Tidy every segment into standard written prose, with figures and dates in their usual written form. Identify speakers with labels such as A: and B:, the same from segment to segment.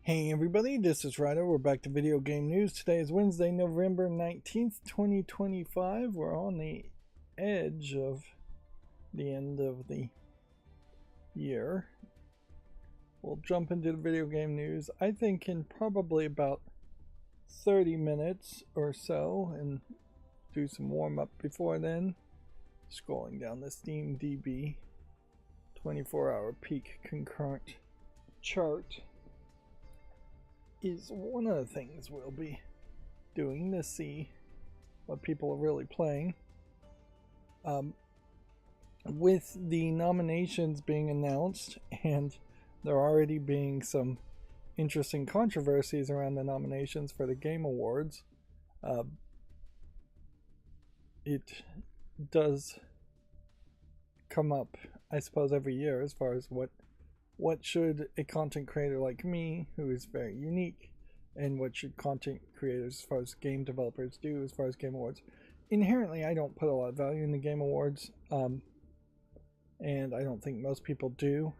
A: Hey everybody, this is Rydo. We're back to video game news. Today is Wednesday, November 19th, 2025. We're on the edge of the end of the year. We'll jump into the video game news, I think, in probably about 30 minutes or so, and do some warm-up before then. Scrolling down the Steam DB 24-hour peak concurrent chart is one of the things we'll be doing to see what people are really playing. With the nominations being announced and there already being some interesting controversies around the nominations for the Game Awards, it does come up, I suppose, every year as far as what should a content creator like me, who is very unique, and what should content creators as far as game developers do as far as Game Awards. Inherently, I don't put a lot of value in the Game Awards, and I don't think most people do.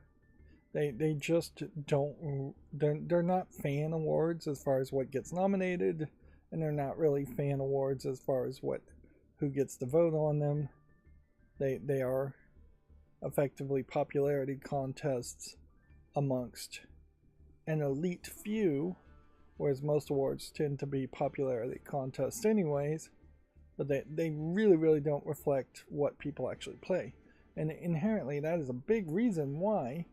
A: They just don't, they're not fan awards as far as what gets nominated, and they're not really fan awards as far as who gets to vote on them. They are effectively popularity contests amongst an elite few, whereas most awards tend to be popularity contests anyways, but they really don't reflect what people actually play. And inherently that is a big reason why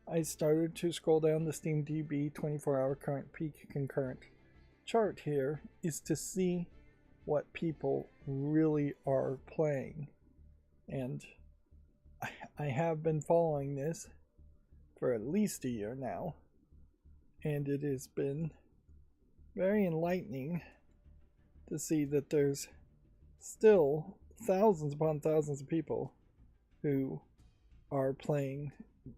A: I started to scroll down the Steam DB 24-hour current peak concurrent chart here, is to see what people really are playing. And I have been following this for at least a year now, and it has been very enlightening to see that there's still thousands upon thousands of people who are playing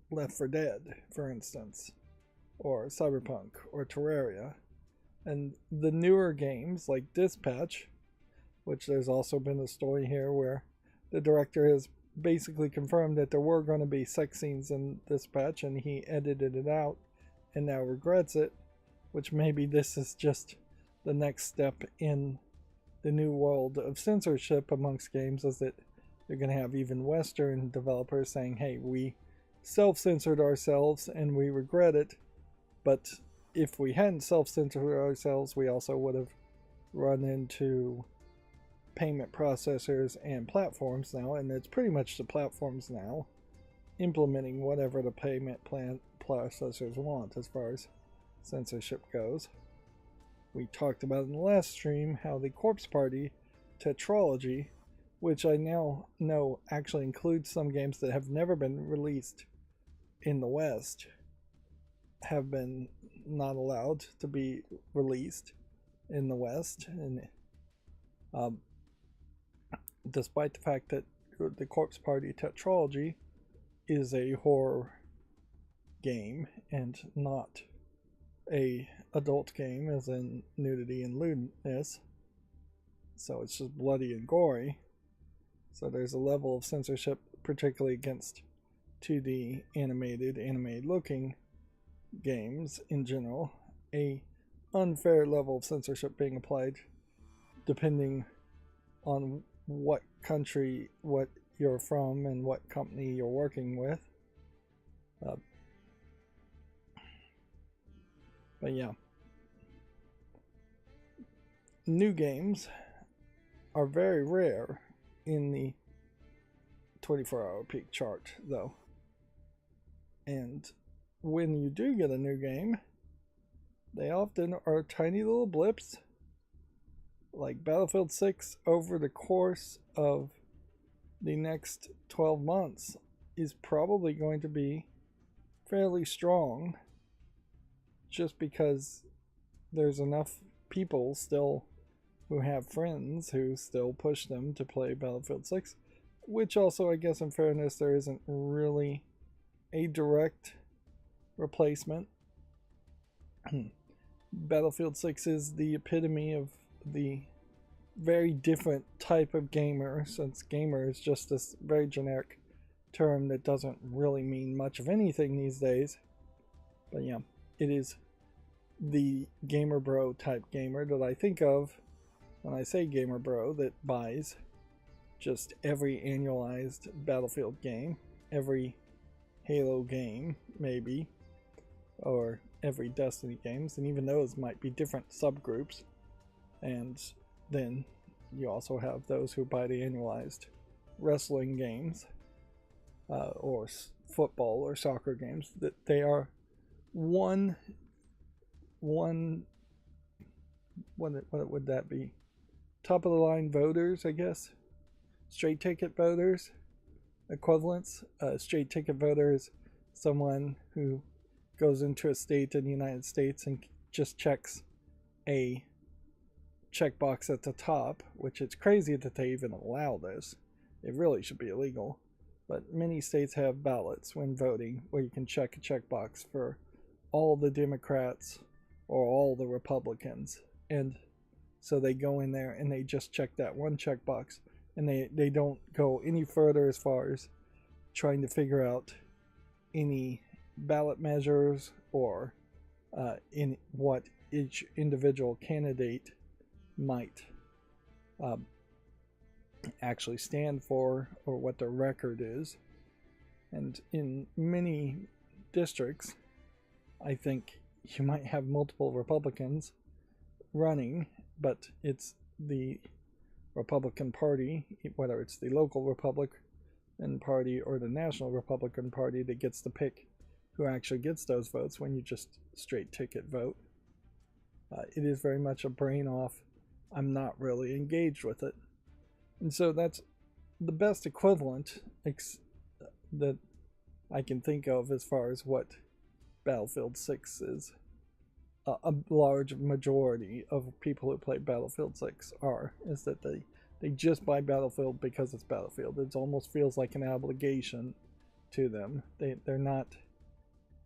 A: Left 4 Dead, for instance, or Cyberpunk, or Terraria, and the newer games like Dispatch, which there's also been a story here where the director has basically confirmed that there were going to be sex scenes in Dispatch and he edited it out and now regrets it, which maybe this is just the next step in the new world of censorship amongst games, is that you're going to have even Western developers saying, hey, we self-censored ourselves and we regret it, but if we hadn't self-censored ourselves, we also would have run into payment processors and platforms now, and it's pretty much the platforms now implementing whatever the payment plan processors want as far as censorship goes. We talked about in the last stream how the Corpse Party tetralogy, which I now know actually includes some games that have never been released in the West, have been not allowed to be released in the West, and despite the fact that the Corpse Party tetralogy is a horror game and not a adult game as in nudity and lewdness, so it's just bloody and gory, so there's a level of censorship, particularly against 2D animated looking games in general, a unfair level of censorship being applied depending on what country, what you're from, and what company you're working with. But yeah, new games are very rare in the 24-hour peak chart, though. And when you do get a new game, they often are tiny little blips. Like Battlefield 6 over the course of the next 12 months is probably going to be fairly strong, just because there's enough people still who have friends who still push them to play Battlefield 6, which also, I guess in fairness, there isn't really a direct replacement. Battlefield 6 is the epitome of the very different type of gamer, since gamer is just this very generic term that doesn't really mean much of anything these days. But yeah, it is the gamer bro type gamer that I think of when I say gamer bro, that buys just every annualized Battlefield game, every Halo game, maybe, or every Destiny games, and even those might be different subgroups. And then you also have those who buy the annualized wrestling games, or football or soccer games. That they are one what would that be? Top of the line voters, I guess. Straight ticket voters equivalents. Straight ticket voter is someone who goes into a state in the United States and just checks a checkbox at the top, which it's crazy that they even allow this. It really should be illegal. But many states have ballots when voting where you can check a checkbox for all the Democrats or all the Republicans. And so they go in there and they just check that one checkbox. And they don't go any further as far as trying to figure out any ballot measures or in what each individual candidate might actually stand for or what their record is. And in many districts, I think you might have multiple Republicans running, but it's the Republican Party, whether it's the local Republican Party or the National Republican Party, that gets to pick who actually gets those votes when you just straight ticket vote. It is very much a brain off, I'm not really engaged with it. And so that's the best equivalent that I can think of as far as what Battlefield 6 is. A large majority of people who play Battlefield 6 is that they just buy Battlefield because it's Battlefield. It almost feels like an obligation to them. They're not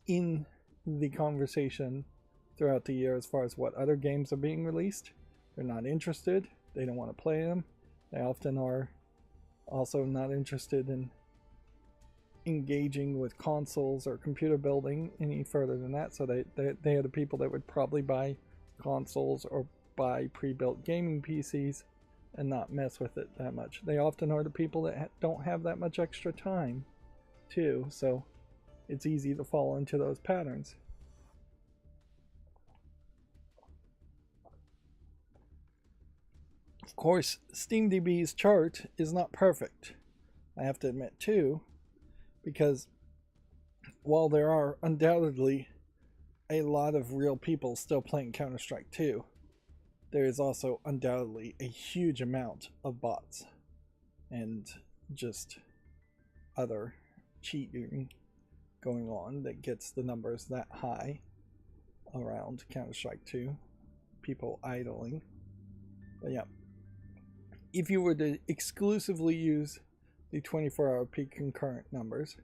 A: in the conversation throughout the year as far as what other games are being released. They're not interested. They don't want to play them. They often are also not interested in engaging with consoles or computer building any further than that. So they are the people that would probably buy consoles or buy pre-built gaming PCs and not mess with it that much. They often are the people that don't have that much extra time too, so it's easy to fall into those patterns. Of course, SteamDB's chart is not perfect, I have to admit too, because while there are undoubtedly a lot of real people still playing Counter-Strike 2, there is also undoubtedly a huge amount of bots and just other cheating going on that gets the numbers that high around Counter-Strike 2. People idling. But yeah, if you were to exclusively use the 24-hour peak concurrent numbers,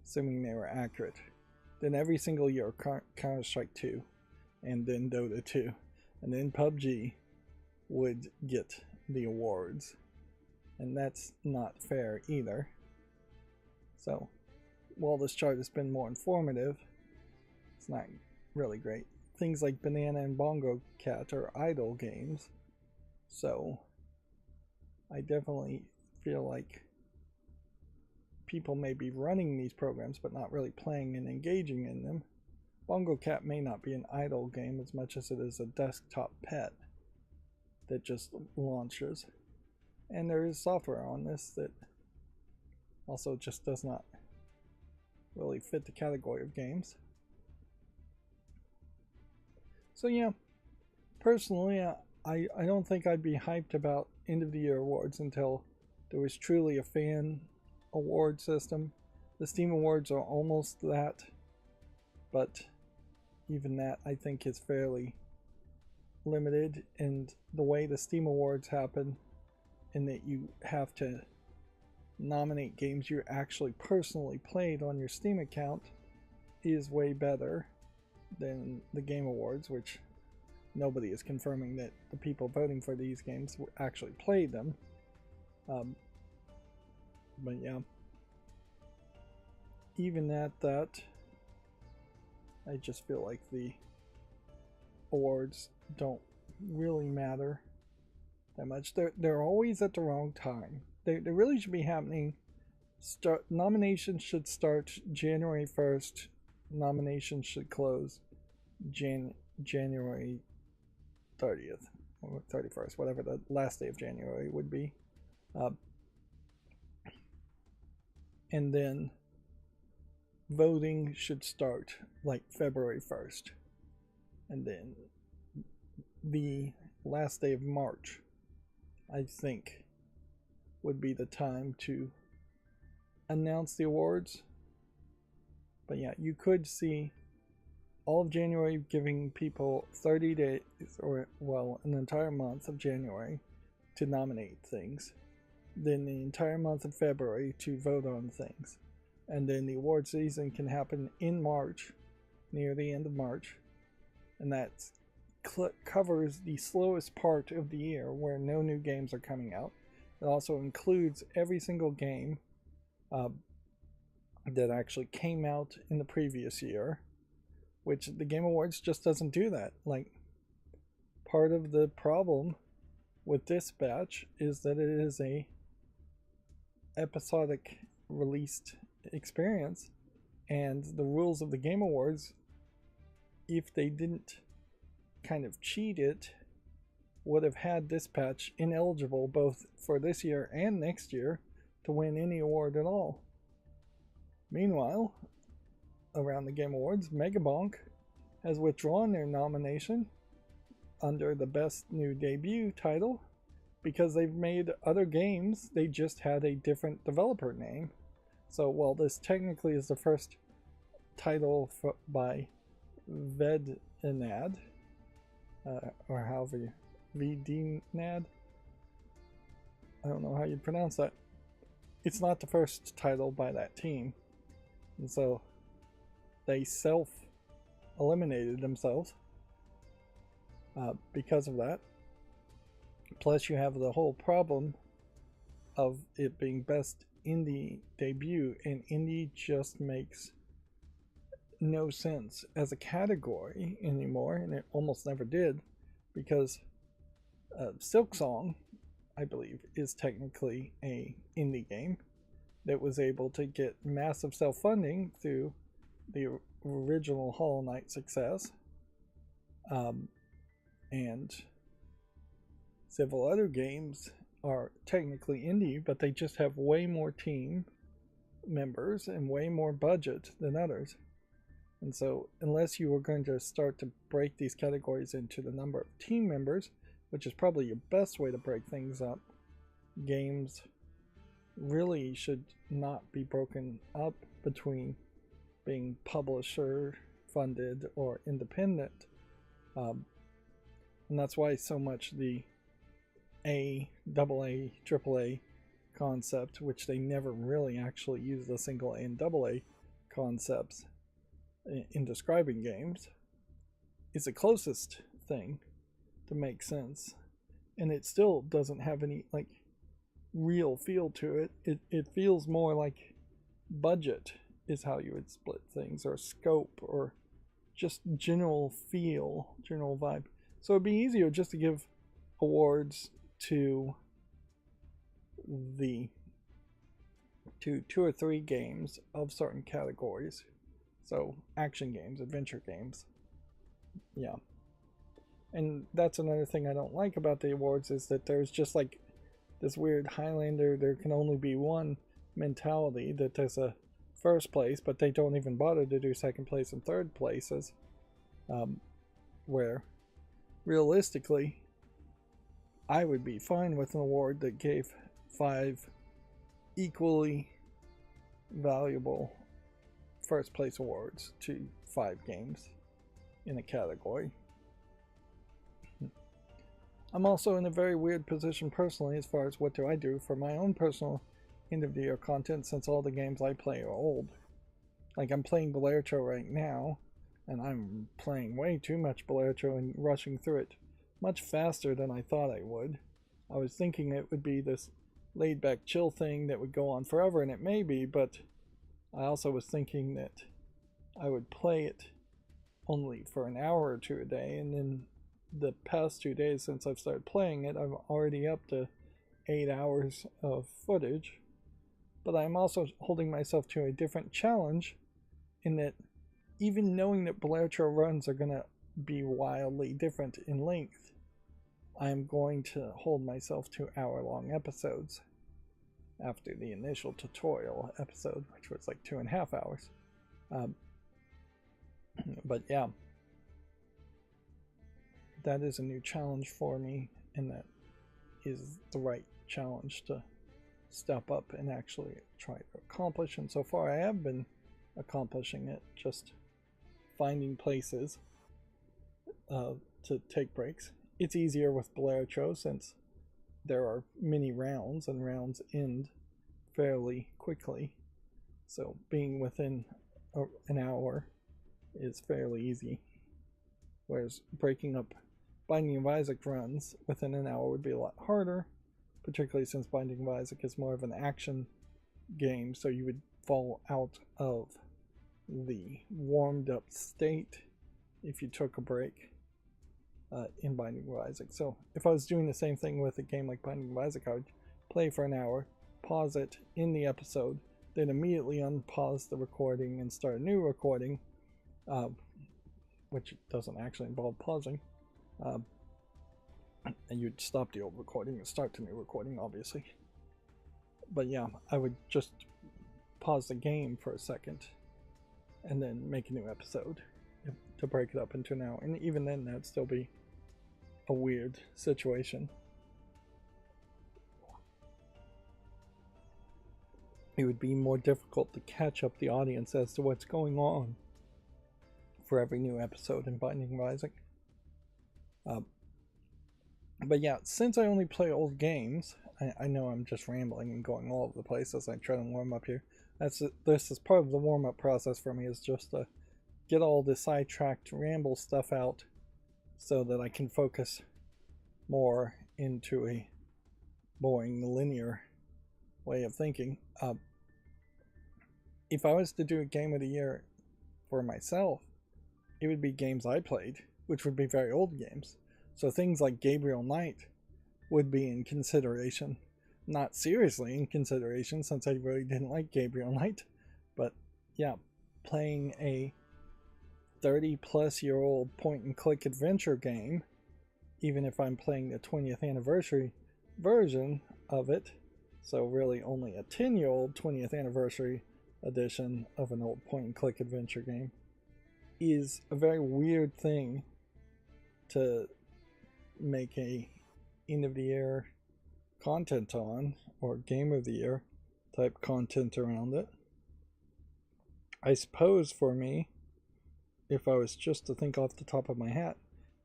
A: assuming they were accurate, then every single year Counter-Strike 2 and then Dota 2 and then PUBG would get the awards, and that's not fair either. So while this chart has been more informative, it's not really great. Things like Banana and Bongo Cat are idle games, so I definitely feel like people may be running these programs but not really playing and engaging in them. Bongo Cat may not be an idle game as much as it is a desktop pet that just launches. And there is software on this that also just does not really fit the category of games. So yeah, personally, I don't think I'd be hyped about end of the year awards until there was truly a fan award system. The Steam Awards are almost that, but even that I think is fairly limited, and the way the Steam Awards happen in that you have to nominate games you actually personally played on your Steam account is way better than the Game Awards, which nobody is confirming that the people voting for these games actually played them. But yeah, even at that, I just feel like the awards don't really matter that much. They're always at the wrong time. They really should be happening. Nominations should start January 1st. Nominations should close January 30th or 31st, whatever the last day of January would be. And then voting should start like February 1st. And then the last day of March, I think, would be the time to announce the awards. But yeah, you could see all of January giving people 30 days, or well, an entire month of January to nominate things. Then the entire month of February to vote on things. And then the award season can happen in March, near the end of March. And that covers the slowest part of the year where no new games are coming out. It also includes every single game that actually came out in the previous year, which the Game Awards just doesn't do that. Like, part of the problem with this batch is that it is a episodic released experience, and the rules of the Game Awards, if they didn't kind of cheat it, would have had this patch ineligible both for this year and next year to win any award at all. Meanwhile, around the Game Awards, Megabonk has withdrawn their nomination under the Best New Debut title because they've made other games, they just had a different developer name. So while this technically is the first title by VDNAD, or however you, VDNAD, I don't know how you'd pronounce that. It's not the first title by that team. And so they self-eliminated themselves because of that. Plus you have the whole problem of it being best indie debut, and indie just makes no sense as a category anymore, and it almost never did, because Silksong, I believe, is technically a indie game that was able to get massive self-funding through the original Hollow Knight success, and several other games are technically indie, but they just have way more team members and way more budget than others. And so unless you were going to start to break these categories into the number of team members, which is probably your best way to break things up, games really should not be broken up between being publisher funded or independent. And that's why so much the AA, AAA concept, which they never really actually use the single A and AA concepts in describing games, is the closest thing to make sense. And it still doesn't have any like real feel to it. It feels more like budget is how you would split things, or scope, or just general feel, general vibe. So it'd be easier just to give awards to two or three games of certain categories. So action games, adventure games. Yeah. And that's another thing I don't like about the awards, is that there's just like this weird Highlander, there can only be one mentality, that there's a first place, but they don't even bother to do second place and third places. Where realistically, I would be fine with an award that gave 5 equally valuable first place awards to 5 games in a category. I'm also in a very weird position personally as far as what do I do for my own personal end of the year content, since all the games I play are old. Like, I'm playing Balercho right now, and I'm playing way too much Balercho and rushing through it much faster than I thought I would. I was thinking it would be this laid back chill thing that would go on forever, and it may be, but I also was thinking that I would play it only for an hour or two a day, and then the past 2 days since I've started playing it, I'm already up to 8 hours of footage. But I'm also holding myself to a different challenge in that even knowing that Belair runs are going to be wildly different in length, I'm going to hold myself to hour-long episodes after the initial tutorial episode, which was like 2.5 hours. But yeah, that is a new challenge for me, and that is the right challenge to step up and actually try to accomplish. And so far I have been accomplishing it, just finding places to take breaks. It's easier with Belair since there are many rounds, and rounds end fairly quickly, so being within an hour is fairly easy, whereas breaking up Binding of Isaac runs within an hour would be a lot harder, particularly since Binding of Isaac is more of an action game, so you would fall out of the warmed up state if you took a break in Binding of Isaac. So if I was doing the same thing with a game like Binding of Isaac, I would play for an hour, pause it in the episode, then immediately unpause the recording and start a new recording, which doesn't actually involve pausing. And you'd stop the old recording and start the new recording, obviously. But yeah, I would just pause the game for a second and then make a new episode to break it up into an hour. And even then, that'd still be a weird situation. It would be more difficult to catch up the audience as to what's going on for every new episode in Binding of Isaac. But yeah, since I only play old games, I know I'm just rambling and going all over the place as I try to warm up here. This is part of the warm-up process for me, is just to get all the sidetracked ramble stuff out so that I can focus more into a boring linear way of thinking. If I was to do a game of the year for myself, it would be games I played, which would be very old games. So things like Gabriel Knight would be in consideration. Not seriously in consideration, since I really didn't like Gabriel Knight. But yeah, playing a 30-plus-year-old point-and-click adventure game, even if I'm playing the 20th anniversary version of it, so really only a 10-year-old 20th anniversary edition of an old point-and-click adventure game, is a very weird thing to make a end of the year content on, or game of the year type content around it. I suppose for me, if I was just to think off the top of my hat,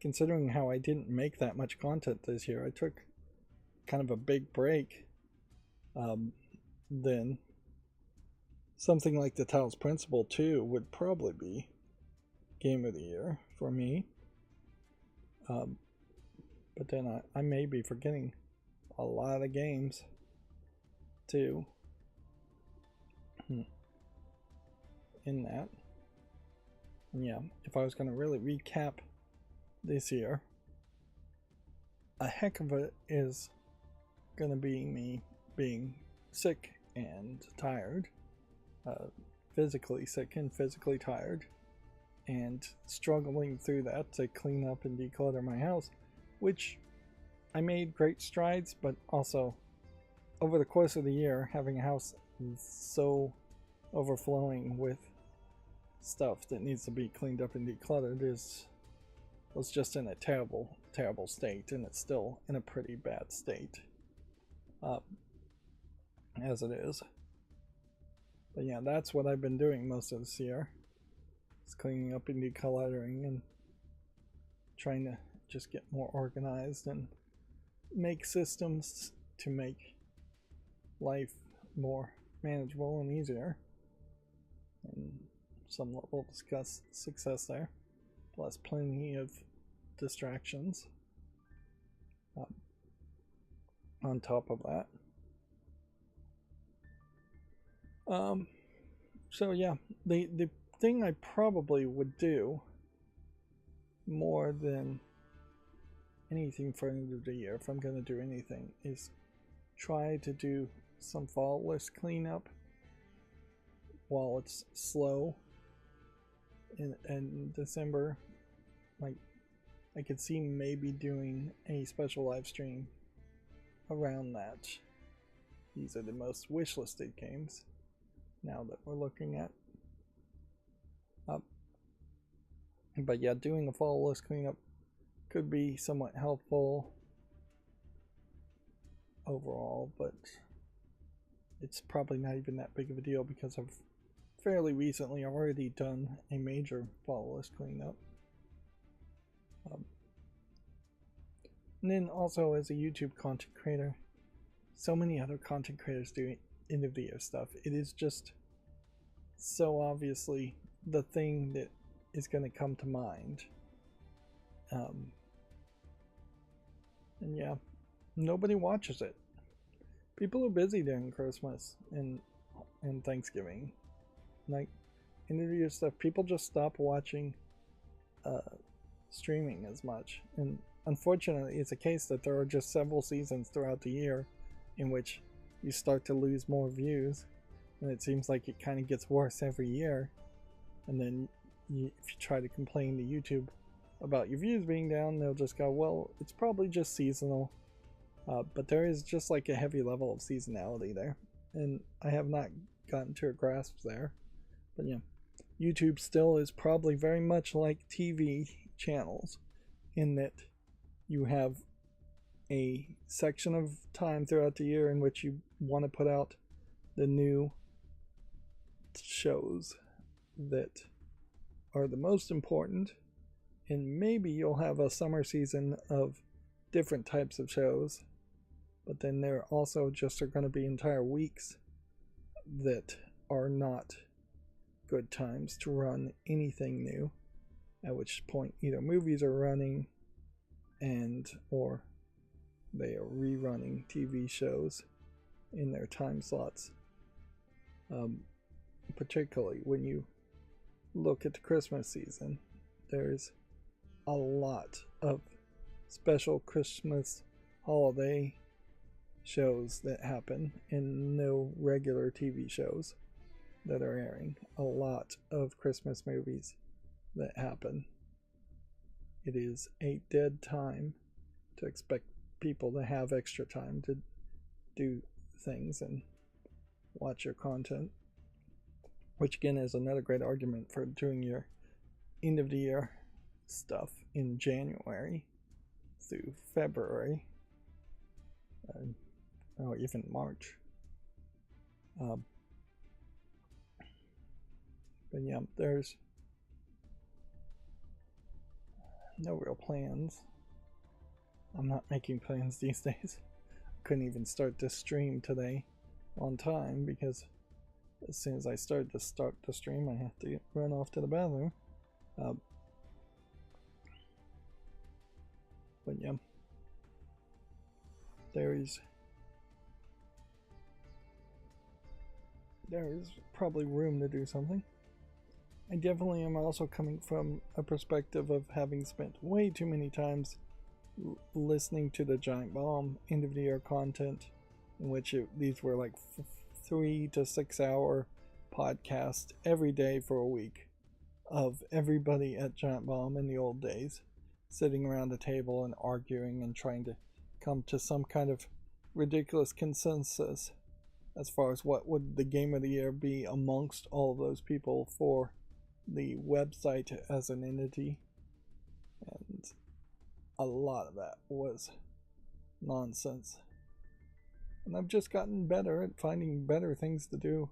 A: considering how I didn't make that much content this year, I took kind of a big break, then something like the Talos Principle 2 would probably be game of the year for me. But then I may be forgetting a lot of games too in that. And yeah, if I was going to really recap this year, a heck of it is going to be me being sick and tired, physically sick and physically tired, and struggling through that to clean up and declutter my house, which I made great strides, but also over the course of the year, having a house so overflowing with stuff that needs to be cleaned up and decluttered was just in a terrible state, and it's still in a pretty bad state as it is. But yeah, that's what I've been doing most of this year. It's cleaning up and decluttering and trying to just get more organized and make systems to make life more manageable and easier. And some level of success there, plus plenty of distractions on top of that. So yeah, the thing I probably would do more than anything for the end of the year, if I'm going to do anything, is try to do some fall list cleanup while it's slow in December. Like, I could see maybe doing a special live stream around that. These are the most wishlisted games now that we're looking at. But yeah, doing a fall list cleanup could be somewhat helpful overall, but it's probably not even that big of a deal because I've fairly recently already done a major fall list cleanup. And then also, as a YouTube content creator, so many other content creators do end of the year stuff. It is just so obviously the thing that is going to come to mind. And yeah, nobody watches it. People are busy during Christmas and Thanksgiving. Like, end of the year stuff, people just stop watching streaming as much. And unfortunately, it's a case that there are just several seasons throughout the year in which you start to lose more views, and it seems like it kind of gets worse every year. And then if you try to complain to YouTube about your views being down, they'll just go, well, it's probably just seasonal. But there is just like a heavy level of seasonality there, and I have not gotten to a grasp there. But yeah, YouTube still is probably very much like TV channels in that you have a section of time throughout the year in which you want to put out the new shows that are the most important, and maybe you'll have a summer season of different types of shows, but then there also just are going to be entire weeks that are not good times to run anything new, at which point either movies are running or they are rerunning TV shows in their time slots. Particularly when you look at the Christmas season, there's a lot of special Christmas holiday shows that happen and no regular TV shows that are airing. A lot of Christmas movies that happen. It is a dead time to expect people to have extra time to do things and watch your content, which again is another great argument for doing your end of the year stuff in January through February, or even March. But yeah, there's no real plans. I'm not making plans these days. I couldn't even start this stream today on time because as soon as I start the stream, I have to run off to the bathroom. But yeah, there is probably room to do something. I definitely am also coming from a perspective of having spent way too many times listening to the Giant Bomb end of the year content, in which these were like 3 to 6 hour podcasts every day for a week of everybody at Giant Bomb in the old days sitting around a table and arguing and trying to come to some kind of ridiculous consensus as far as what would the game of the year be amongst all of those people for the website as an entity. And a lot of that was nonsense. And I've just gotten better at finding better things to do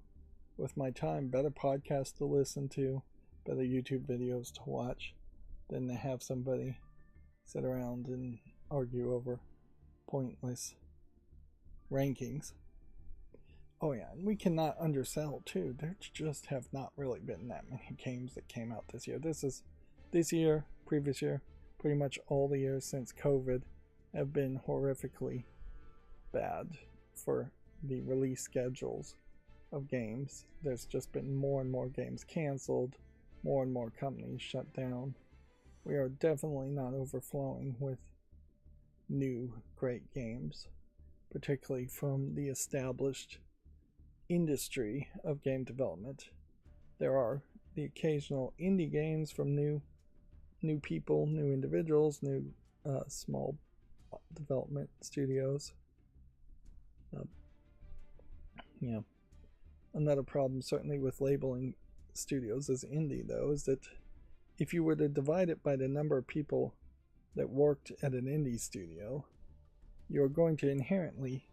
A: with my time, better podcasts to listen to, better YouTube videos to watch, than to have somebody sit around and argue over pointless rankings. Oh yeah, and we cannot undersell too. There just have not really been that many games that came out this year. This year, previous year, pretty much all the years since COVID have been horrifically bad for the release schedules of games. There's just been more and more games canceled, more and more companies shut down. we are definitely not overflowing with new great games, particularly from the established industry of game development. There are the occasional indie games from new people, new individuals, new small development studios. Yeah. Another problem, certainly with labeling studios as indie, though, is that if you were to divide it by the number of people that worked at an indie studio, you're going to inherently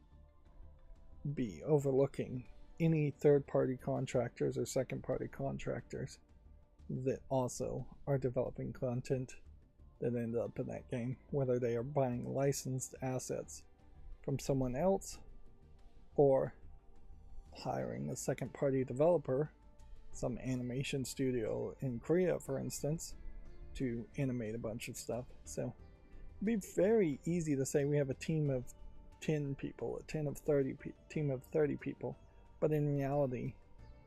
A: be overlooking any third-party contractors or second-party contractors that also are developing content that end up in that game, whether they are buying licensed assets from someone else or hiring a second-party developer, some animation studio in Korea, for instance, to animate a bunch of stuff. So it'd be very easy to say we have a team of 10 people, a team of 30 people, but in reality,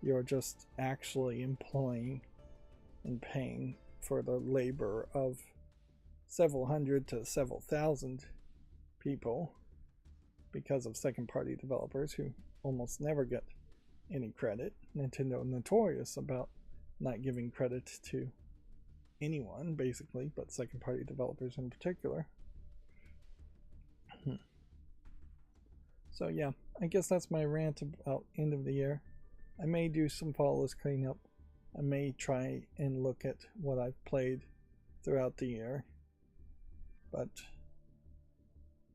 A: you're just actually employing and paying for the labor of several hundred to several thousand people because of second-party developers who almost never get any credit. Nintendo notorious about not giving credit to anyone, basically, but second-party developers in particular. So yeah, I guess that's my rant about end of the year. I may do some follow-ups cleanup. I may try and look at what I've played throughout the year, but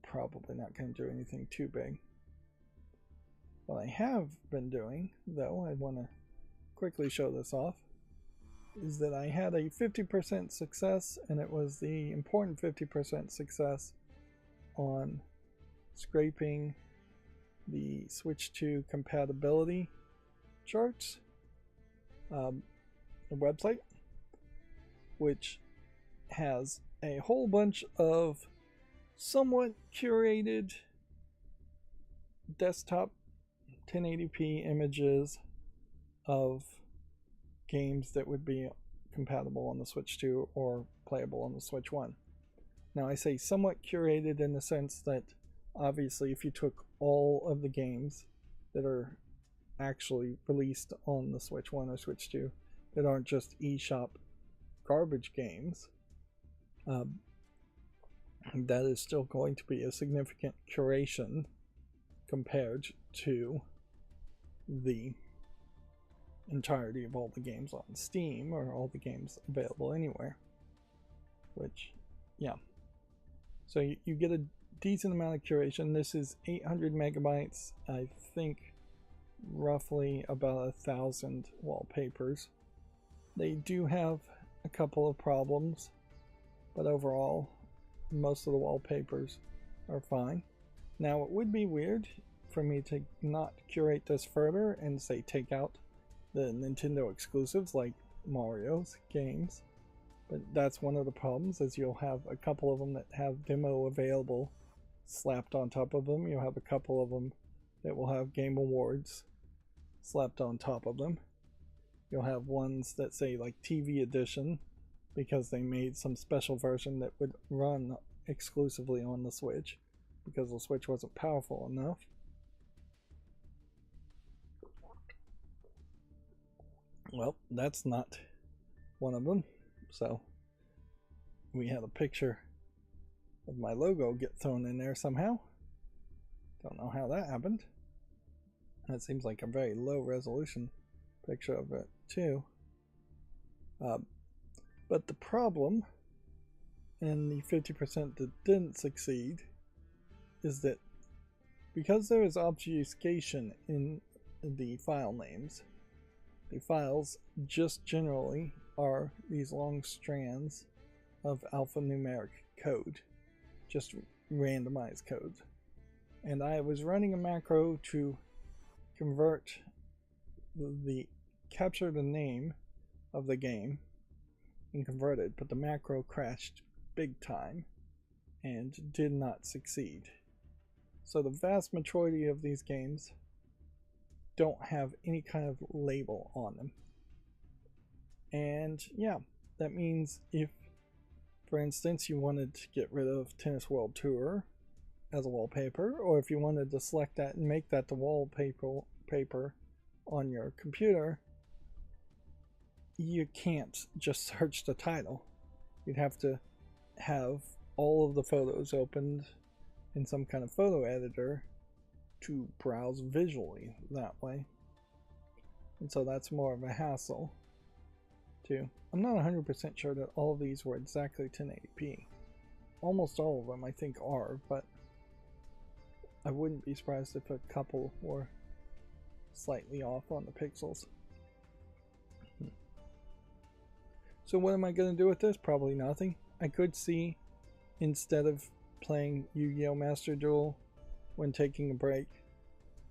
A: probably not going to do anything too big. What I have been doing, though, I want to quickly show this off, is that I had a 50% success, and it was the important 50% success on scraping the Switch 2 compatibility charts, the website, which has a whole bunch of somewhat curated desktop 1080p images of games that would be compatible on the Switch 2 or playable on the Switch 1. Now, I say somewhat curated in the sense that obviously if you took all of the games that are actually released on the Switch 1 or Switch 2 that aren't just eShop garbage games, that is still going to be a significant curation compared to the entirety of all the games on Steam or all the games available anywhere. Which, yeah. So you get a decent amount of curation. This is 800 megabytes, I think roughly about 1,000 wallpapers. They do have a couple of problems, but overall most of the wallpapers are fine. Now, it would be weird for me to not curate this further and say take out the Nintendo exclusives like Mario's games, but that's one of the problems, is you'll have a couple of them that have demo available slapped on top of them. You'll have a couple of them that will have Game Awards slapped on top of them. You'll have ones that say like TV edition because they made some special version that would run exclusively on the Switch because the Switch wasn't powerful enough. Well, that's not one of them. So we had a picture of my logo get thrown in there somehow. Don't know how that happened. That seems like a very low resolution picture of it too. But the problem, and the 50% that didn't succeed, is that because there is obfuscation in the file names, the files just generally are these long strands of alphanumeric code, just randomized code. And I was running a macro to convert capture the name of the game and convert it, but the macro crashed big time and did not succeed. So the vast majority of these games don't have any kind of label on them. And yeah, that means if For instance, you wanted to get rid of Tennis World Tour as a wallpaper, or if you wanted to select that and make that the wallpaper on your computer, you can't just search the title. You'd have to have all of the photos opened in some kind of photo editor to browse visually that way. And so that's more of a hassle too. I'm not 100% sure that all of these were exactly 1080p. Almost all of them I think are, but I wouldn't be surprised if a couple were slightly off on the pixels. So what am I going to do with this? Probably nothing. I could see, instead of playing Yu-Gi-Oh! Master Duel when taking a break,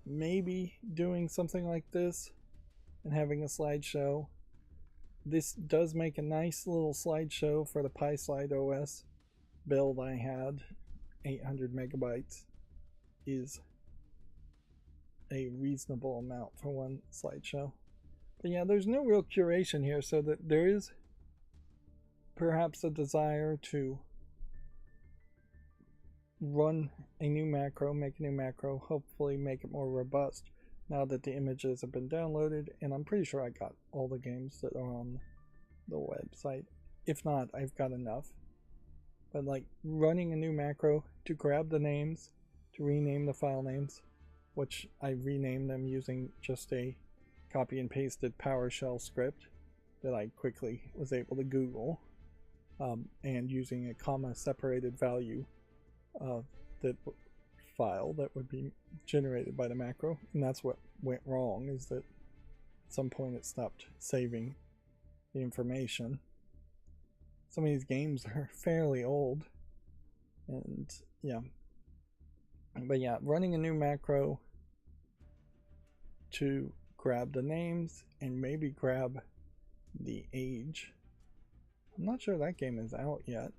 A: maybe doing something like this and having a slideshow. This does make a nice little slideshow for the PySlide OS build I had. 800 megabytes is a reasonable amount for one slideshow. But yeah, there's no real curation here, so that there is perhaps a desire to run a new macro, make a new macro, hopefully make it more robust now that the images have been downloaded, and I'm pretty sure I got all the games that are on the website. If not, I've got enough. But like running a new macro to grab the names, to rename the file names, which I renamed them using just a copy and pasted PowerShell script that I quickly was able to Google, and using a comma separated value of the file that would be generated by the macro. And that's what went wrong, is that at some point it stopped saving the information. Some of these games are fairly old, and yeah. But yeah, running a new macro to grab the names and maybe grab the age. I'm not sure that game is out yet.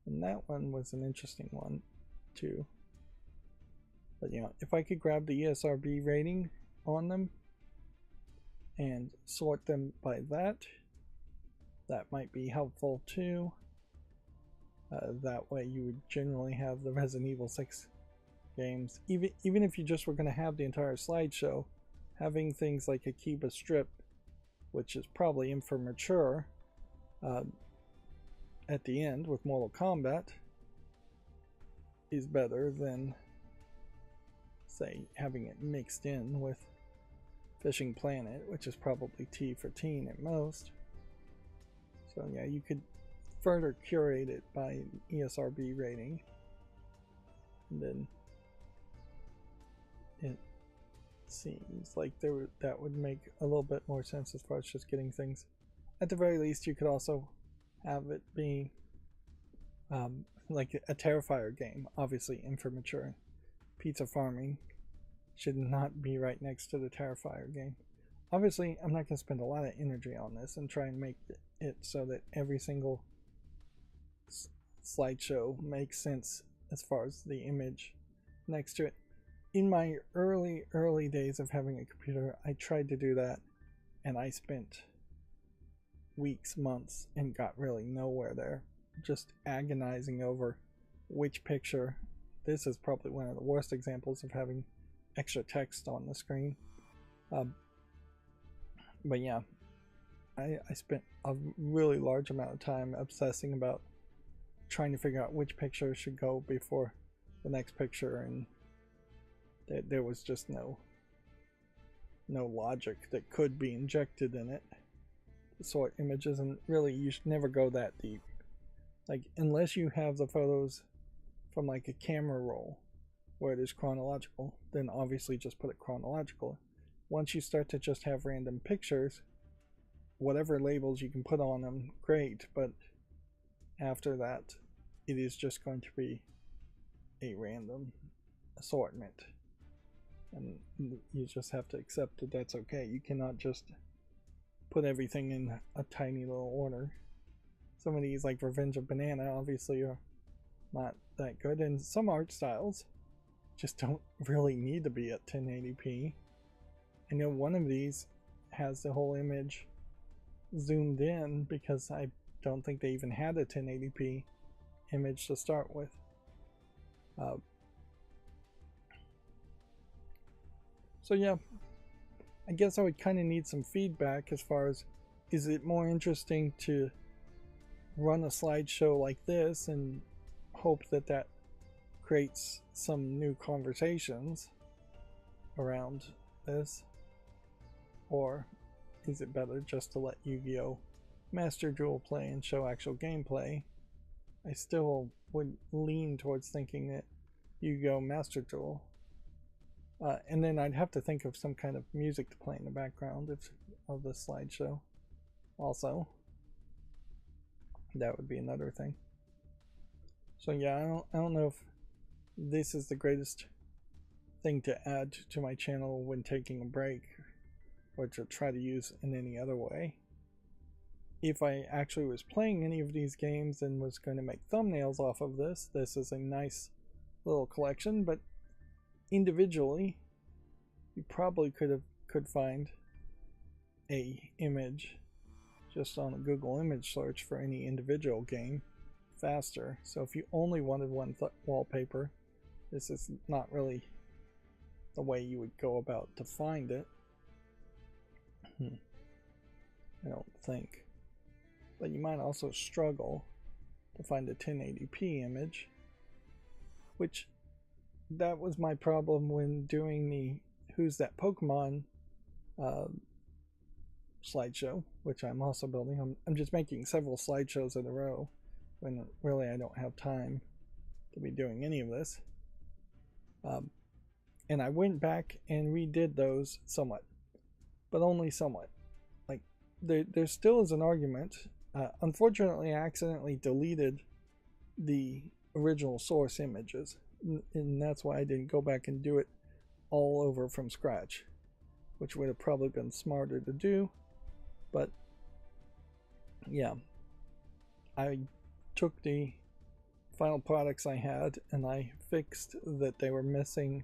A: And that one was an interesting one too. But yeah, if I could grab the ESRB rating on them and sort them by that, that might be helpful too. That way you would generally have the Resident Evil 6 games. Even if you just were going to have the entire slideshow, having things like Akiba Strip, which is probably in for mature, at the end with Mortal Kombat, is better than, say, having it mixed in with Fishing Planet, which is probably T for teen at most. So yeah, you could further curate it by ESRB rating, and then it seems like that would make a little bit more sense as far as just getting things. At the very least, you could also have it be like a Terrifier game, obviously immature. Pizza Farming should not be right next to the Terrifier game. Obviously, I'm not going to spend a lot of energy on this and try and make it so that every single slideshow makes sense as far as the image next to it. In my early days of having a computer, I tried to do that, and I spent weeks, months, and got really nowhere there. Just agonizing over which picture. This is probably one of the worst examples of having extra text on the screen. But yeah, I spent a really large amount of time obsessing about trying to figure out which picture should go before the next picture, and there was just no logic that could be injected in it to sort images. And really, you should never go that deep. Like, unless you have the photos from like a camera roll where it is chronological, then obviously just put it chronological. Once you start to just have random pictures, whatever labels you can put on them, great, but after that, it is just going to be a random assortment. And you just have to accept that that's okay. You cannot just put everything in a tiny little order. Some of these, like Revenge of Banana, obviously are not that good, and some art styles just don't really need to be at 1080p. I know one of these has the whole image zoomed in because I've don't think they even had a 1080p image to start with. So yeah, I guess I would kind of need some feedback as far as, is it more interesting to run a slideshow like this and hope that that creates some new conversations around this, or is it better just to let Yu-Gi-Oh! Master Duel play and show actual gameplay? I still would lean towards thinking that Yu-Gi-Oh! Master Duel. And then I'd have to think of some kind of music to play in the background of the slideshow. Also, that would be another thing. So yeah, I don't know if this is the greatest thing to add to my channel when taking a break, or to try to use in any other way. If I actually was playing any of these games and was going to make thumbnails off of this, this is a nice little collection, but individually you probably could find a image just on a Google image search for any individual game faster. So if you only wanted one wallpaper, this is not really the way you would go about to find it. I don't think. But you might also struggle to find a 1080p image, which that was my problem when doing the Who's That Pokemon slideshow, which I'm also building. I'm just making several slideshows in a row when really I don't have time to be doing any of this. And I went back and redid those somewhat, but only somewhat. Like there still is an argument. Unfortunately, I accidentally deleted the original source images, and that's why I didn't go back and do it all over from scratch, which would have probably been smarter to do. But yeah, I took the final products I had and I fixed that they were missing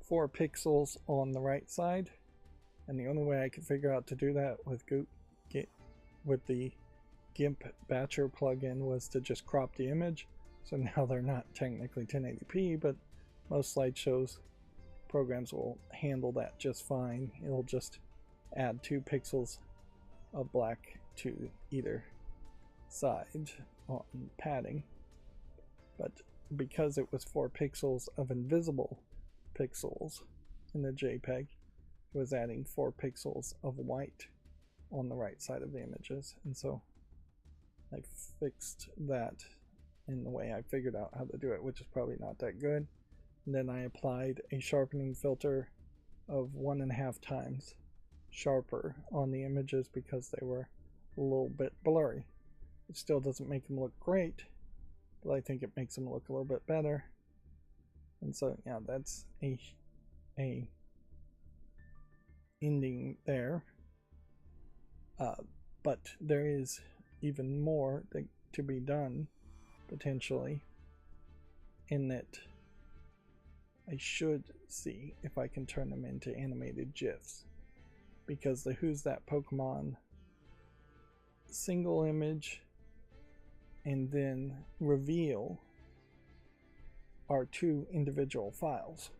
A: 4 pixels on the right side, and the only way I could figure out to do that with the GIMP Batcher plugin was to just crop the image. So now they're not technically 1080p, but most slideshows programs will handle that just fine. It'll just add 2 pixels of black to either side on padding. But because it was 4 pixels of invisible pixels in the JPEG, it was adding 4 pixels of white on the right side of the images. And so I fixed that in the way I figured out how to do it, which is probably not that good. And then I applied a sharpening filter of 1.5 times sharper on the images because they were a little bit blurry. It still doesn't make them look great, but I think it makes them look a little bit better. And so yeah, that's a ending there. But there is even more to be done potentially, in that I should see if I can turn them into animated GIFs, because the Who's That Pokemon single image and then reveal are 2 individual files,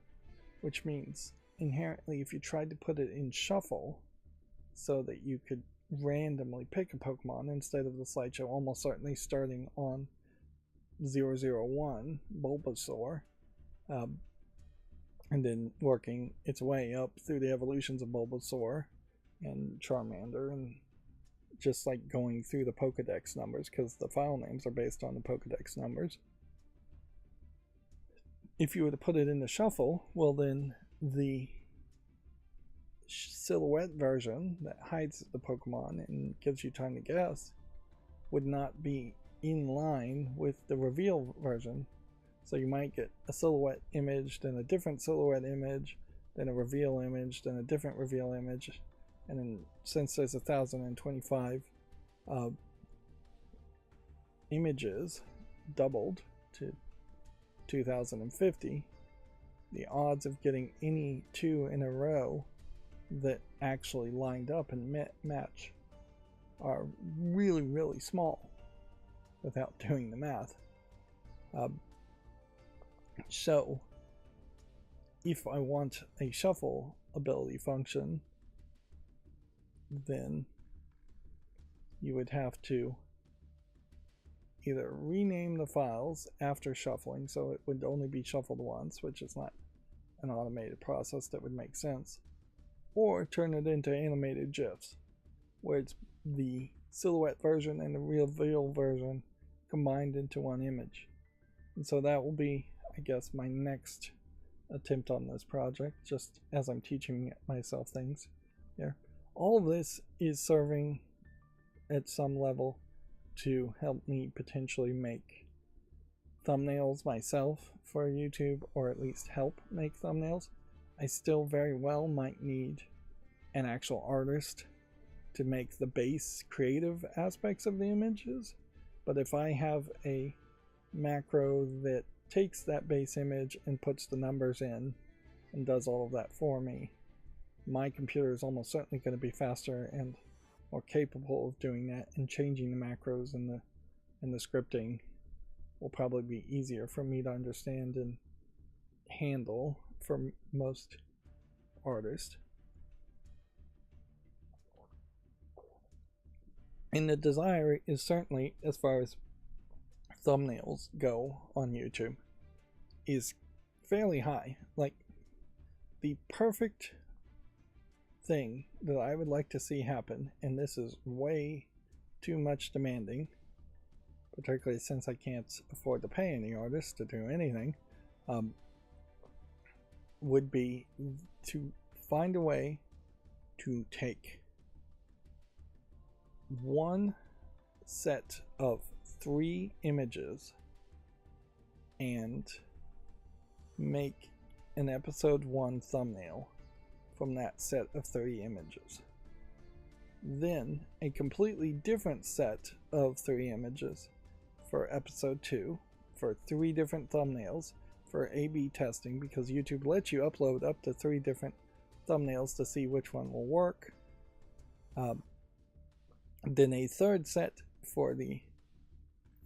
A: which means inherently if you tried to put it in shuffle so that you could randomly pick a Pokemon instead of the slideshow almost certainly starting on 001 Bulbasaur, and then working its way up through the evolutions of Bulbasaur and Charmander, and just like going through the Pokedex numbers, because the file names are based on the Pokedex numbers. If you were to put it in the shuffle, well then the silhouette version that hides the Pokemon and gives you time to guess would not be in line with the reveal version. So you might get a silhouette image, then a different silhouette image, then a reveal image, then a different reveal image, and then since there's 1025 images doubled to 2050, the odds of getting any 2 in a row that actually lined up and match are really, really small. without doing the math. So if I want a shuffle ability function, then you would have to either rename the files after shuffling, so it would only be shuffled once, which is not an automated process that would make sense, or turn it into animated GIFs, where it's the silhouette version and the reveal version combined into one image. And so that will be, I guess, my next attempt on this project, just as I'm teaching myself things here. All of this is serving at some level to help me potentially make thumbnails myself for YouTube, or at least help make thumbnails. I still very well might need an actual artist to make the base creative aspects of the images, but if I have a macro that takes that base image and puts the numbers in and does all of that for me, my computer is almost certainly going to be faster and more capable of doing that, and changing the macros and the scripting will probably be easier for me to understand and handle for most artists. And the desire is certainly, as far as thumbnails go on YouTube, is fairly high. Like, the perfect thing that I would like to see happen, and this is way too much demanding, particularly since I can't afford to pay any artists to do anything, would be to find a way to take one set of 3 images and make an episode 1 thumbnail from that set of 3 images. Then a completely different set of 3 images for episode 2 for 3 different thumbnails for A/B testing, because YouTube lets you upload up to 3 different thumbnails to see which one will work. Then a third set for the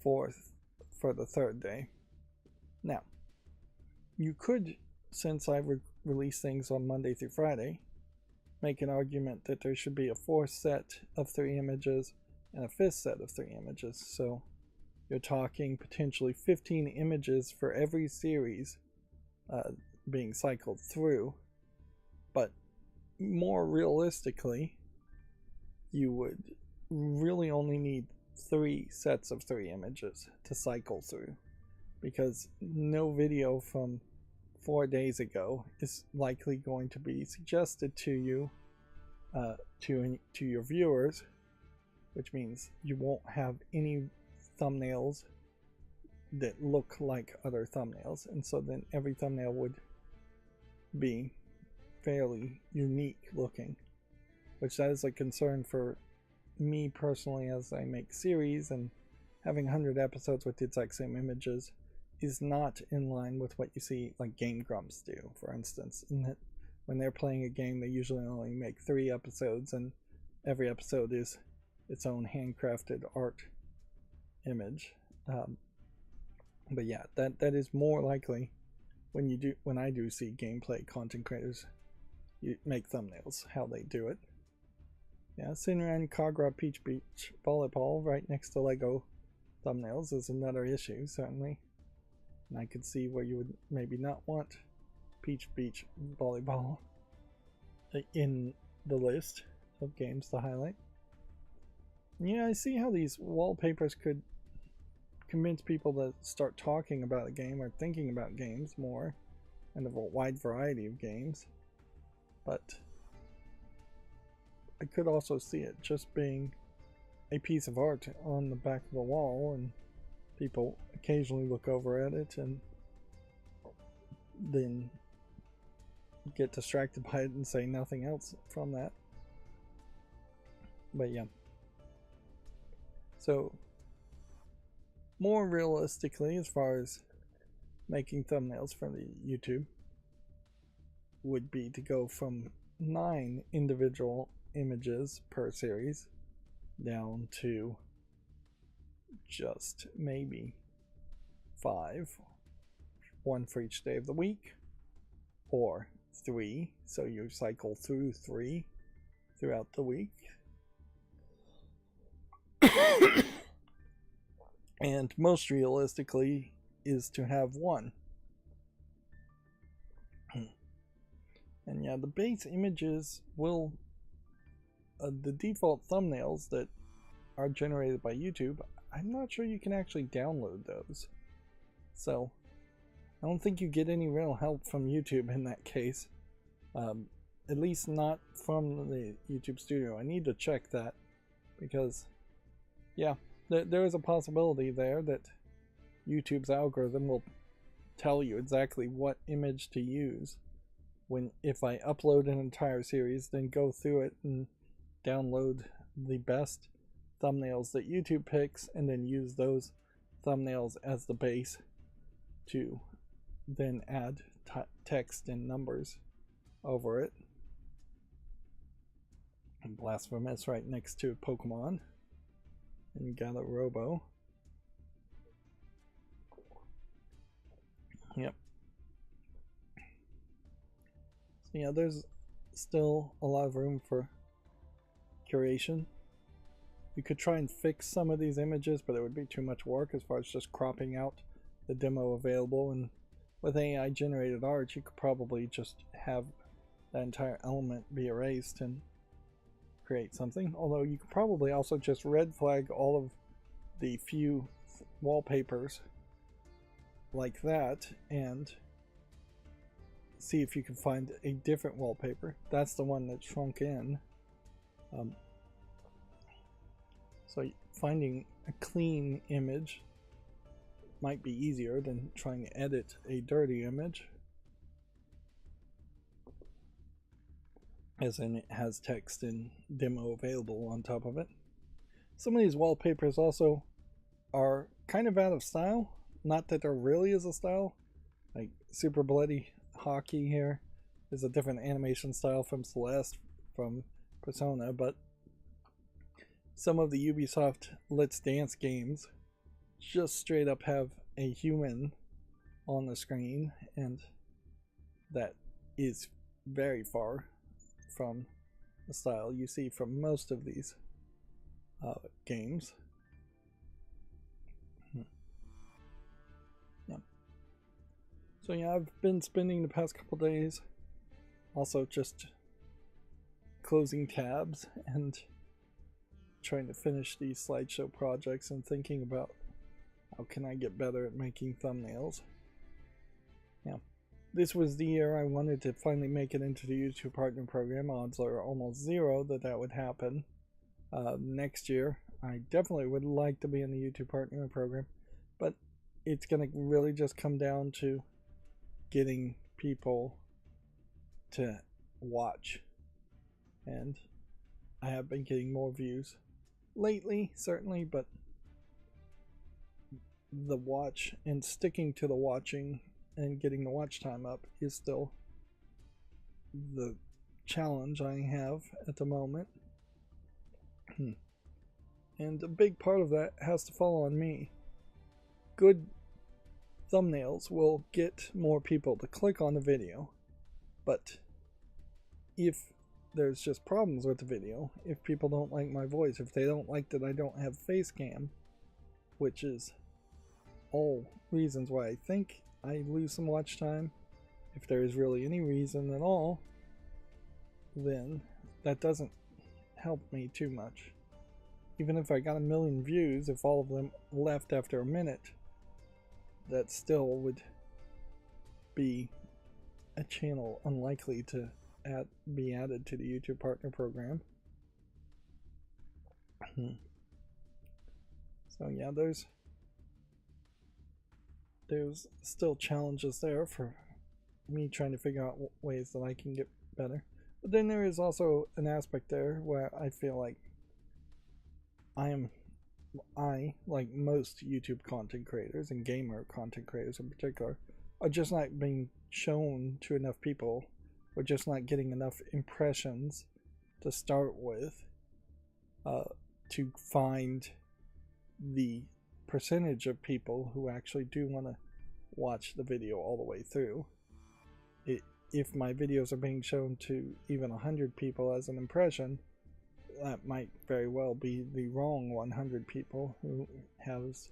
A: third day. Now, you could, since I release things on Monday through Friday, make an argument that there should be a 4th set of 3 images and a 5th set of 3 images. So you're talking potentially 15 images for every series being cycled through. But more realistically, you would really only need 3 sets of 3 images to cycle through, because no video from 4 days ago is likely going to be suggested to you, to your viewers, which means you won't have any thumbnails that look like other thumbnails, and so then every thumbnail would be fairly unique looking, which that is a concern for me personally as I make series, and having 100 episodes with the exact same images is not in line with what you see like Game Grumps do, for instance, in that when they're playing a game they usually only make 3 episodes, and every episode is its own handcrafted art image. But yeah, that is more likely when I do see gameplay content creators you make thumbnails, how they do it. Yeah, Sinran Kagra Peach Beach Volleyball right next to Lego thumbnails is another issue, certainly. And I could see where you would maybe not want Peach Beach Volleyball in the list of games to highlight. Yeah, I see how these wallpapers could convince people to start talking about a game or thinking about games more, and of a wide variety of games. But I could also see it just being a piece of art on the back of the wall, and people occasionally look over at it and then get distracted by it and say nothing else from that. But yeah. So, more realistically, as far as making thumbnails for the YouTube, would be to go from 9 individual images per series down to just maybe 5, one for each day of the week, or 3, so you cycle through 3 throughout the week. And most realistically is to have 1. And yeah, the base images will, the default thumbnails that are generated by YouTube, I'm not sure you can actually download those. So I don't think you get any real help from YouTube in that case. At least not from the YouTube Studio. I need to check that, because yeah, there is a possibility there that YouTube's algorithm will tell you exactly what image to use if I upload an entire series, then go through it and download the best thumbnails that YouTube picks, and then use those thumbnails as the base to then add text and numbers over it. And Blasphemous right next to Pokemon. And you got a Robo. Yep. So yeah, there's still a lot of room for curation. You could try and fix some of these images, but it would be too much work as far as just cropping out the demo available. And with AI generated art, you could probably just have that entire element be erased and create something. Although you could probably also just red flag all of the few wallpapers like that and see if you can find a different wallpaper. That's the one that shrunk in. So finding a clean image might be easier than trying to edit a dirty image, as in it has text and demo available on top of it. Some of these wallpapers also are kind of out of style. Not that there really is a style. Like Super Bloody Hockey here is a different animation style from Celeste from Persona, but some of the Ubisoft Let's Dance games just straight up have a human on the screen, and that is very far from the style you see from most of these games. Yeah. So yeah, I've been spending the past couple days also just closing tabs and trying to finish these slideshow projects and thinking about how can I get better at making thumbnails. Yeah, this was the year I wanted to finally make it into the YouTube Partner Program. Odds are almost 0 that that would happen. Next year, I definitely would like to be in the YouTube Partner Program, but it's going to really just come down to getting people to watch. And I have been getting more views lately, certainly, but the watch and sticking to the watching and getting the watch time up is still the challenge I have at the moment. And a big part of that has to fall on me. Good thumbnails will get more people to click on the video, but if there's just problems with the video, if people don't like my voice, if they don't like that I don't have face cam, which is all reasons why I think I lose some watch time, if there is really any reason at all, then that doesn't help me too much. Even if I got 1 million views, if all of them left after a minute, that still would be a channel unlikely to be added to the YouTube Partner Program. So yeah, there's still challenges there for me trying to figure out ways that I can get better. But then there is also an aspect there where I feel like I, like most YouTube content creators and gamer content creators in particular, are just not being shown to enough people. We're just not getting enough impressions to start with to find the percentage of people who actually do want to watch the video all the way through. If my videos are being shown to even 100 people as an impression, that might very well be the wrong 100 people who has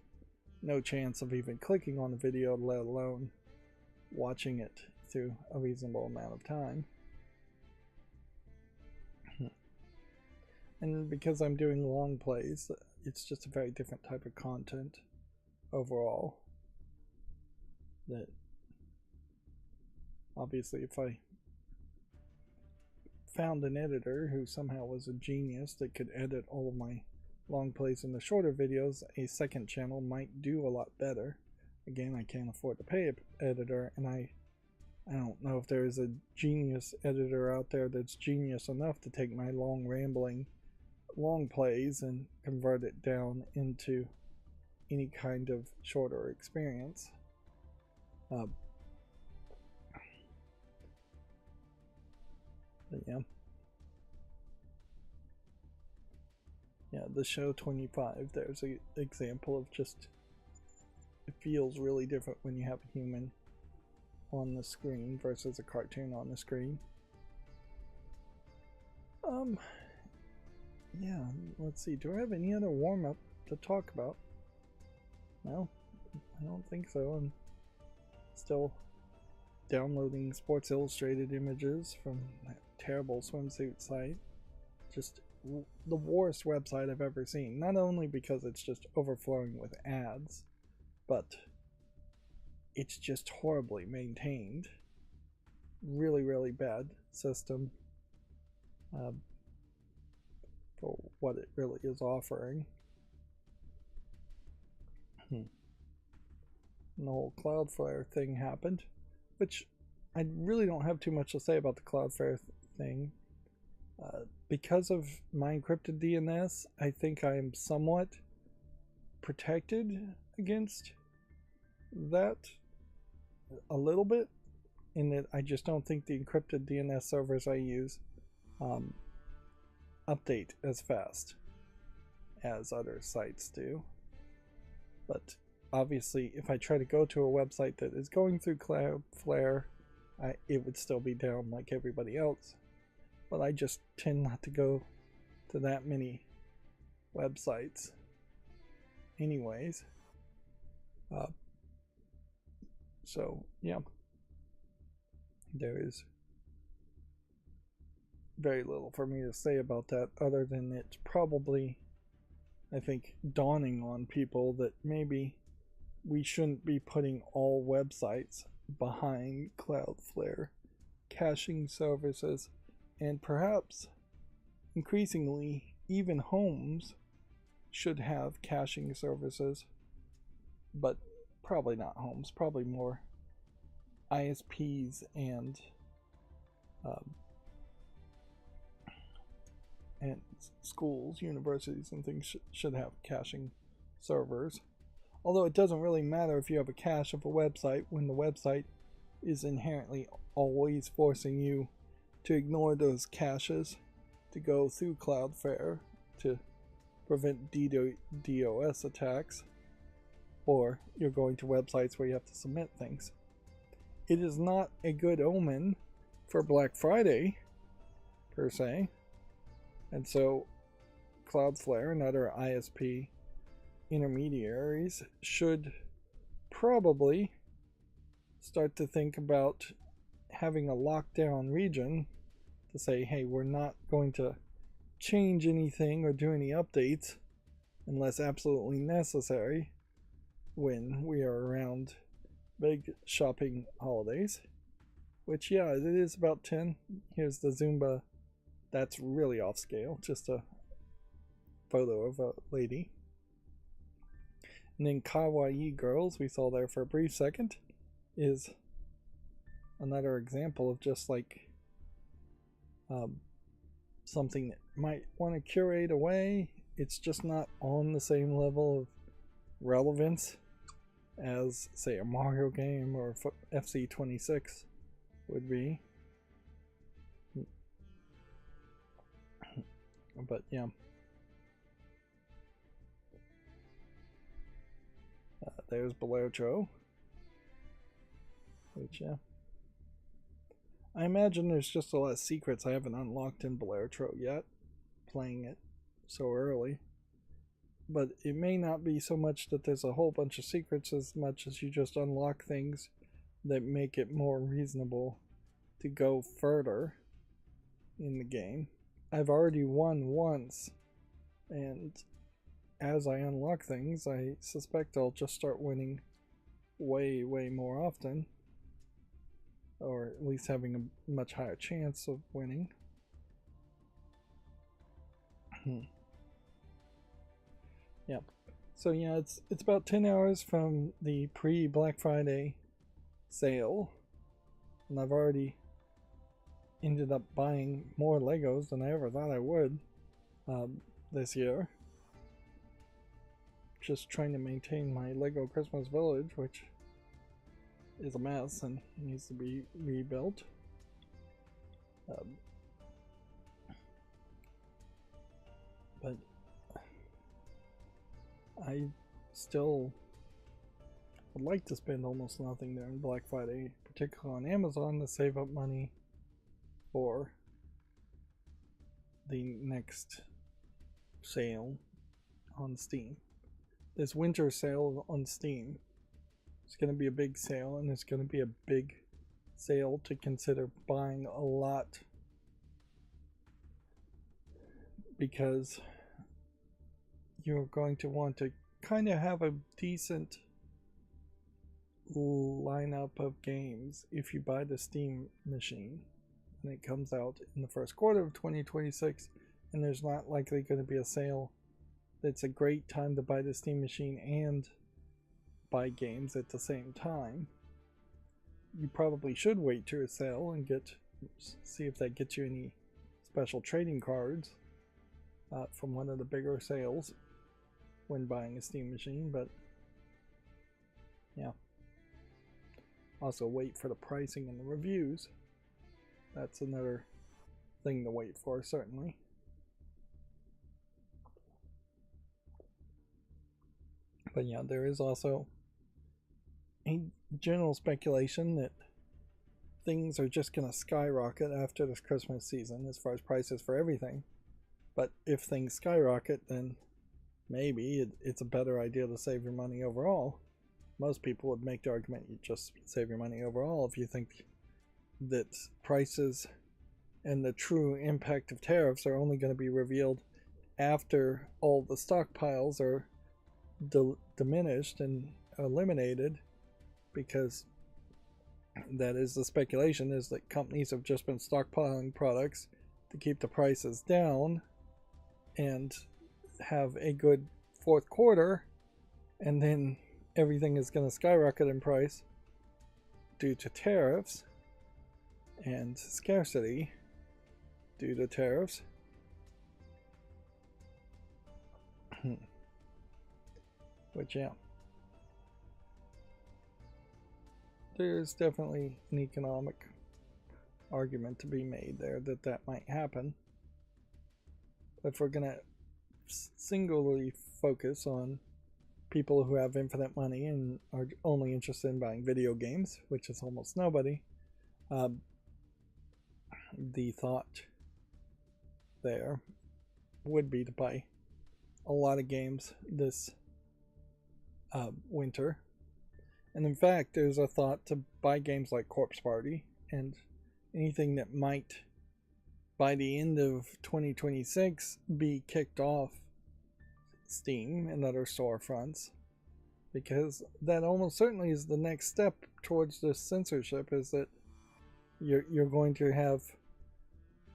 A: no chance of even clicking on the video, let alone watching it through a reasonable amount of time. And because I'm doing long plays, it's just a very different type of content overall. That obviously, if I found an editor who somehow was a genius that could edit all of my long plays into shorter videos, a second channel might do a lot better. Again, I can't afford to pay an editor, and I don't know if there is a genius editor out there that's genius enough to take my long rambling long plays and convert it down into any kind of shorter experience. But yeah, the show 25, there's an example of just, it feels really different when you have a human on the screen versus a cartoon on the screen. Yeah, let's see, do I have any other warm-up to talk about? No, I don't think so. I'm still downloading Sports Illustrated images from that terrible swimsuit site. Just the worst website I've ever seen. Not only because it's just overflowing with ads, but it's just horribly maintained. Really, really bad system for what it really is offering. And the whole Cloudflare thing happened, which I really don't have too much to say about the Cloudflare thing. Because of my encrypted DNS, I think I am somewhat protected against that a little bit, in that I just don't think the encrypted DNS servers I use update as fast as other sites do. But obviously, if I try to go to a website that is going through Cloudflare, it would still be down like everybody else. But I just tend not to go to that many websites anyways. So yeah, there is very little for me to say about that, other than it's probably, I think, dawning on people that maybe we shouldn't be putting all websites behind Cloudflare caching services, and perhaps increasingly even homes should have caching services, but probably not homes, probably more ISPs and schools, universities, and things should have caching servers. Although it doesn't really matter if you have a cache of a website when the website is inherently always forcing you to ignore those caches to go through Cloudflare to prevent DDoS attacks, or you're going to websites where you have to submit things. It is not a good omen for Black Friday, per se, and so Cloudflare and other ISP intermediaries should probably start to think about having a lockdown region to say, hey, we're not going to change anything or do any updates unless absolutely necessary when we are around big shopping holidays. Which, yeah, it is about 10. Here's the Zumba. That's really off scale. Just a photo of a lady. And then Kawaii Girls, we saw there for a brief second, is another example of just like something that might want to curate away. It's just not on the same level of relevance as, say, a Mario game or FC26 would be. But yeah. there's Bellertro. Which, yeah. I imagine there's just a lot of secrets I haven't unlocked in Bellertro yet, playing it so early. But it may not be so much that there's a whole bunch of secrets as much as you just unlock things that make it more reasonable to go further in the game. I've already won once, and as I unlock things, I suspect I'll just start winning way more often, or at least having a much higher chance of winning. Yeah. So yeah, it's about 10 hours from the pre-Black Friday sale, and I've already ended up buying more Legos than I ever thought I would this year. Just trying to maintain my Lego Christmas Village, which is a mess and needs to be rebuilt. But I still would like to spend almost nothing during Black Friday, particularly on Amazon, to save up money for the next sale on Steam. This winter sale on Steam is going to be a big sale, and it's going to be a big sale to consider buying a lot, because you're going to want to kind of have a decent lineup of games if you buy the Steam machine when it comes out in the first quarter of 2026, and there's not likely going to be a sale that's a great time to buy the Steam machine and buy games at the same time. You probably should wait to a sale and see if that gets you any special trading cards from one of the bigger sales when buying a Steam machine, but yeah. Also wait for the pricing and the reviews. That's another thing to wait for, certainly. But yeah, there is also a general speculation that things are just going to skyrocket after this Christmas season as far as prices for everything. But if things skyrocket, then maybe it's a better idea to save your money overall. Most people would make the argument you just save your money overall if you think that prices and the true impact of tariffs are only going to be revealed after all the stockpiles are diminished and eliminated, because that is the speculation, is that companies have just been stockpiling products to keep the prices down and have a good fourth quarter, and then everything is going to skyrocket in price due to tariffs and scarcity due to tariffs. Which, yeah, there's definitely an economic argument to be made there that might happen. If we're going to singularly focus on people who have infinite money and are only interested in buying video games, which is almost nobody, the thought there would be to buy a lot of games this winter. And in fact, there's a thought to buy games like Corpse Party and anything that might, by the end of 2026, be kicked off Steam and other storefronts, because that almost certainly is the next step towards this censorship, is that you're going to have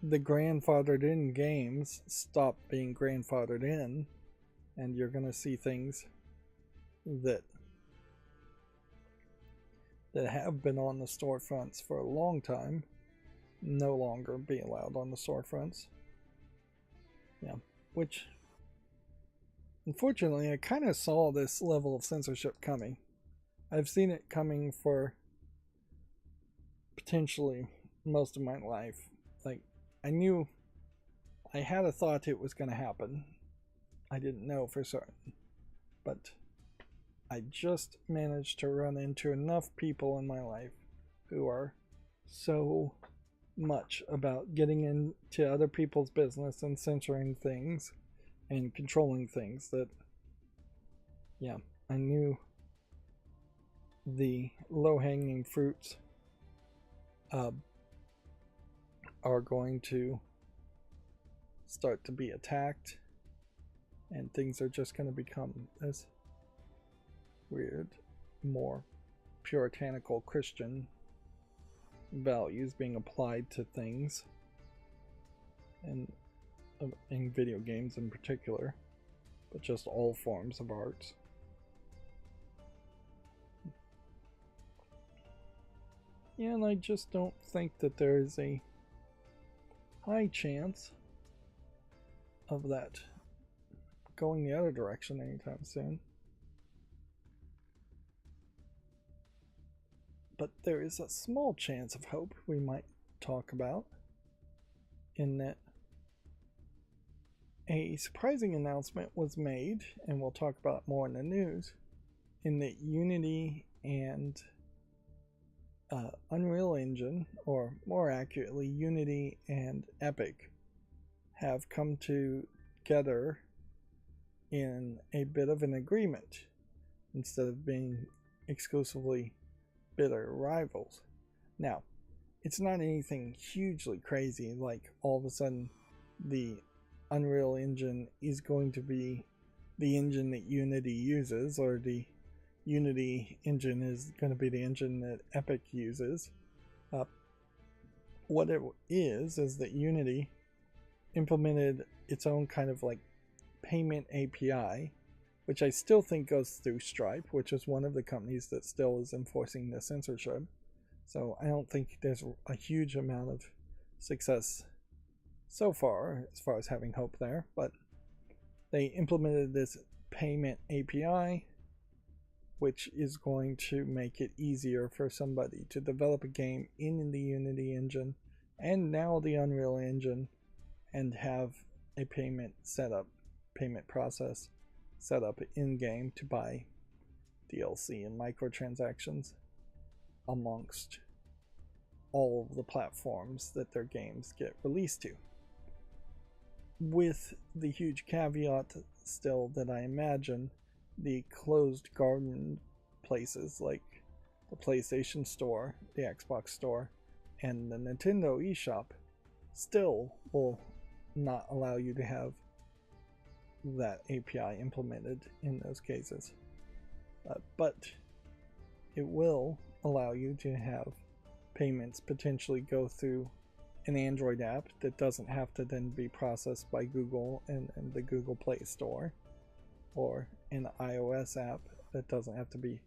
A: the grandfathered in games stop being grandfathered in, and you're going to see things that have been on the storefronts for a long time no longer be allowed on the storefronts. Yeah, which unfortunately I kind of saw this level of censorship coming. I've seen it coming for potentially most of my life. Like, I had a thought it was going to happen. I didn't know for certain, but I just managed to run into enough people in my life who are so much about getting into other people's business and censoring things and controlling things that, yeah, I knew the low-hanging fruits are going to start to be attacked, and things are just going to become this weird, more puritanical Christian values being applied to things, and in video games in particular, but just all forms of arts. Yeah, and I just don't think that there is a high chance of that going the other direction anytime soon. But there is a small chance of hope we might talk about, in that a surprising announcement was made, and we'll talk about more in the news, in that Unity and Unreal Engine, or more accurately Unity and Epic, have come together in a bit of an agreement instead of being exclusively bitter rivals. Now, it's not anything hugely crazy, like all of a sudden the Unreal Engine is going to be the engine that Unity uses, or the Unity engine is going to be the engine that Epic uses. What it is that Unity implemented its own kind of like payment API, which I still think goes through Stripe, which is one of the companies that still is enforcing the censorship. So I don't think there's a huge amount of success so far as having hope there, but they implemented this payment API, which is going to make it easier for somebody to develop a game in the Unity engine and now the Unreal Engine and have a payment process set up in-game to buy DLC and microtransactions amongst all of the platforms that their games get released to. With the huge caveat still that I imagine the closed garden places like the PlayStation Store, the Xbox Store, and the Nintendo eShop still will not allow you to have that API implemented in those cases. But it will allow you to have payments potentially go through an Android app that doesn't have to then be processed by Google and the Google Play Store, or an iOS app that doesn't have to be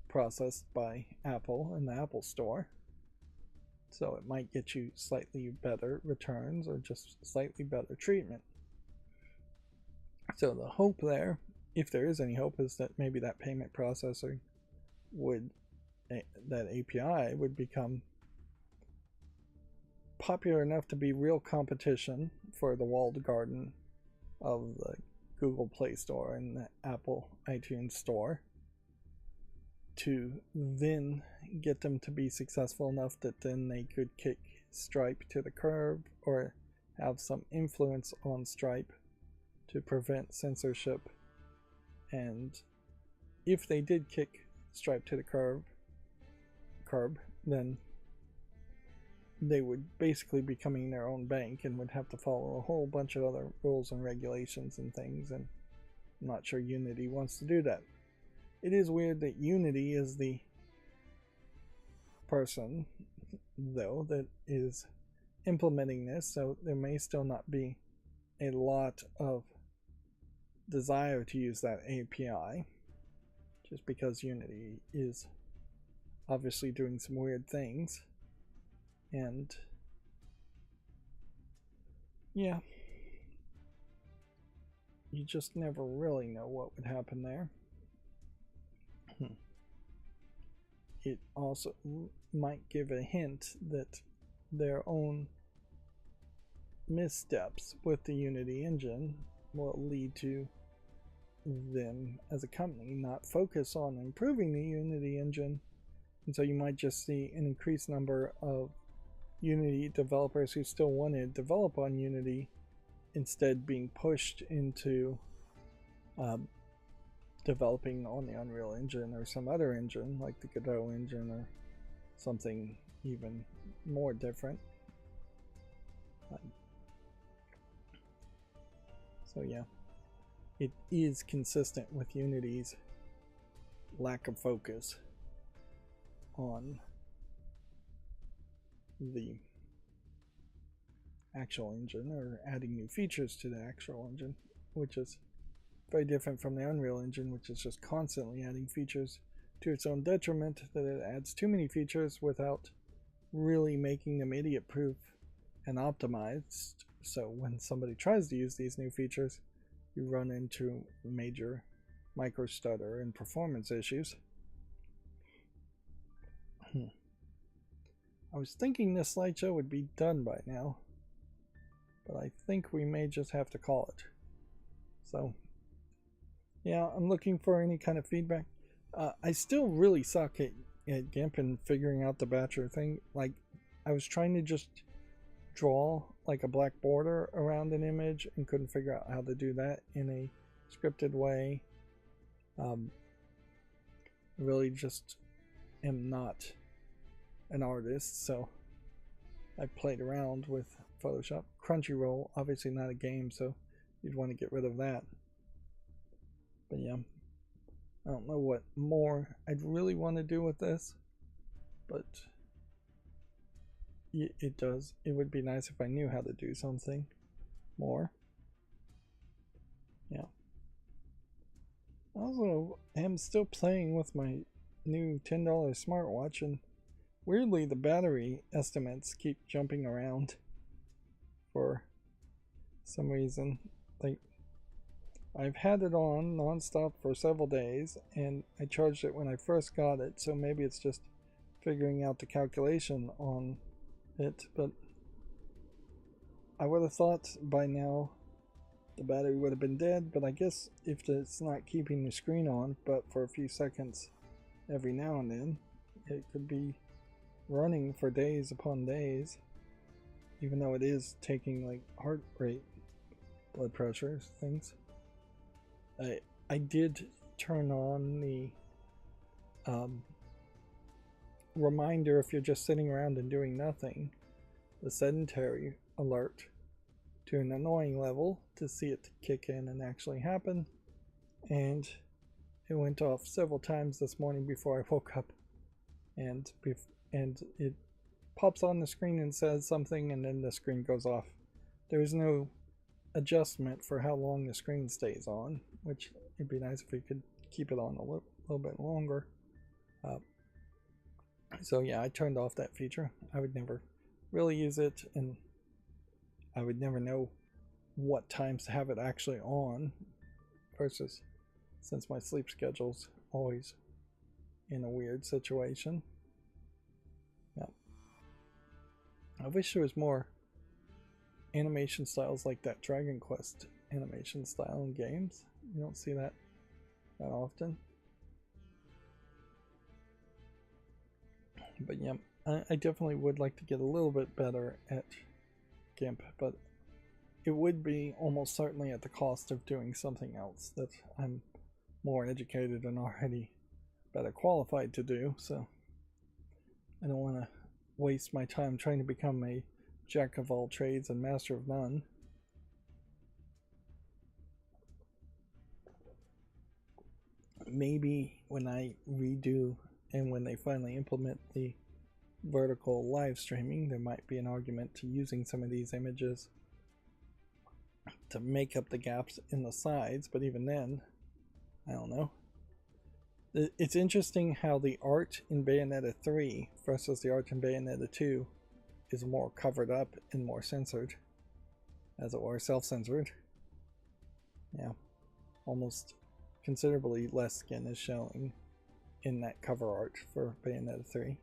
A: processed by Apple in the Apple Store. So it might get you slightly better returns or just slightly better treatment. So the hope there, if there is any hope, is that maybe that payment processor that API would become popular enough to be real competition for the walled garden of the Google Play Store and the Apple iTunes Store, to then get them to be successful enough that then they could kick Stripe to the curb or have some influence on Stripe to prevent censorship. And if they did kick Stripe to the curb, then they would basically be becoming their own bank and would have to follow a whole bunch of other rules and regulations and things, and I'm not sure Unity wants to do that. It is weird that Unity is the person, though, that is implementing this, so there may still not be a lot of desire to use that API, just because Unity is obviously doing some weird things. And yeah, you just never really know what would happen there. It also might give a hint that their own missteps with the Unity engine will lead to them as a company not focus on improving the Unity engine. And so you might just see an increased number of Unity developers who still want to develop on Unity instead being pushed into developing on the Unreal Engine or some other engine like the Godot engine or something even more different. So yeah, it is consistent with Unity's lack of focus on the actual engine or adding new features to the actual engine, which is very different from the Unreal Engine, which is just constantly adding features to its own detriment, that it adds too many features without really making them idiot proof and optimized. So when somebody tries to use these new features, you run into major micro stutter and performance issues. I was thinking this slideshow would be done by now, but I think we may just have to call it. So yeah, I'm looking for any kind of feedback. I still really suck at GIMP and figuring out the batcher thing. Like, I was trying to just draw like a black border around an image and couldn't figure out how to do that in a scripted way. I really just am not an artist, so I played around with Photoshop. Crunchyroll, obviously not a game, so you'd want to get rid of that. But yeah, I don't know what more I'd really want to do with this, but it would be nice if I knew how to do something more. Yeah. Also, I'm still playing with my new $10 smartwatch, and weirdly the battery estimates keep jumping around for some reason. Like, I've had it on non-stop for several days, and I charged it when I first got it, so maybe it's just figuring out the calculation on it, but I would have thought by now the battery would have been dead, but I guess if it's not keeping the screen on but for a few seconds every now and then, it could be running for days upon days, even though it is taking like heart rate, blood pressure things. I did turn on the reminder if you're just sitting around and doing nothing, the sedentary alert, to an annoying level to see it kick in and actually happen, and it went off several times this morning before I woke up, and it pops on the screen and says something, and then the screen goes off. There is no adjustment for how long the screen stays on, which it'd be nice if we could keep it on a little bit longer. So yeah, I turned off that feature. I would never really use it, and I would never know what times to have it actually on, versus since my sleep schedule's always in a weird situation. Yeah. I wish there was more animation styles like that Dragon Quest animation style in games. You don't see that often. But yeah, I definitely would like to get a little bit better at GIMP, but it would be almost certainly at the cost of doing something else that I'm more educated and already better qualified to do, so I don't want to waste my time trying to become a jack of all trades and master of none. Maybe when I redo and when they finally implement the vertical live streaming, there might be an argument to using some of these images to make up the gaps in the sides, but even then, I don't know. It's interesting how the art in Bayonetta 3 versus the art in Bayonetta 2 is more covered up and more censored, as it were, self-censored. Yeah, almost considerably less skin is showing in that cover art for Bayonetta 3.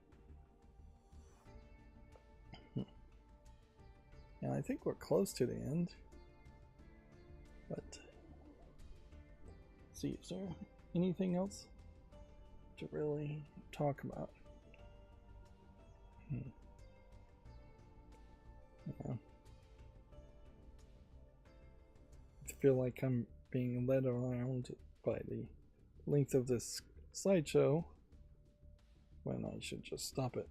A: And I think we're close to the end, but see, is there anything else to really talk about? Yeah. I feel like I'm being led around by the length of this slideshow when I should just stop it.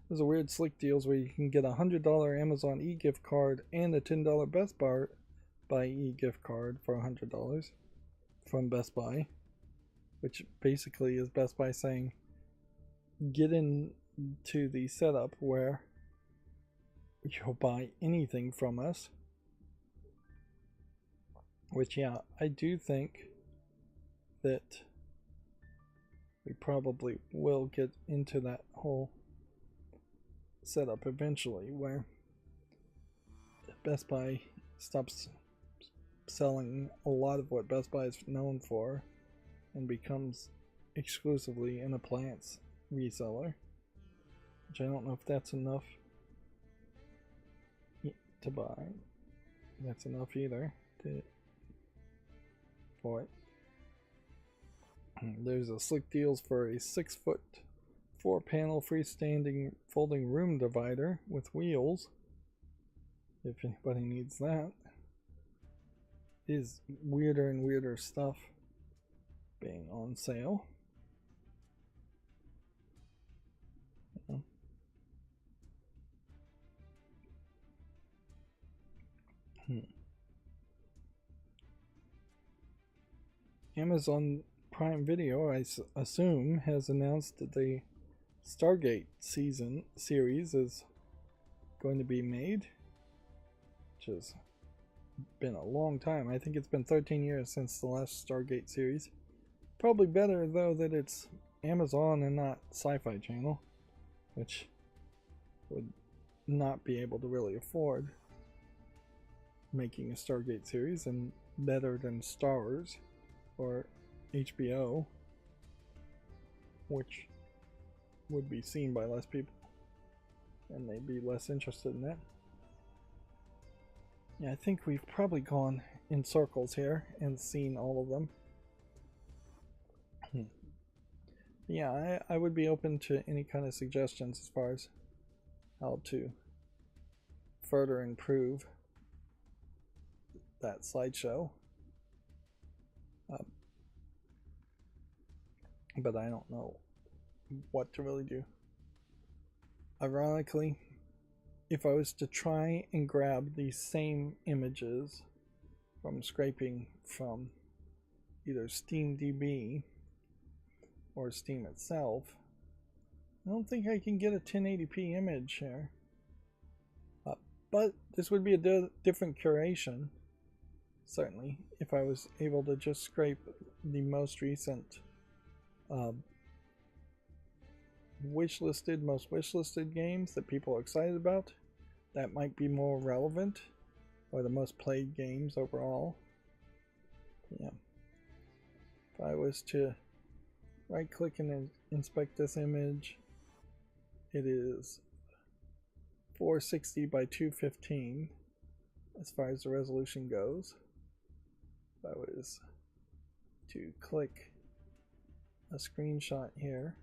A: There's a weird slick deals where you can get a $100 Amazon e-gift card and a $10 Best Buy e-gift card for $100 from Best Buy, which basically is Best Buy saying, get into the setup where you'll buy anything from us. Which, yeah, I do think that we probably will get into that whole setup eventually, where Best Buy stops selling a lot of what Best Buy is known for and becomes exclusively an appliance reseller, which I don't know if that's enough to buy. That's enough either for it. There's a slick deals for a 6-foot 4-panel freestanding folding room divider with wheels, if anybody needs that. It is weirder and weirder stuff being on sale. Amazon Prime Video, I assume, has announced that the Stargate series is going to be made, which has been a long time. I think it's been 13 years since the last Stargate series. Probably better, though, that it's Amazon and not Sci-Fi Channel, which would not be able to really afford making a Stargate series, and better than Stars or HBO, which would be seen by less people and they'd be less interested in that. Yeah, I think we've probably gone in circles here and seen all of them. Yeah, I would be open to any kind of suggestions as far as how to further improve that slideshow. But I don't know what to really do. Ironically, if I was to try and grab these same images from scraping from either SteamDB or Steam itself, I don't think I can get a 1080p image here. But this would be a different curation, certainly, if I was able to just scrape the most recent most wishlisted games that people are excited about. That might be more relevant, or the most played games overall. Yeah. If I was to right click and inspect this image, it is 460 by 215 as far as the resolution goes. If I was to click a screenshot here,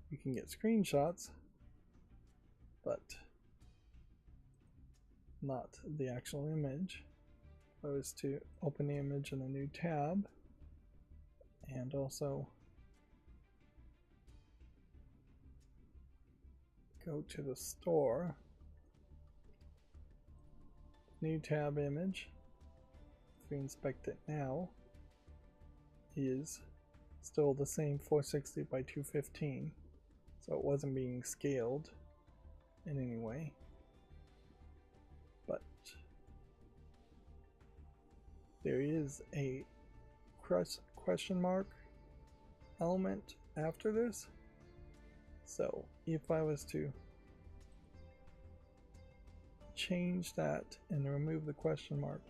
A: you can get screenshots, but not the actual image. If I was to open the image in a new tab and also go to the store, new tab image, if we inspect it now, is still the same 460 by 215, so it wasn't being scaled in any way. But there is a question mark element after this, so if I was to change that and remove the question mark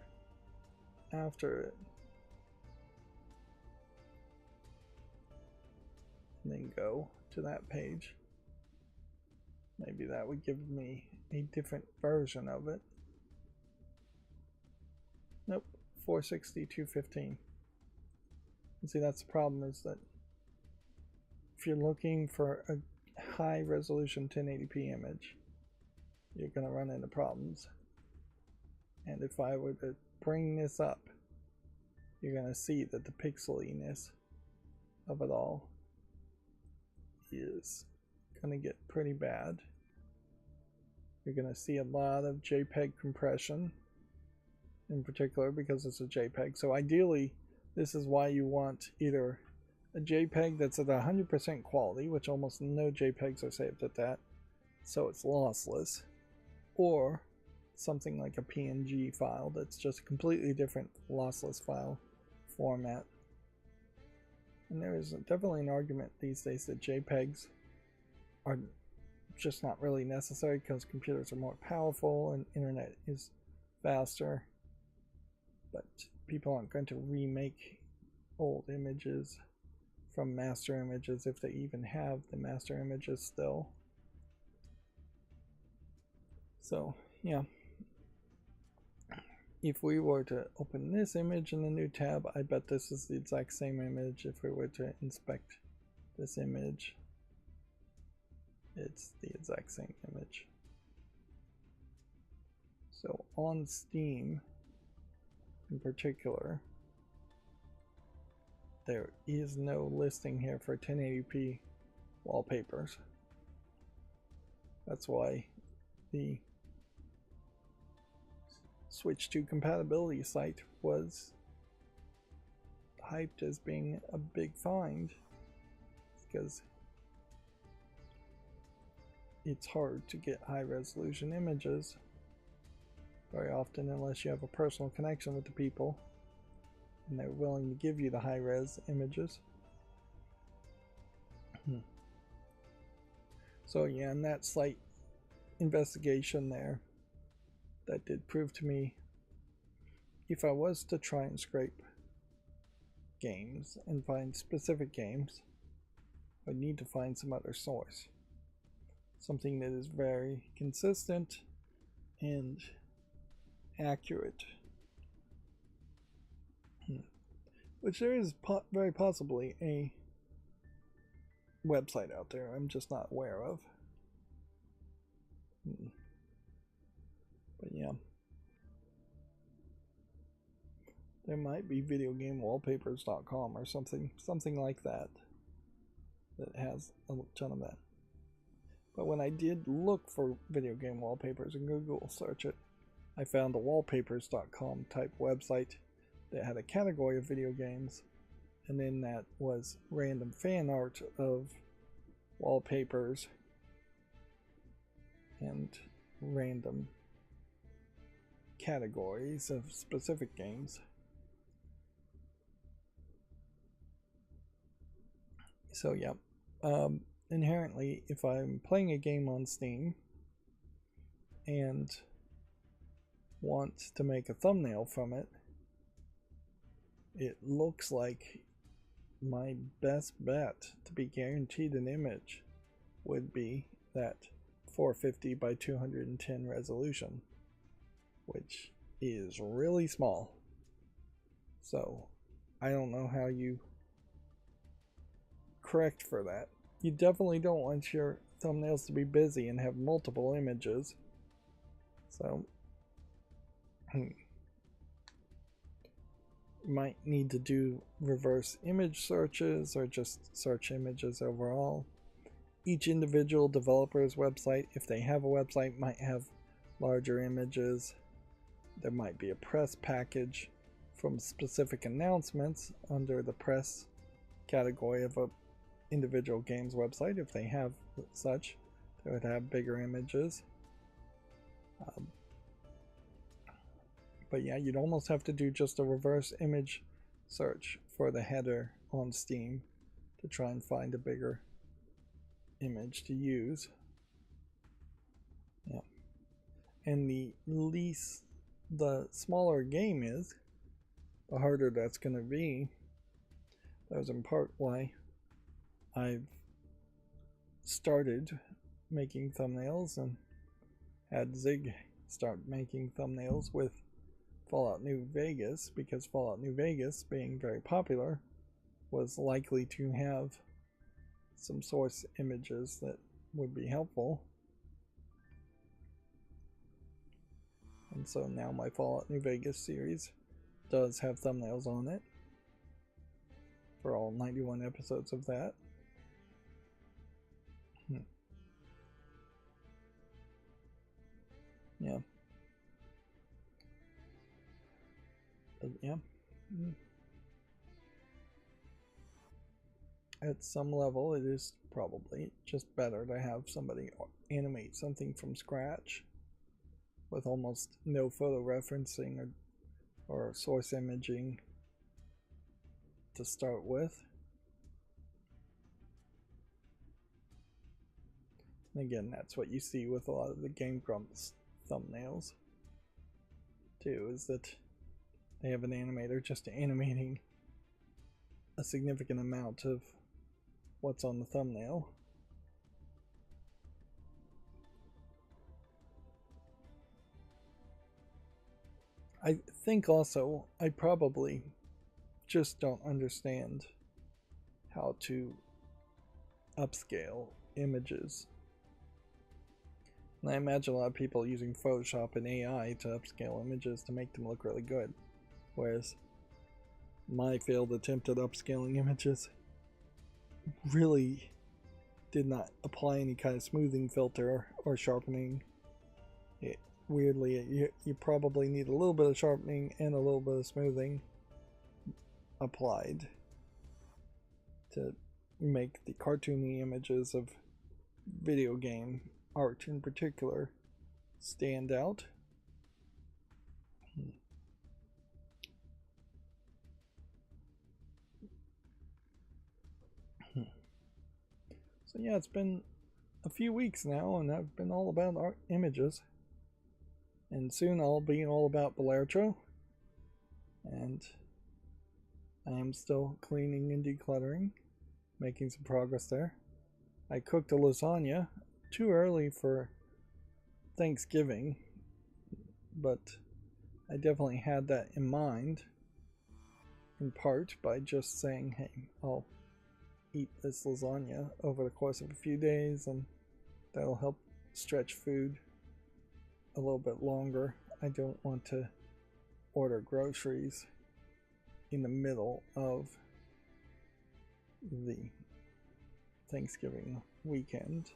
A: after it, and then go to that page, maybe that would give me a different version of it. Nope, 460 215. See, that's the problem, is that if you're looking for a high resolution 1080p image, you're going to run into problems. And if I were to bring this up, you're going to see that the pixeliness of it all is going to get pretty bad. You're going to see a lot of JPEG compression, in particular because it's a JPEG. So ideally, this is why you want either a JPEG that's at 100% quality, which almost no JPEGs are saved at that, so it's lossless, or something like a PNG file that's just a completely different lossless file format. And there is definitely an argument these days that JPEGs are just not really necessary because computers are more powerful and internet is faster. But people aren't going to remake old images from master images if they even have the master images still. So yeah, if we were to open this image in the new tab, I bet this is the exact same image. If we were to inspect this image, it's the exact same image. So on Steam in particular, there is no listing here for 1080p wallpapers. That's why the Switch 2 compatibility site was hyped as being a big find, because it's hard to get high resolution images very often unless you have a personal connection with the people and they're willing to give you the high res images. So yeah, in that slight investigation there, that did prove to me, if I was to try and scrape games and find specific games, I'd need to find some other source. Something that is very consistent and accurate. Which there is very possibly a website out there I'm just not aware of. But yeah, there might be videogamewallpapers.com or something like that has a ton of that. But when I did look for video game wallpapers in Google search it, I found a wallpapers.com type website that had a category of video games, and then that was random fan art of wallpapers and random categories of specific games. So yeah, inherently, if I'm playing a game on Steam and want to make a thumbnail from it, it looks like my best bet to be guaranteed an image would be that 450 by 210 resolution, which is really small. So I don't know how you correct for that. You definitely don't want your thumbnails to be busy and have multiple images. So you might need to do reverse image searches or just search images overall. Each individual developer's website, if they have a website, might have larger images. There might be a press package from specific announcements under the press category of a individual game's website. If they have such, they would have bigger images. But yeah, you'd almost have to do just a reverse image search for the header on Steam to try and find a bigger image to use. Yeah. And the smaller a game is, the harder that's going to be. That was in part why I've started making thumbnails and had Zig start making thumbnails with Fallout New Vegas, because Fallout New Vegas being very popular, was likely to have some source images that would be helpful. And so now my Fallout New Vegas series does have thumbnails on it for all 91 episodes of that. Yeah. But yeah. At some level, it is probably just better to have somebody animate something from scratch with almost no photo referencing or source imaging to start with. And again, that's what you see with a lot of the Game Grumps thumbnails too, is that they have an animator just animating a significant amount of what's on the thumbnail. I think also I probably just don't understand how to upscale images. And I imagine a lot of people using Photoshop and AI to upscale images to make them look really good. Whereas my failed attempt at upscaling images really did not apply any kind of smoothing filter or sharpening. Weirdly, you probably need a little bit of sharpening and a little bit of smoothing applied to make the cartoony images of video game art in particular stand out. So yeah, it's been a few weeks now and I've been all about art images, and soon I'll be all about Belartro, and I am still cleaning and decluttering, making some progress there. I cooked a lasagna too early for Thanksgiving, but I definitely had that in mind, in part by just saying, hey, I'll eat this lasagna over the course of a few days and that'll help stretch food a little bit longer. I don't want to order groceries in the middle of the Thanksgiving weekend.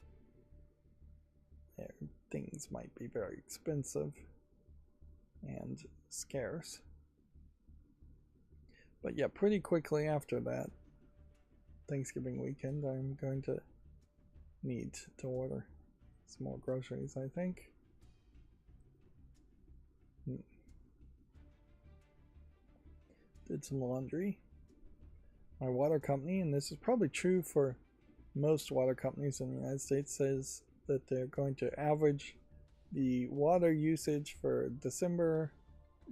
A: Things might be very expensive and scarce. But yeah, pretty quickly after that Thanksgiving weekend, I'm going to need to order some more groceries, I think. Did some laundry. My water company, and this is probably true for most water companies in the United States, says that they're going to average the water usage for December,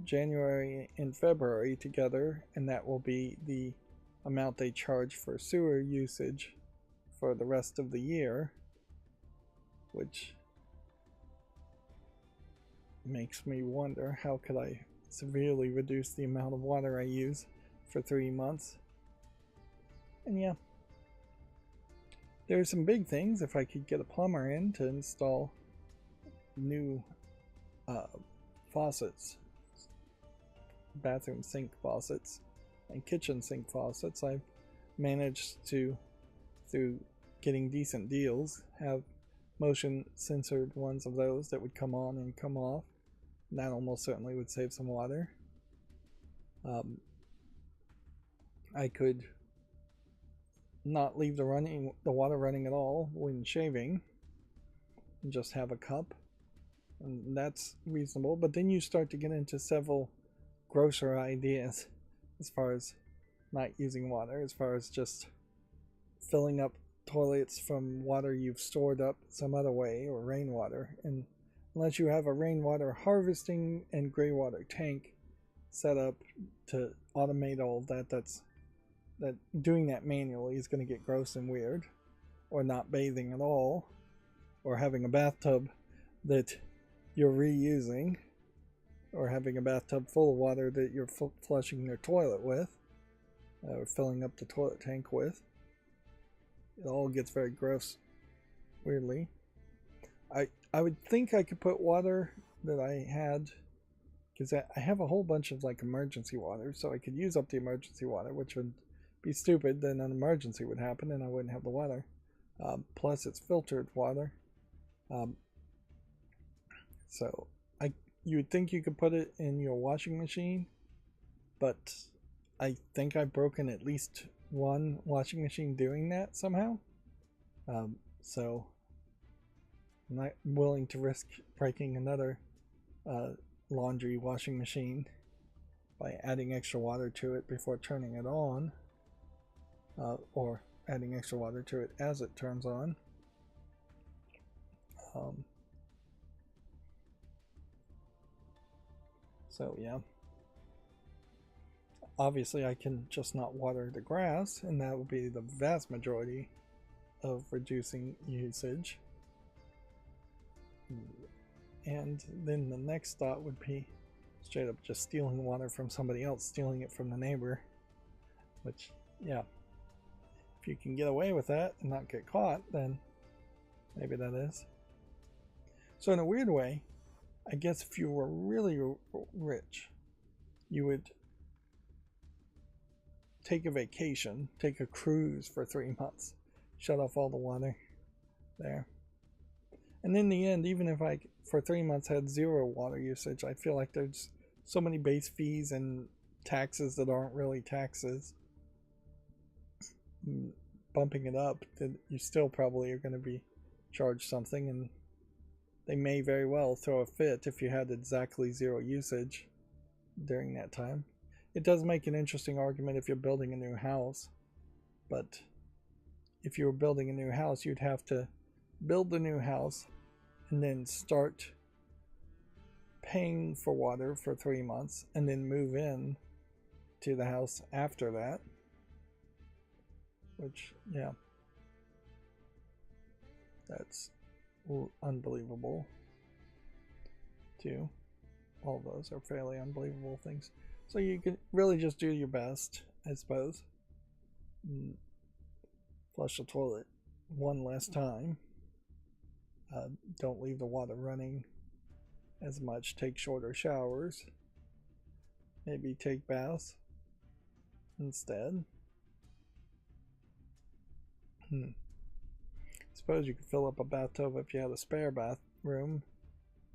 A: January, and February together, and that will be the amount they charge for sewer usage for the rest of the year, which makes me wonder, how could I severely reduce the amount of water I use for 3 months? And yeah, there are some big things. If I could get a plumber in to install new faucets, bathroom sink faucets and kitchen sink faucets, I've managed to, through getting decent deals, have motion censored ones of those that would come on and come off. And that almost certainly would save some water. I could not leave the water running at all when shaving and just have a cup, and that's reasonable. But then you start to get into several grosser ideas as far as not using water, as far as just filling up toilets from water you've stored up some other way, or rainwater. And unless you have a rainwater harvesting and gray water tank set up to automate all of that, that doing that manually is going to get gross and weird. Or not bathing at all, or having a bathtub that you're reusing, or having a bathtub full of water that you're flushing your toilet with. we're filling up the toilet tank with. It all gets very gross, weirdly. I would think I could put water that I had, because I have a whole bunch of like emergency water, so I could use up the emergency water, which would be stupid. Then an emergency would happen and I wouldn't have the water. Plus it's filtered water. So you would think you could put it in your washing machine, but I think I've broken at least one washing machine doing that somehow. So I'm not willing to risk breaking another laundry washing machine by adding extra water to it before turning it on, or adding extra water to it as it turns on. So yeah, obviously I can just not water the grass, and that would be the vast majority of reducing usage. And then the next thought would be straight up just stealing water from somebody else, stealing it from the neighbor. Which, yeah, if you can get away with that and not get caught, then maybe that is. So in a weird way, I guess if you were really rich, you would take a vacation, take a cruise for 3 months, shut off all the water there. And in the end, even if I for 3 months had zero water usage, I feel like there's so many base fees and taxes that aren't really taxes, bumping it up, that you still probably are going to be charged something, and they may very well throw a fit if you had exactly zero usage during that time. It does make an interesting argument if you're building a new house, but if you were building a new house, you'd have to build the new house and then start paying for water for 3 months and then move in to the house after that, which, yeah, that's unbelievable too. All those are fairly unbelievable things. So you can really just do your best, I suppose. Flush the toilet one less time. Don't leave the water running as much. Take shorter showers. Maybe take baths instead. Suppose you could fill up a bathtub if you had a spare bathroom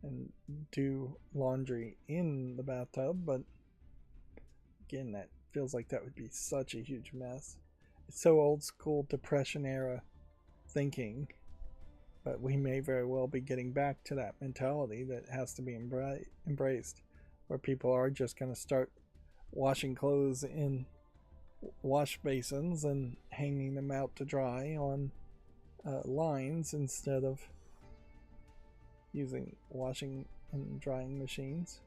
A: and do laundry in the bathtub, but again, that feels like that would be such a huge mess. It's so old school Depression era thinking, but we may very well be getting back to that mentality that has to be embraced, where people are just going to start washing clothes in wash basins and hanging them out to dry on lines instead of using washing and drying machines.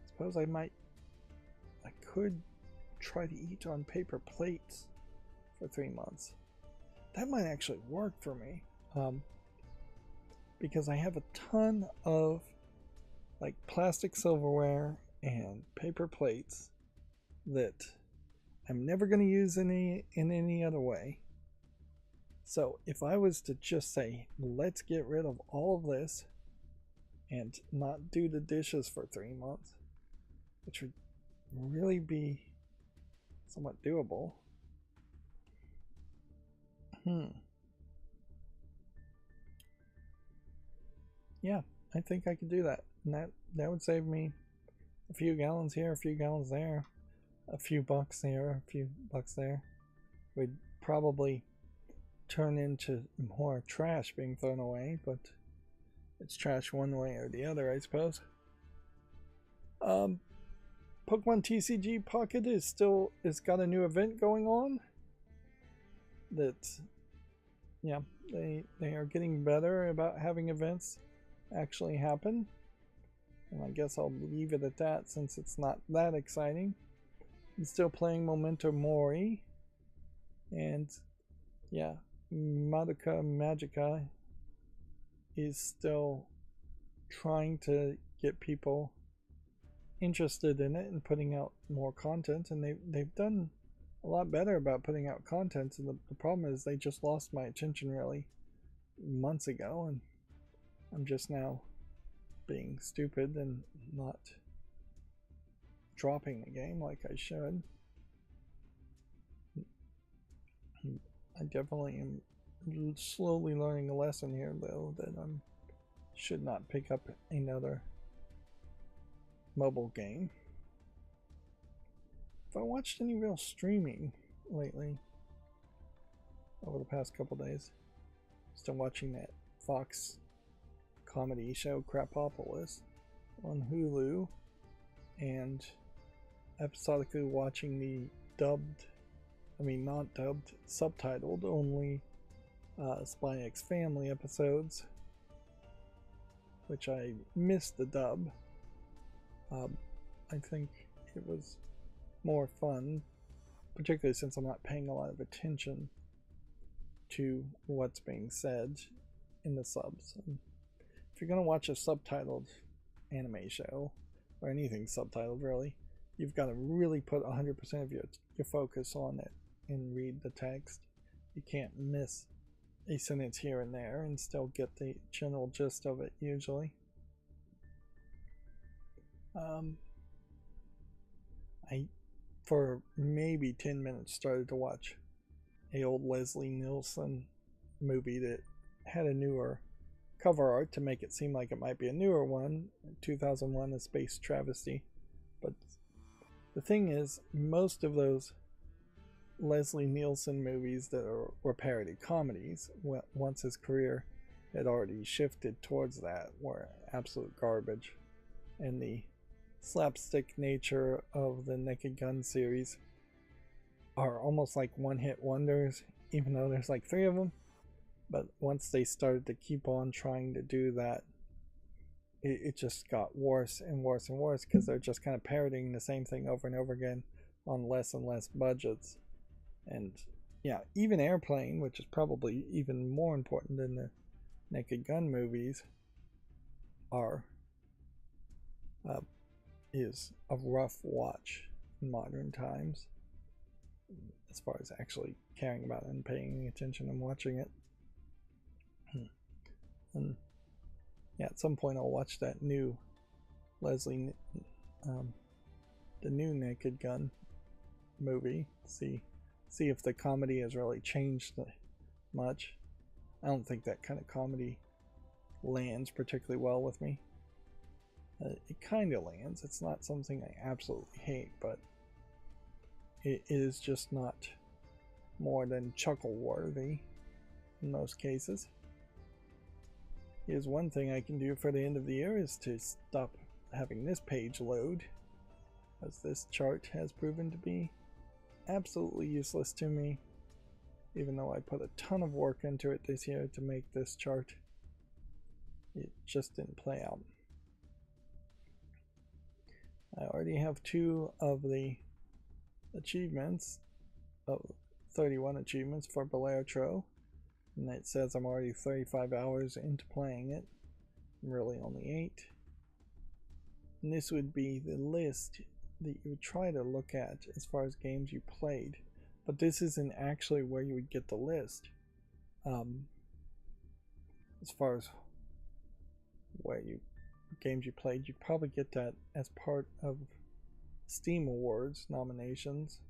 A: Suppose I could try to eat on paper plates for 3 months. That might actually work for me, because I have a ton of like plastic silverware and paper plates that I'm never going to use in any other way. So if I was to just say, let's get rid of all of this and not do the dishes for 3 months, which would really be somewhat doable. Yeah, I think I could do that. And that would save me a few gallons here, a few gallons there, a few bucks here, a few bucks there. Would probably turn into more trash being thrown away, but it's trash one way or the other, I suppose. Pokemon TCG Pocket is got a new event going on. That, yeah, they are getting better about having events actually happen, and I guess I'll leave it at that since it's not that exciting. I'm still playing Memento Mori, and yeah, Madoka Magica is still trying to get people interested in it and putting out more content, and they've done a lot better about putting out content. And the problem is they just lost my attention really months ago, and I'm just now being stupid and not dropping the game like I should. I definitely am slowly learning a lesson here, though, that I should not pick up another mobile game. Have I watched any real streaming lately over the past couple days? Still watching that Fox comedy show Crapopolis on Hulu, and episodically watching the not dubbed, subtitled only Spy X Family episodes, which I missed the dub. I think it was more fun, particularly since I'm not paying a lot of attention to what's being said in the subs. And if you're going to watch a subtitled anime show, or anything subtitled really, you've got to really put 100% of your focus on it and read the text. You can't miss a sentence here and there and still get the general gist of it usually. I, for maybe 10 minutes, started to watch a old Leslie Nielsen movie that had a newer cover art to make it seem like it might be a newer one, 2001: A Space Travesty. But the thing is, most of those Leslie Nielsen movies that were parody comedies, once his career had already shifted towards that, were absolute garbage. And the slapstick nature of the Naked Gun series are almost like one-hit wonders, even though there's like 3 of them. But once they started to keep on trying to do that, it just got worse and worse and worse, because they're just kind of parodying the same thing over and over again on less and less budgets. And yeah, even Airplane, which is probably even more important than the Naked Gun movies, is a rough watch in modern times, as far as actually caring about it and paying attention and watching it. And yeah, at some point I'll watch that new the new Naked Gun movie, see if the comedy has really changed much. I don't think that kind of comedy lands particularly well with me. It kind of lands. It's not something I absolutely hate, but it is just not more than chuckle worthy in most cases. Here's one thing I can do for the end of the year, is to stop having this page load, as this chart has proven to be absolutely useless to me, even though I put a ton of work into it this year to make this chart. It just didn't play out. I already have 2 of the achievements, 31 achievements for Belartro, and it says I'm already 35 hours into playing it. I'm really only 8. And this would be the list that you would try to look at as far as games you played, but this isn't actually where you would get the list. As far as where games you played, you'd probably get that as part of Steam Awards nominations.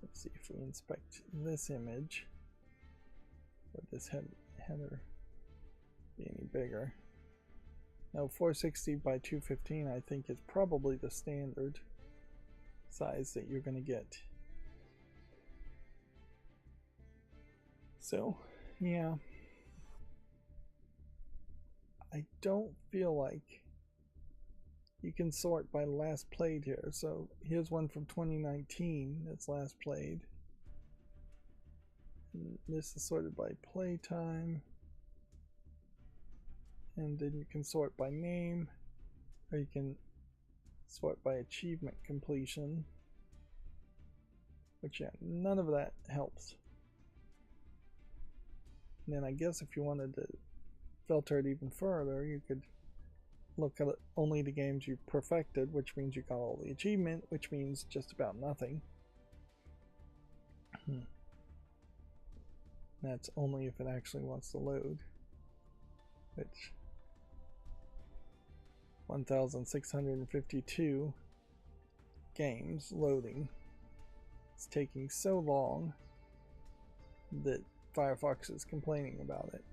A: Let's see if we inspect this image. Would this header be any bigger? Now 460 by 215 I think is probably the standard size that you're going to get. So yeah, I don't feel like you can sort by last played here. So here's one from 2019 that's last played. And this is sorted by playtime. And then you can sort by name, or you can sort by achievement completion. Which, yeah, none of that helps. And then I guess if you wanted to filter it even further, you could look at only the games you've perfected, which means you got all the achievement, which means just about nothing. That's only if it actually wants to load, which 1,652 games loading. It's taking so long that Firefox is complaining about it.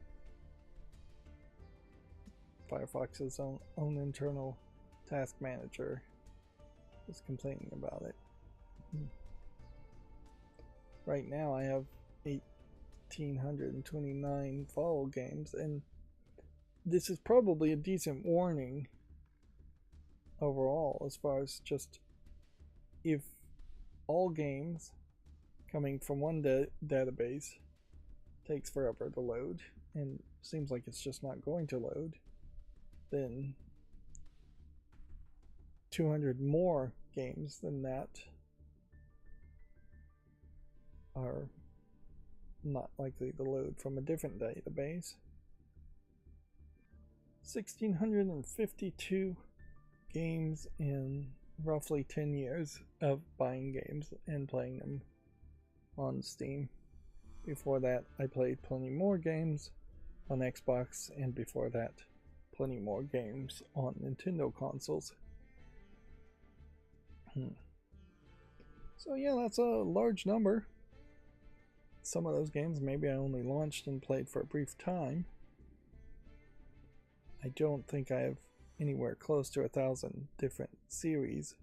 A: Firefox's own internal task manager is complaining about it. Right now I have 1,829 follow games, and this is probably a decent warning overall as far as just if all games coming from one database takes forever to load and seems like it's just not going to load, then 200 more games than that are not likely to load from a different database. 1,652 games in roughly 10 years of buying games and playing them on Steam. Before that, I played plenty more games on Xbox, and before that, plenty more games on Nintendo consoles. So yeah, that's a large number. Some of those games maybe I only launched and played for a brief time. I don't think I have anywhere close to 1,000 different series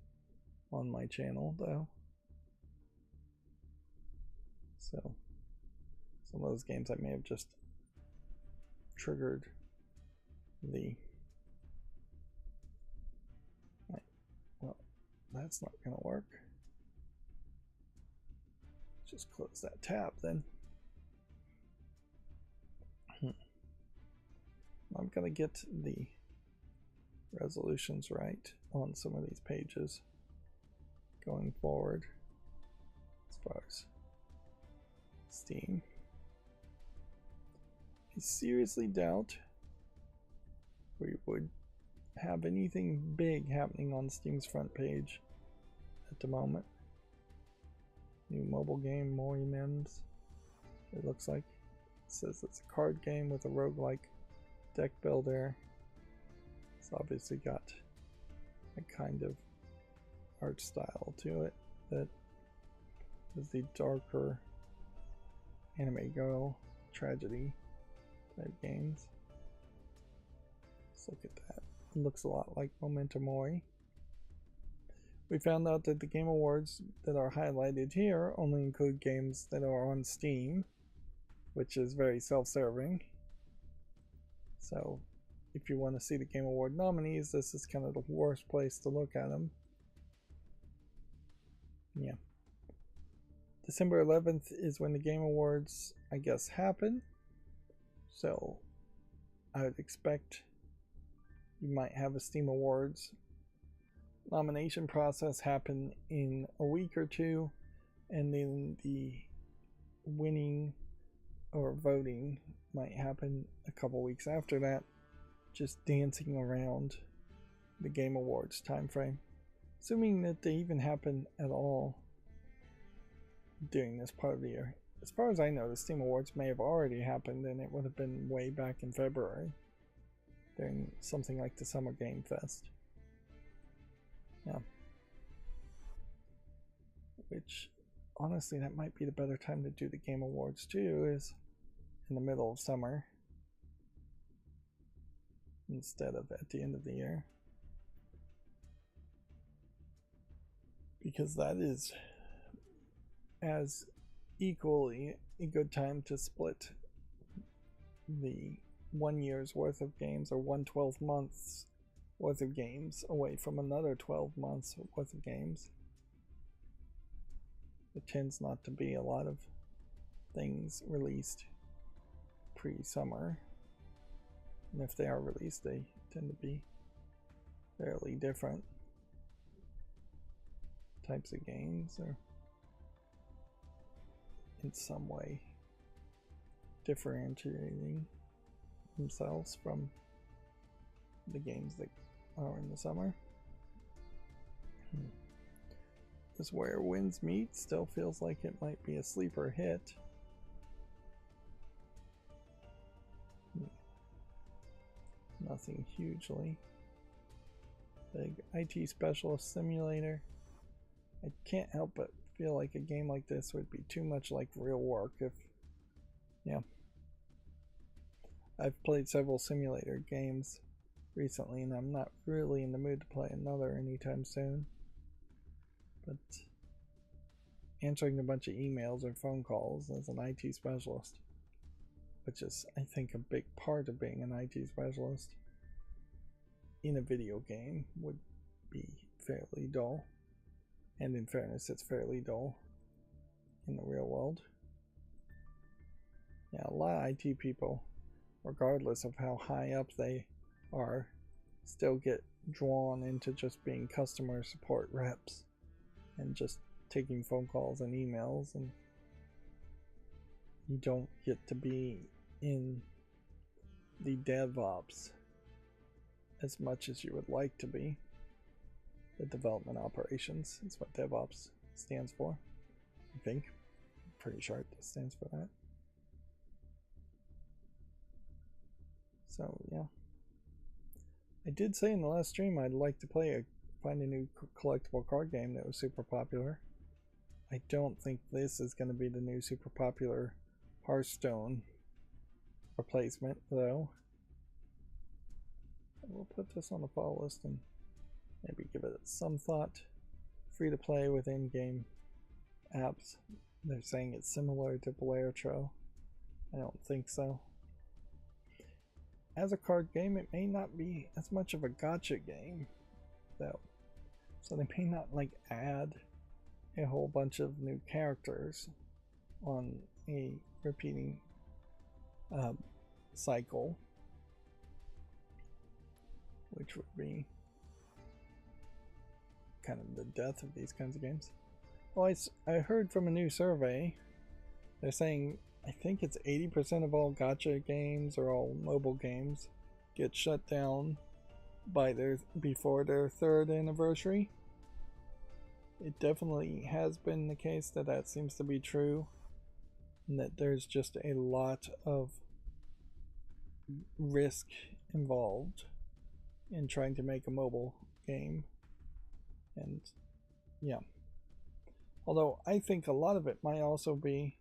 A: on my channel though. So some of those games I may have just triggered the... Well, that's not gonna work. Just close that tab then. I'm gonna get the resolutions right on some of these pages going forward as far as Steam. I seriously doubt we would have anything big happening on Steam's front page at the moment. New mobile game, more emims. It looks like. It says it's a card game with a roguelike deck builder. It's obviously got a kind of art style to it that is the darker anime girl tragedy type games. Let's look at that. It looks a lot like Memento Mori. We found out that the Game Awards that are highlighted here only include games that are on Steam, which is very self-serving. So if you want to see the Game Award nominees, this is kind of the worst place to look at them. Yeah. December 11th is when the Game Awards, I guess, happen. So I would expect you might have a Steam Awards nomination process happen in a week or two, and then the winning or voting might happen a couple weeks after that, just dancing around the Game Awards time frame, assuming that they even happen at all during this part of the year. As far as I know, the Steam Awards may have already happened, and it would have been way back in February during something like the Summer Game Fest. Yeah. Which, honestly, that might be the better time to do the Game Awards too, is in the middle of summer instead of at the end of the year. Because that is as equally a good time to split the 1 year's worth of games, or 12 months worth of games, away from another 12 months worth of games. There tends not to be a lot of things released pre-summer, and if they are released, they tend to be fairly different types of games, or in some way differentiating themselves from the games that or in the summer. This Where Winds Meet still feels like it might be a sleeper hit. Nothing hugely big. IT Specialist Simulator. I can't help but feel like a game like this would be too much like real work if, yeah. I've played several simulator games recently and I'm not really in the mood to play another anytime soon. But answering a bunch of emails or phone calls as an IT specialist, which is, I think, a big part of being an IT specialist in a video game, would be fairly dull. And in fairness, it's fairly dull in the real world. Yeah, a lot of IT people, regardless of how high up they are, still get drawn into just being customer support reps and just taking phone calls and emails, and you don't get to be in the DevOps as much as you would like to be. The development operations is what DevOps stands for, I think. I'm pretty sure it stands for that. So yeah, I did say in the last stream I'd like to find a new collectible card game that was super popular. I don't think this is going to be the new super popular Hearthstone replacement, though. We'll put this on the follow list and maybe give it some thought. Free to play with in-game apps. They're saying it's similar to Belairtro. I don't think so. As a card game, it may not be as much of a gacha game, though. So they may not like add a whole bunch of new characters on a repeating cycle, which would be kind of the death of these kinds of games. Well, I heard from a new survey, they're saying I think it's 80% of all gacha games or all mobile games get shut down by before their 3rd anniversary. It definitely has been the case that seems to be true, and that there's just a lot of risk involved in trying to make a mobile game. And yeah, although I think a lot of it might also be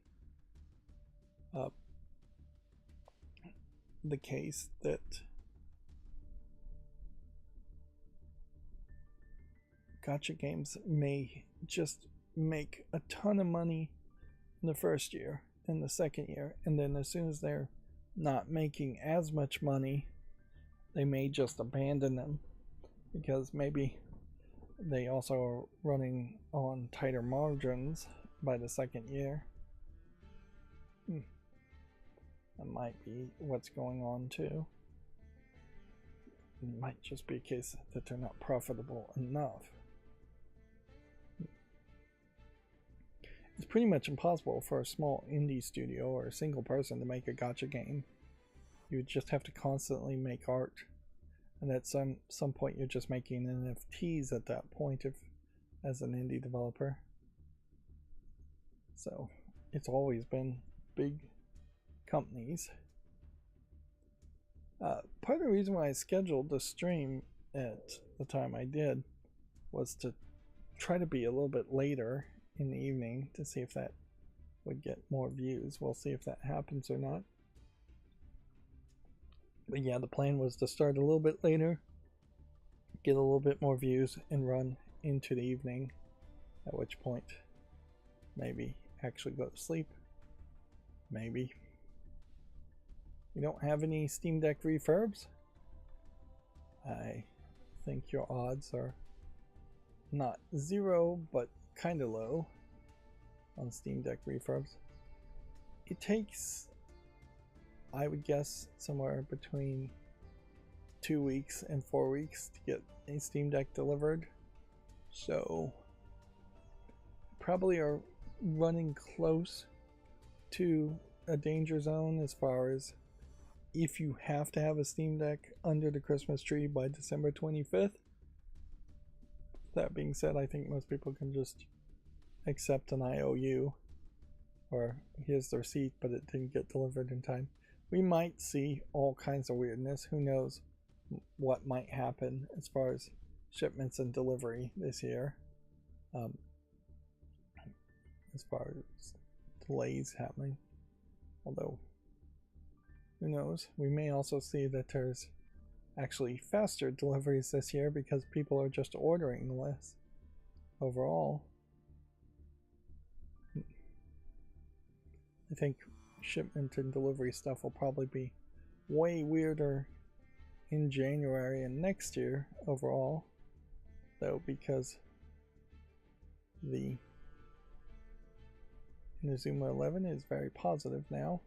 A: the case that gacha games may just make a ton of money in the first year and the second year, and then as soon as they're not making as much money, they may just abandon them because maybe they also are running on tighter margins by the second year. That might be what's going on too. It might just be a case that they're not profitable enough. It's pretty much impossible for a small indie studio or a single person to make a gacha game. You would just have to constantly make art, and at some point you're just making NFTs at that point as an indie developer. So it's always been big companies. Part of the reason why I scheduled the stream at the time I did was to try to be a little bit later in the evening to see if that would get more views. We'll see if that happens or not. But yeah, the plan was to start a little bit later, get a little bit more views, and run into the evening, at which point maybe actually go to sleep. Maybe. You don't have any Steam Deck refurbs? I think your odds are not 0, but kind of low on Steam Deck refurbs. It takes, I would guess, somewhere between 2 weeks and 4 weeks to get a Steam Deck delivered. So probably are running close to a danger zone as far as if you have to have a Steam Deck under the Christmas tree by December 25th. That being said, I think most people can just accept an IOU, or here's the receipt, but it didn't get delivered in time. We might see all kinds of weirdness. Who knows what might happen as far as shipments and delivery this year. As far as delays happening. Although, who knows? We may also see that there's actually faster deliveries this year because people are just ordering less overall. I think shipment and delivery stuff will probably be way weirder in January and next year overall, though, because the Inazuma 11 is very positive now.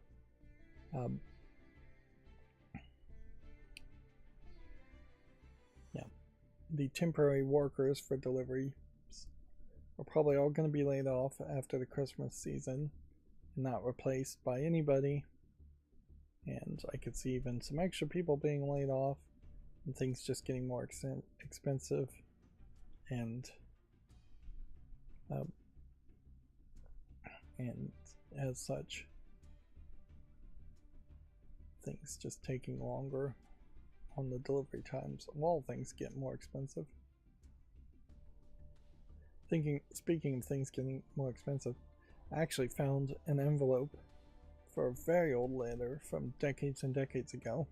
A: Yeah, the temporary workers for delivery are probably all going to be laid off after the Christmas season, not replaced by anybody. And I could see even some extra people being laid off and things just getting more expensive, and as such, things just taking longer on the delivery times. All things get more expensive. Speaking of things getting more expensive, I actually found an envelope for a very old letter from decades and decades ago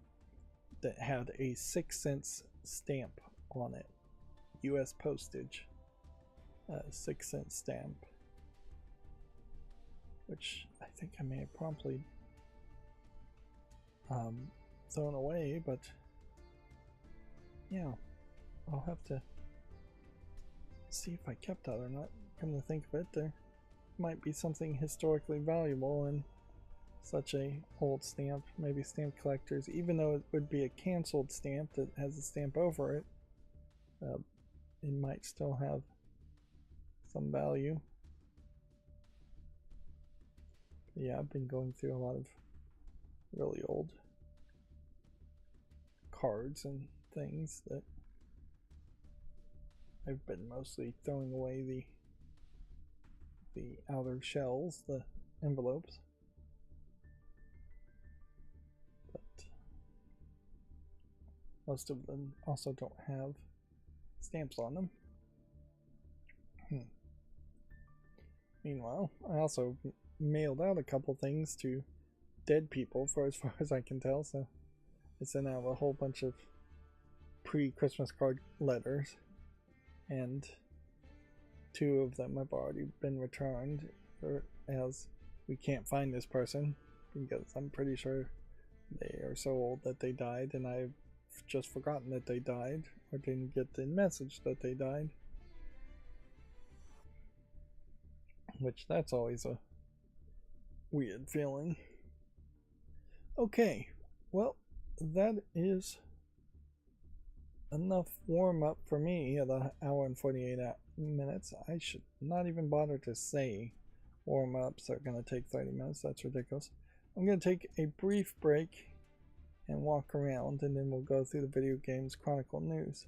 A: that had a 6-cent stamp on it. US postage. 6-cent stamp. Which I think I may have promptly thrown away, but yeah, I'll have to see if I kept that or not. Come to think of it, there might be something historically valuable in such a old stamp. Maybe stamp collectors, even though it would be a canceled stamp that has a stamp over it, it might still have some value. Yeah, I've been going through a lot of really old cards and things that I've been mostly throwing away the outer shells, the envelopes. But most of them also don't have stamps on them. Meanwhile, I also mailed out a couple things to dead people for as far as I can tell, so I sent out a whole bunch of pre-Christmas card letters, and 2 of them have already been returned, as we can't find this person because I'm pretty sure they are so old that they died, and I've just forgotten that they died or didn't get the message that they died, which that's always a weird feeling. Okay, well, that is enough warm up for me at an hour and 48 minutes. I should not even bother to say warm ups are going to take 30 minutes. That's ridiculous. I'm going to take a brief break and walk around, and then we'll go through the Video Games Chronicle news.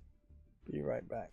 A: Be right back.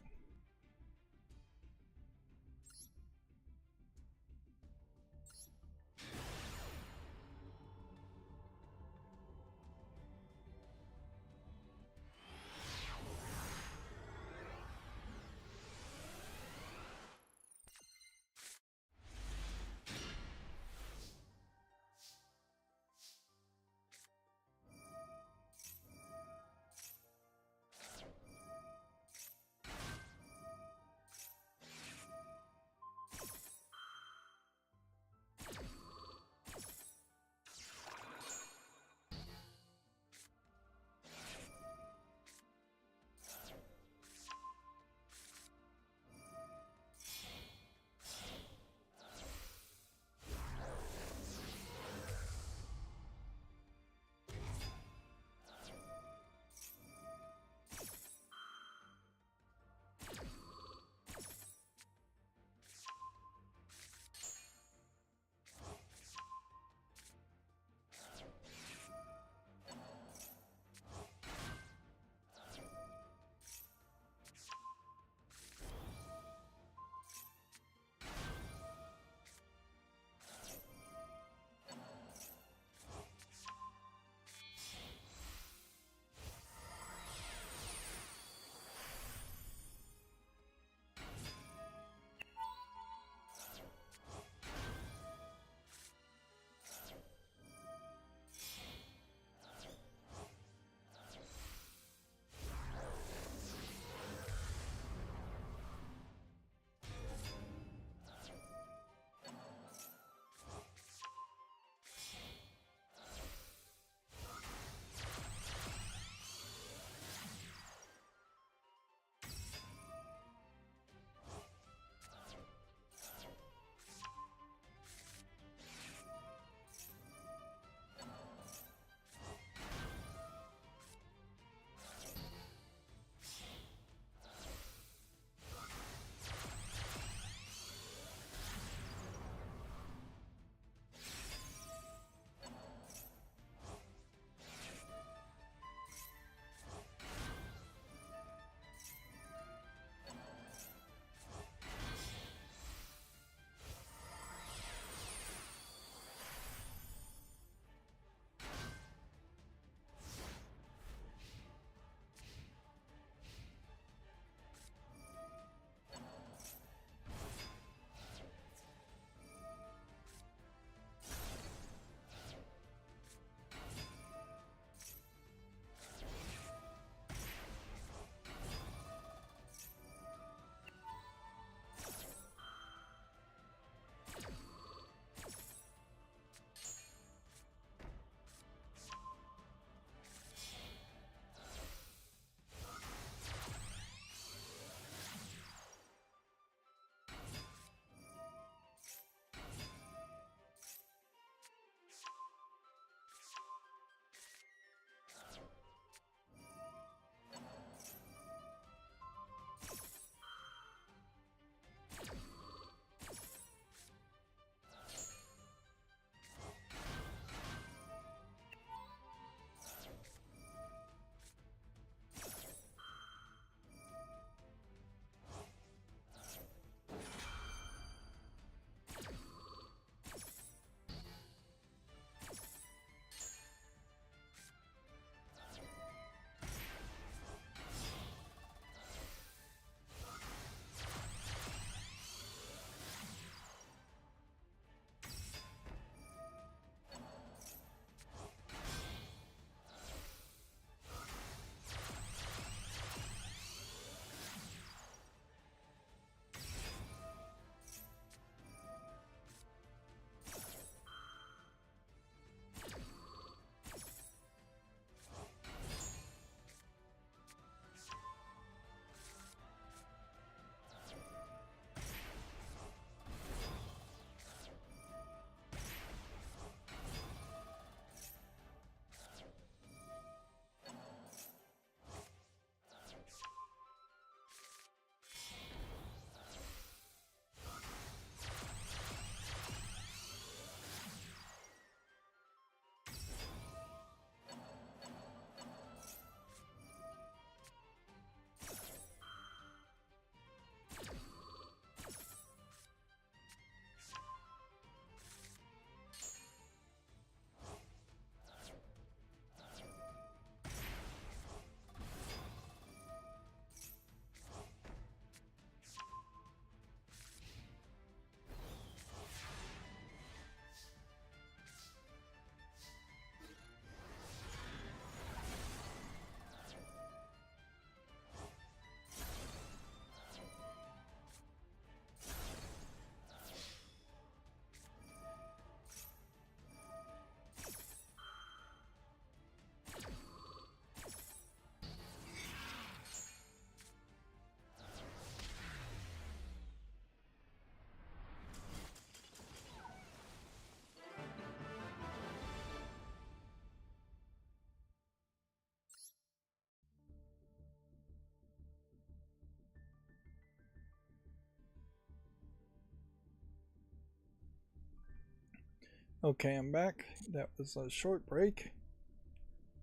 A: Okay, I'm back. That was a short break.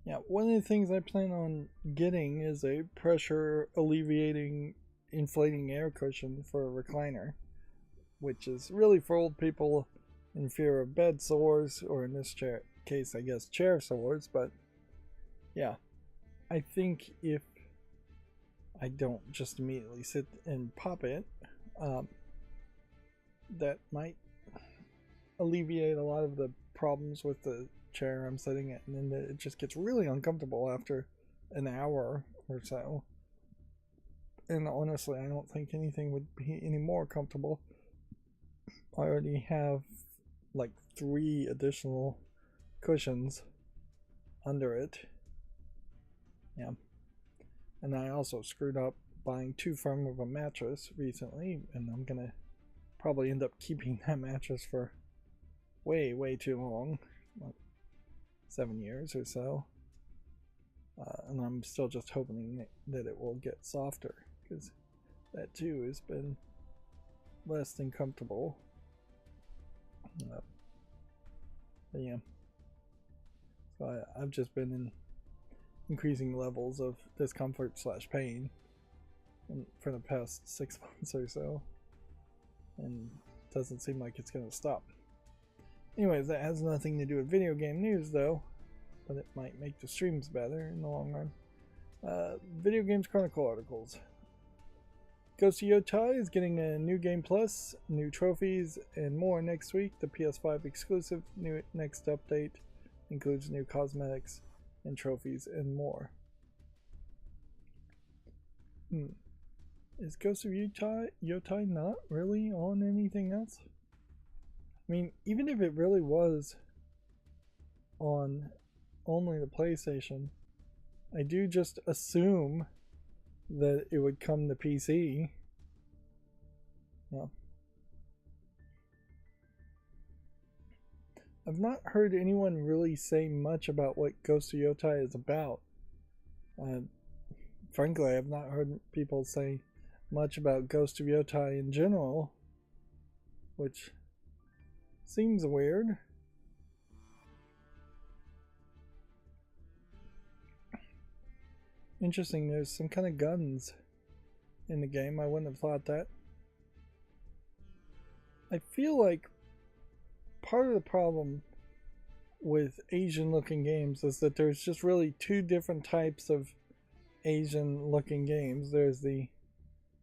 A: Yeah, one of the things I plan on getting is a pressure alleviating inflating air cushion for a recliner, which is really for old people in fear of bed sores, or in this case, I guess, chair sores. But yeah, I think if I don't just immediately sit and pop it, um, that might alleviate a lot of the problems with the chair I'm sitting in, and then it just gets really uncomfortable after an hour or so. And honestly, I don't think anything would be any more comfortable. I already have like 3 additional cushions under it. Yeah. And I also screwed up buying too firm of a mattress recently, and I'm gonna probably end up keeping that mattress for way too long, like 7 years or so. And I'm still just hoping that it will get softer, because that too has been less than comfortable. But yeah, so I've just been in increasing levels of discomfort / pain for the past 6 months or so, and it doesn't seem like it's going to stop. Anyways, that has nothing to do with video game news though, but it might make the streams better in the long run. Video Games Chronicle articles. Ghost of Yoti is getting a new game plus, new trophies, and more next week. The PS5 exclusive new next update includes new cosmetics and trophies and more. Is Ghost of Yoti not really on anything else? I mean, even if it really was on only the PlayStation, I do just assume that it would come to PC. Yeah. I've not heard anyone really say much about what Ghost of Yoti is about. Frankly, I've not heard people say much about Ghost of Yoti in general, which seems weird. Interesting, there's some kind of guns in the game. I wouldn't have thought that. I feel like part of the problem with Asian looking games is that there's just really 2 different types of Asian looking games. There's the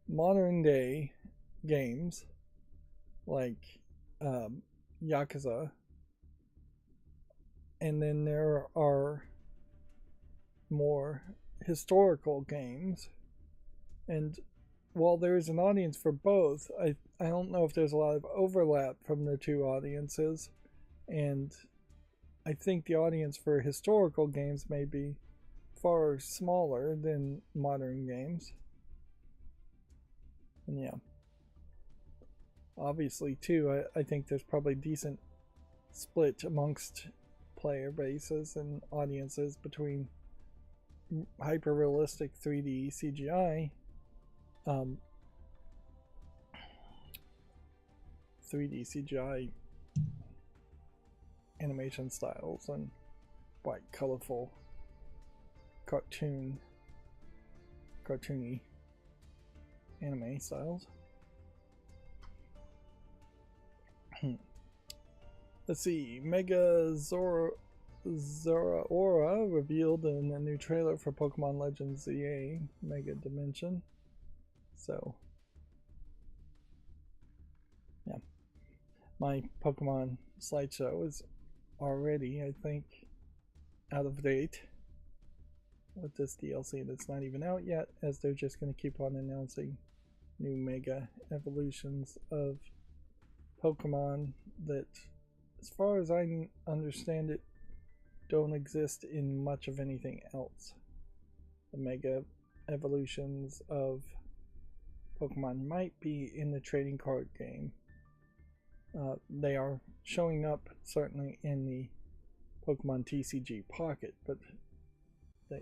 A: modern day games like Yakuza, and then there are more historical games. And while there's an audience for both, I don't know if there's a lot of overlap from the 2 audiences, and I think the audience for historical games may be far smaller than modern games. And yeah, obviously too, I think there's probably decent split amongst player bases and audiences between hyper realistic 3D CGI, 3D CGI animation styles, and bright, colorful, cartoony anime styles. Let's see, Mega Zeraora revealed in a new trailer for Pokemon Legends ZA Mega Dimension. So, yeah. My Pokemon slideshow is already, I think, out of date with this DLC that's not even out yet, as they're just going to keep on announcing new Mega evolutions of Pokemon that, as far as I understand it, don't exist in much of anything else. The Mega evolutions of Pokemon might be in the trading card game. They are showing up certainly in the Pokemon TCG Pocket, but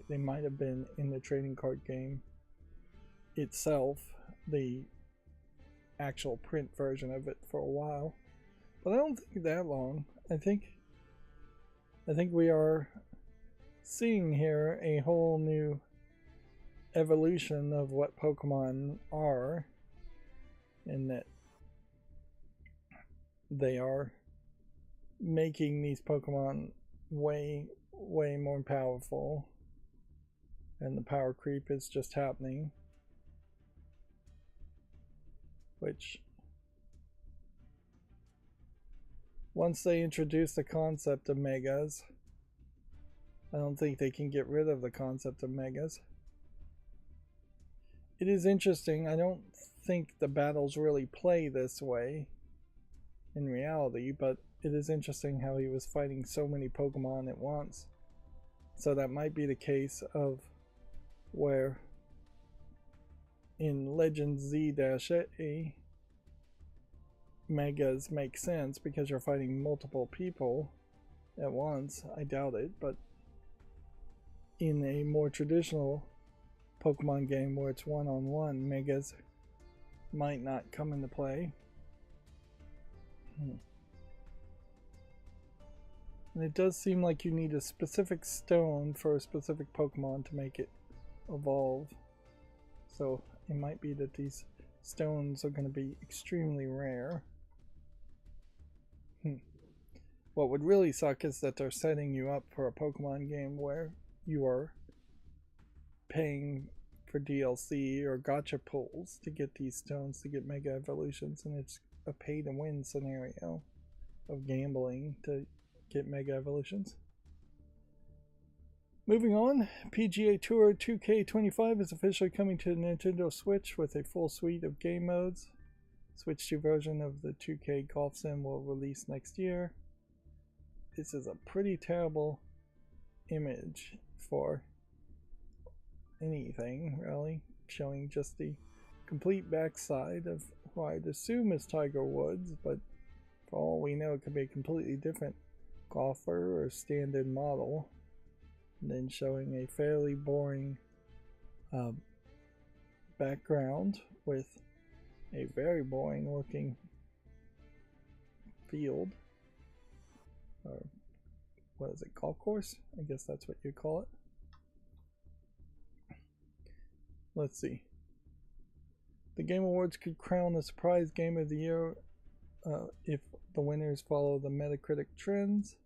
A: they might have been in the trading card game itself, the actual print version of it, for a while. but I don't think that long. I think we are seeing here a whole new evolution of what Pokemon are, in that they are making these Pokemon way more powerful, and the power creep is just happening, which once they introduce the concept of megas, I don't think they can get rid of the concept of megas. It is interesting. I don't think the battles really play this way in reality, but it is interesting how he was fighting so many Pokemon at once. So that might be the case of where in Legend Z-A megas make sense because you're fighting multiple people at once. I doubt it, but in a more traditional Pokemon game where it's one-on-one, megas might not come into play. And it does seem like you need a specific stone for a specific Pokemon to make it evolve. So it might be that these stones are going to be extremely rare. What would really suck is that they're setting you up for a Pokemon game where you are paying for DLC or gacha pulls to get these stones to get Mega Evolutions, and it's a pay-to-win scenario of gambling to get Mega Evolutions. Moving on, PGA Tour 2K25 is officially coming to Nintendo Switch with a full suite of game modes. Switch 2 version of the 2K Golf Sim will release next year. This is a pretty terrible image for anything, really, showing just the complete backside of who I'd assume is Tiger Woods, but for all we know, it could be a completely different golfer or stand-in model. And then showing a fairly boring background with a very boring looking field, or what is it, golf course? I guess that's what you call it. Let's see. The Game Awards could crown the surprise game of the year if the winners follow the Metacritic trends.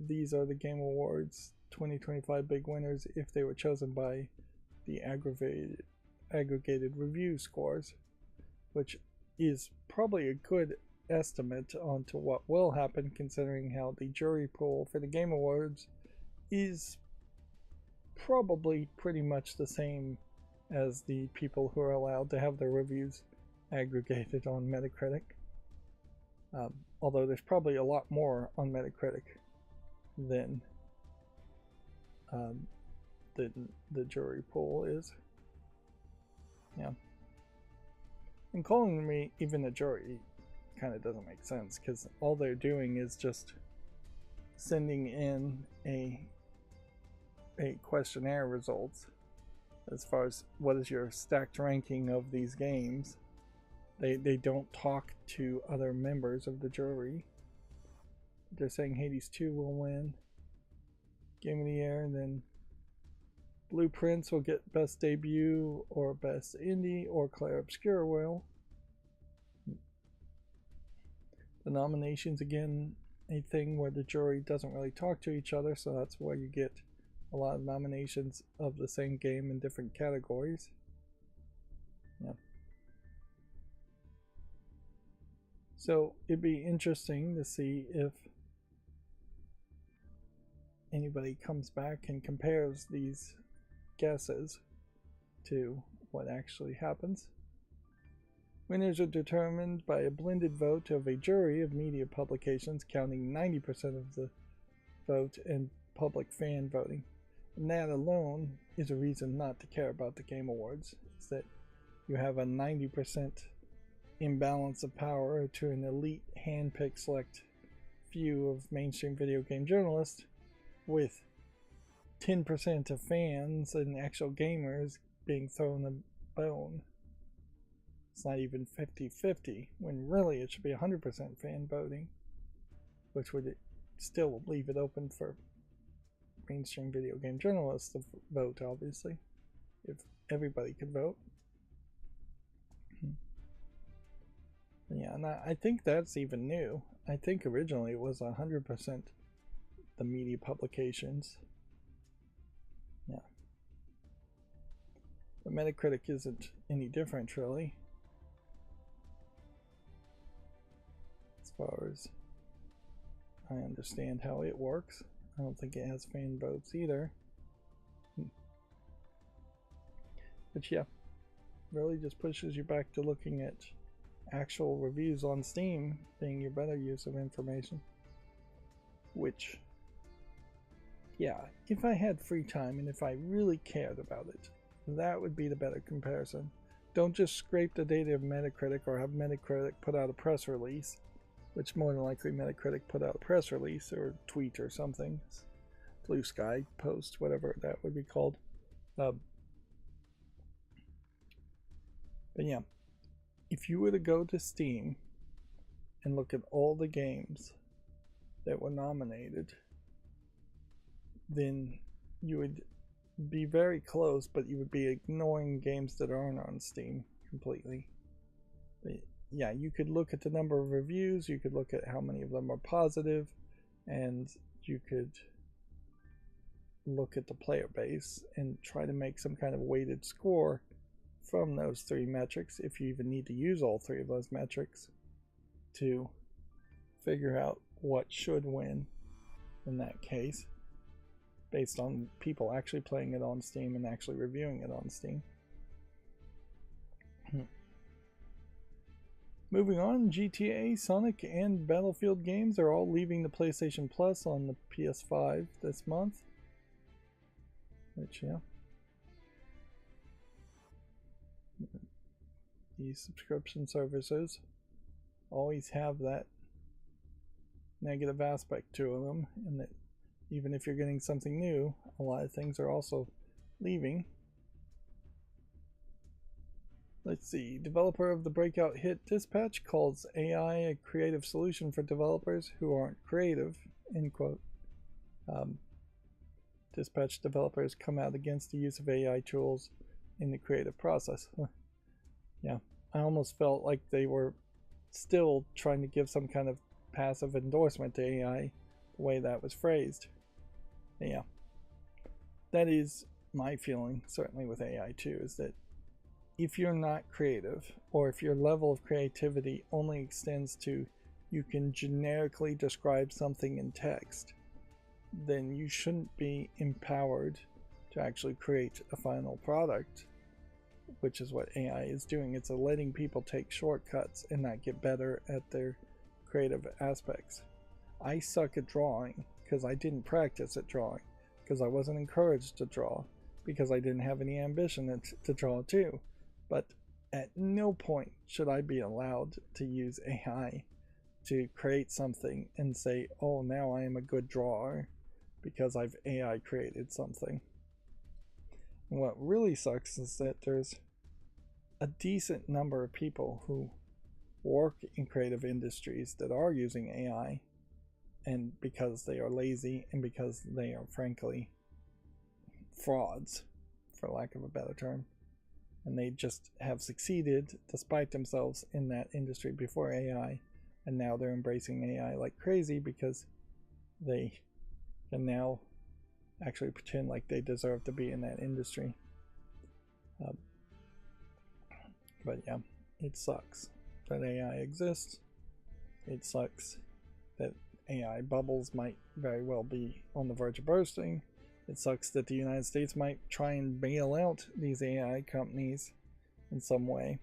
A: These are the Game Awards 2025 big winners if they were chosen by the aggregated review scores, which is probably a good estimate onto what will happen, considering how the jury pool for the Game Awards is probably pretty much the same as the people who are allowed to have their reviews aggregated on Metacritic. Although there's probably a lot more on Metacritic than the jury pool is. Yeah. And calling me even a jury kind of doesn't make sense, because all they're doing is just sending in a questionnaire results as far as what is your stacked ranking of these games. They don't talk to other members of the jury. They're saying Hades 2 will win Game of the Year, and then Blueprints will get Best Debut or Best Indie, or Clair Obscur will. The nominations, again, a thing where the jury doesn't really talk to each other, so that's why you get a lot of nominations of the same game in different categories. Yeah. So it'd be interesting to see if anybody comes back and compares these guesses to what actually happens. Winners are determined by a blended vote of a jury of media publications counting 90% of the vote and public fan voting. And that alone is a reason not to care about the Game Awards, is that you have a 90% imbalance of power to an elite hand-picked select few of mainstream video game journalists, with 10% of fans and actual gamers being thrown a bone. It's not even 50-50, when really it should be 100% fan voting, which would still leave it open for mainstream video game journalists to vote, obviously, if everybody could vote. Yeah, and I think that's even new. I think originally it was 100% the media publications. Yeah. But Metacritic isn't any different, really, as far as I understand how it works. I don't think it has fan votes either. But yeah, really just pushes you back to looking at actual reviews on Steam being your better use of information. Which, yeah, if I had free time and if I really cared about it, that would be the better comparison. Don't just scrape the data of Metacritic or have Metacritic put out a press release, which more than likely Metacritic put out a press release or tweet or something. Blue Sky post, whatever that would be called. But yeah, if you were to go to Steam and look at all the games that were nominated, then you would be very close, but you would be ignoring games that aren't on Steam completely. But yeah, you could look at the number of reviews, you could look at how many of them are positive, and you could look at the player base and try to make some kind of weighted score from those three metrics, if you even need to use all three of those metrics, to figure out what should win in that case, based on people actually playing it on Steam and actually reviewing it on Steam. Moving on, GTA, Sonic, and Battlefield games are all leaving the PlayStation Plus on the PS5 this month. Which, yeah. These subscription services always have that negative aspect to them, and that even if you're getting something new, a lot of things are also leaving. Let's see. Developer of the breakout hit Dispatch calls AI a creative solution for developers who aren't creative, end quote. Dispatch developers come out against the use of AI tools in the creative process. Yeah, I almost felt like they were still trying to give some kind of passive endorsement to AI, the way that was phrased. Yeah, that is my feeling, certainly with AI too, is that if you're not creative, or if your level of creativity only extends to you can generically describe something in text, then you shouldn't be empowered to actually create a final product, which is what AI is doing. It's letting people take shortcuts and not get better at their creative aspects. I suck at drawing because I didn't practice at drawing, because I wasn't encouraged to draw, because I didn't have any ambition to draw too. But at no point should I be allowed to use AI to create something and say, oh, now I am a good drawer because I've AI created something. And what really sucks is that there's a decent number of people who work in creative industries that are using AI, and because they are lazy and because they are frankly frauds, for lack of a better term, and they just have succeeded despite themselves in that industry before AI, and now they're embracing AI like crazy because they can now actually pretend like they deserve to be in that industry. But yeah, it sucks that AI exists. It sucks that AI bubbles might very well be on the verge of bursting. It sucks that the United States might try and bail out these AI companies in some way.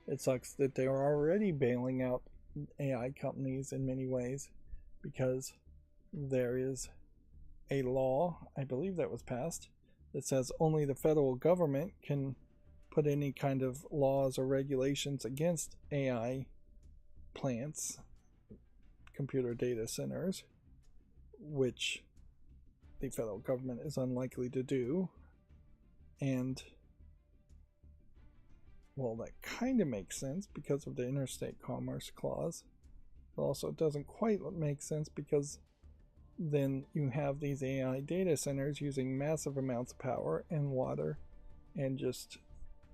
A: It sucks that they are already bailing out AI companies in many ways, because there is a law, I believe that was passed, that says only the federal government can put any kind of laws or regulations against AI plants, computer data centers, which the federal government is unlikely to do. And well, that kind of makes sense because of the interstate commerce clause. But also, it doesn't quite make sense because then you have these AI data centers using massive amounts of power and water and just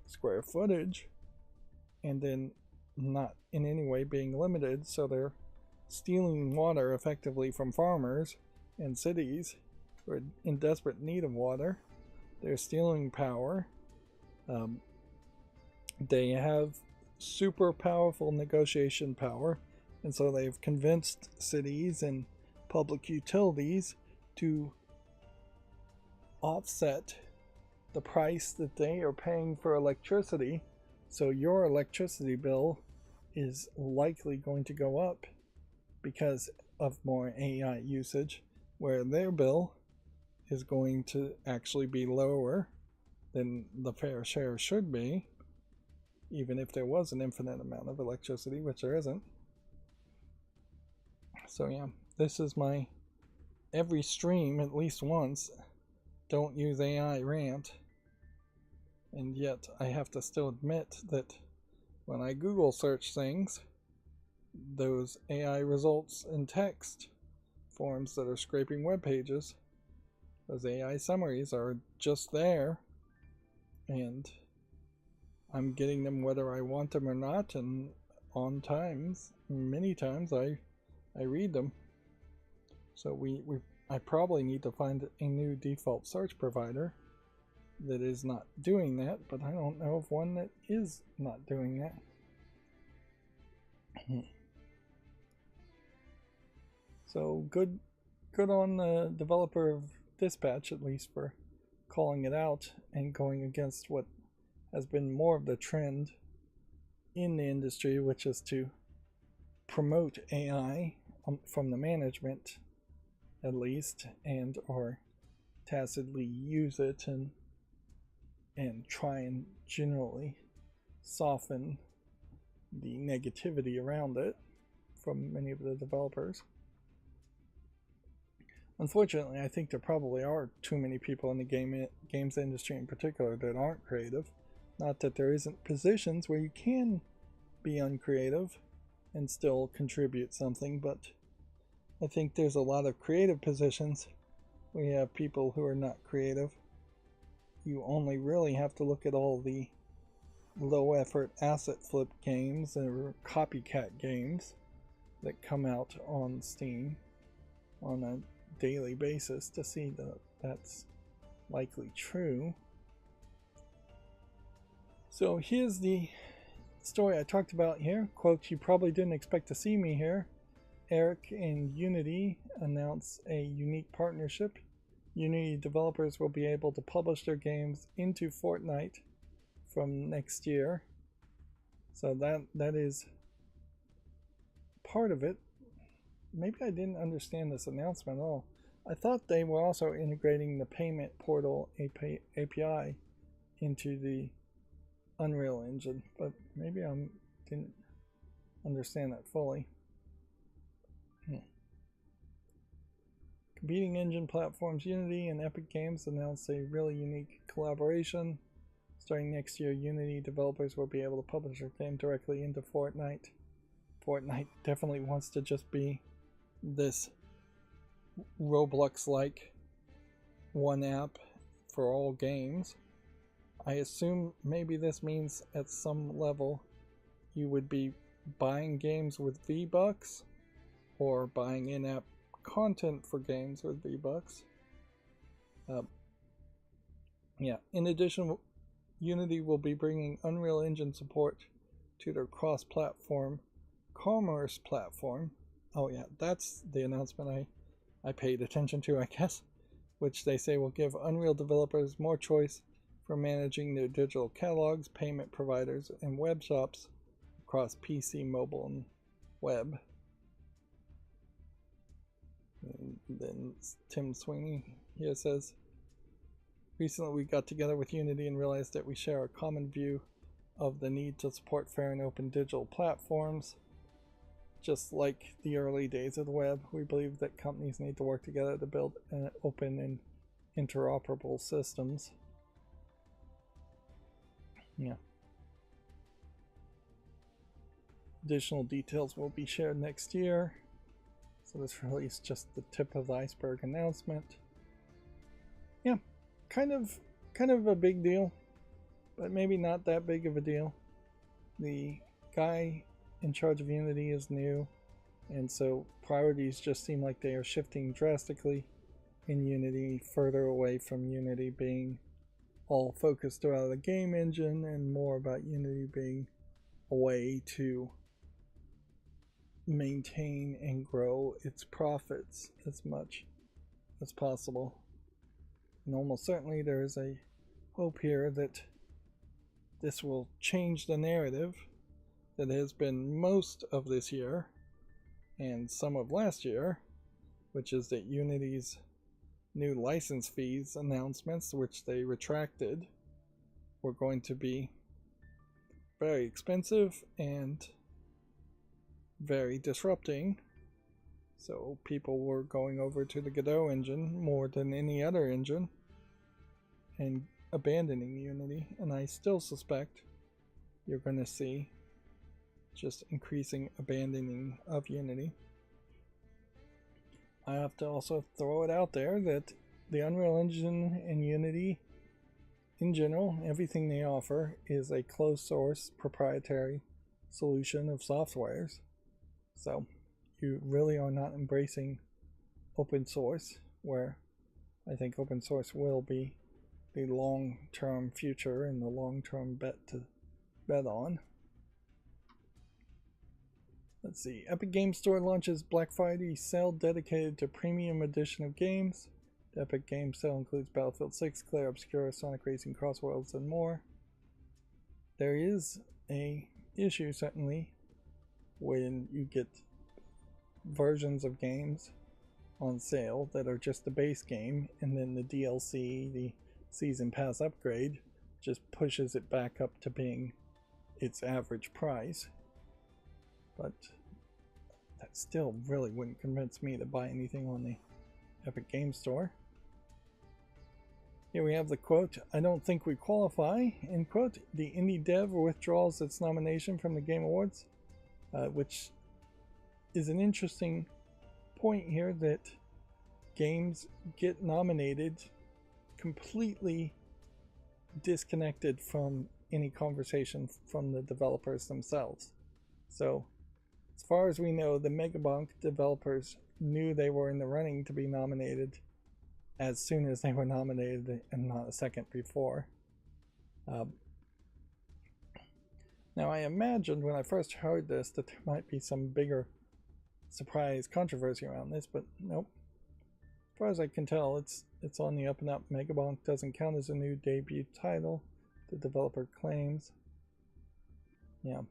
A: square footage, and then not in any way being limited, so they're stealing water effectively from farmers and cities who are in desperate need of water. They're stealing power. They have super powerful negotiation power, and so they've convinced cities and public utilities to offset the price that they are paying for electricity. So your electricity bill is likely going to go up because of more AI usage, where their bill is going to actually be lower than the fair share should be, even if there was an infinite amount of electricity, which there isn't. So yeah, this is my every stream at least once don't use AI rant. And yet I have to still admit that when I Google search things, those AI results in text forms that are scraping web pages, those AI summaries are just there, and I'm getting them whether I want them or not, and many times I read them. So I probably need to find a new default search provider that is not doing that, but I don't know of one that is not doing that. So good on the developer of Dispatch, at least, for calling it out and going against what has been more of the trend in the industry, which is to promote AI from the management, at least, and or tacitly use it and try and generally soften the negativity around it from many of the developers. Unfortunately, I think there probably are too many people in the games industry in particular that aren't creative. Not that there isn't positions where you can be uncreative and still contribute something, but I think there's a lot of creative positions where you have people who are not creative. You only really have to look at all the low effort asset flip games or copycat games that come out on Steam on a daily basis to see that that's likely true. So here's the story I talked about here. Quote, "You probably didn't expect to see me here." Eric and Unity announce a unique partnership. Unity developers will be able to publish their games into Fortnite from next year. So that is part of it. Maybe I didn't understand this announcement at all. I thought they were also integrating the payment portal API into the Unreal Engine, but maybe I didn't understand that fully. Competing engine platforms Unity and Epic Games announced a really unique collaboration. Starting next year, Unity developers will be able to publish their game directly into Fortnite. Fortnite definitely wants to just be this Roblox-like one app for all games. I assume maybe this means at some level you would be buying games with V-Bucks or buying in-app content for games with V-Bucks. In addition, Unity will be bringing Unreal Engine support to their cross-platform commerce platform. Oh yeah, that's the announcement I paid attention to, I guess, which they say will give Unreal developers more choice for managing their digital catalogs, payment providers, and web shops across PC, mobile, and web. And then Tim Sweeney here says, "Recently we got together with Unity and realized that we share a common view of the need to support fair and open digital platforms. Just like the early days of the web, we believe that companies need to work together to build open and interoperable systems." Yeah. Additional details will be shared next year. So this really is just the tip of the iceberg announcement. Yeah, kind of a big deal, but maybe not that big of a deal. The guy in charge of Unity is new, and so priorities just seem like they are shifting drastically in Unity, further away from Unity being all focused around the game engine and more about Unity being a way to maintain and grow its profits as much as possible. And almost certainly there is a hope here that this will change the narrative that has been most of this year and some of last year, which is that Unity's new license fees announcements, which they retracted, were going to be very expensive and very disrupting. So people were going over to the Godot engine more than any other engine and abandoning Unity. And I still suspect you're going to see just increasing abandoning of Unity. I have to also throw it out there that the Unreal Engine and Unity in general, everything they offer is a closed source proprietary solution of softwares. So you really are not embracing open source, where I think open source will be the long-term future and the long-term bet to bet on. Let's see. Epic Games Store launches Black Friday sale dedicated to premium edition of games. The Epic Games sale includes Battlefield 6, Clair Obscura, Sonic Racing, Crossworlds, and more. There is a issue, certainly, when you get versions of games on sale that are just the base game, and then the DLC, the Season Pass upgrade, just pushes it back up to being its average price. But that still really wouldn't convince me to buy anything on the Epic Games Store. Here we have the quote, "I don't think we qualify," end quote. The indie dev withdraws its nomination from the Game Awards, which is an interesting point here, that games get nominated completely disconnected from any conversation from the developers themselves. So as far as we know, the Megabonk developers knew they were in the running to be nominated as soon as they were nominated, and not a second before. Now I imagined when I first heard this that there might be some bigger surprise controversy around this, but nope. As far as I can tell, it's on the up and up. Megabonk doesn't count as a new debut title, the developer claims. Yeah.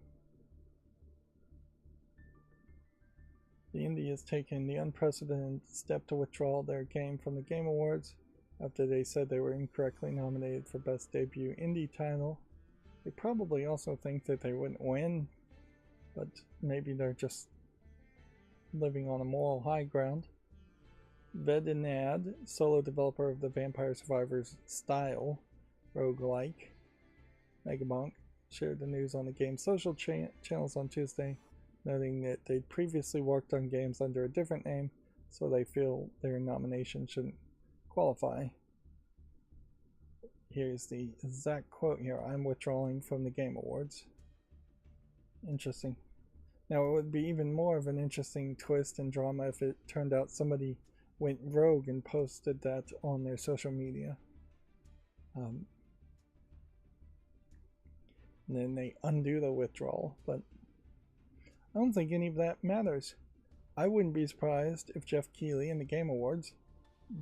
A: The indie has taken the unprecedented step to withdraw their game from the Game Awards after they said they were incorrectly nominated for Best Debut Indie Title. They probably also think that they wouldn't win, but maybe they're just living on a moral high ground. Vedinad, solo developer of the Vampire Survivors style roguelike Megabonk, shared the news on the game's social channels on Tuesday, noting that they'd previously worked on games under a different name, so they feel their nomination shouldn't qualify. Here's the exact quote here: "I'm withdrawing from the Game Awards." Interesting. Now it would be even more of an interesting twist and drama if it turned out somebody went rogue and posted that on their social media. And then they undo the withdrawal, but I don't think any of that matters. I wouldn't be surprised if Jeff Keighley in the Game Awards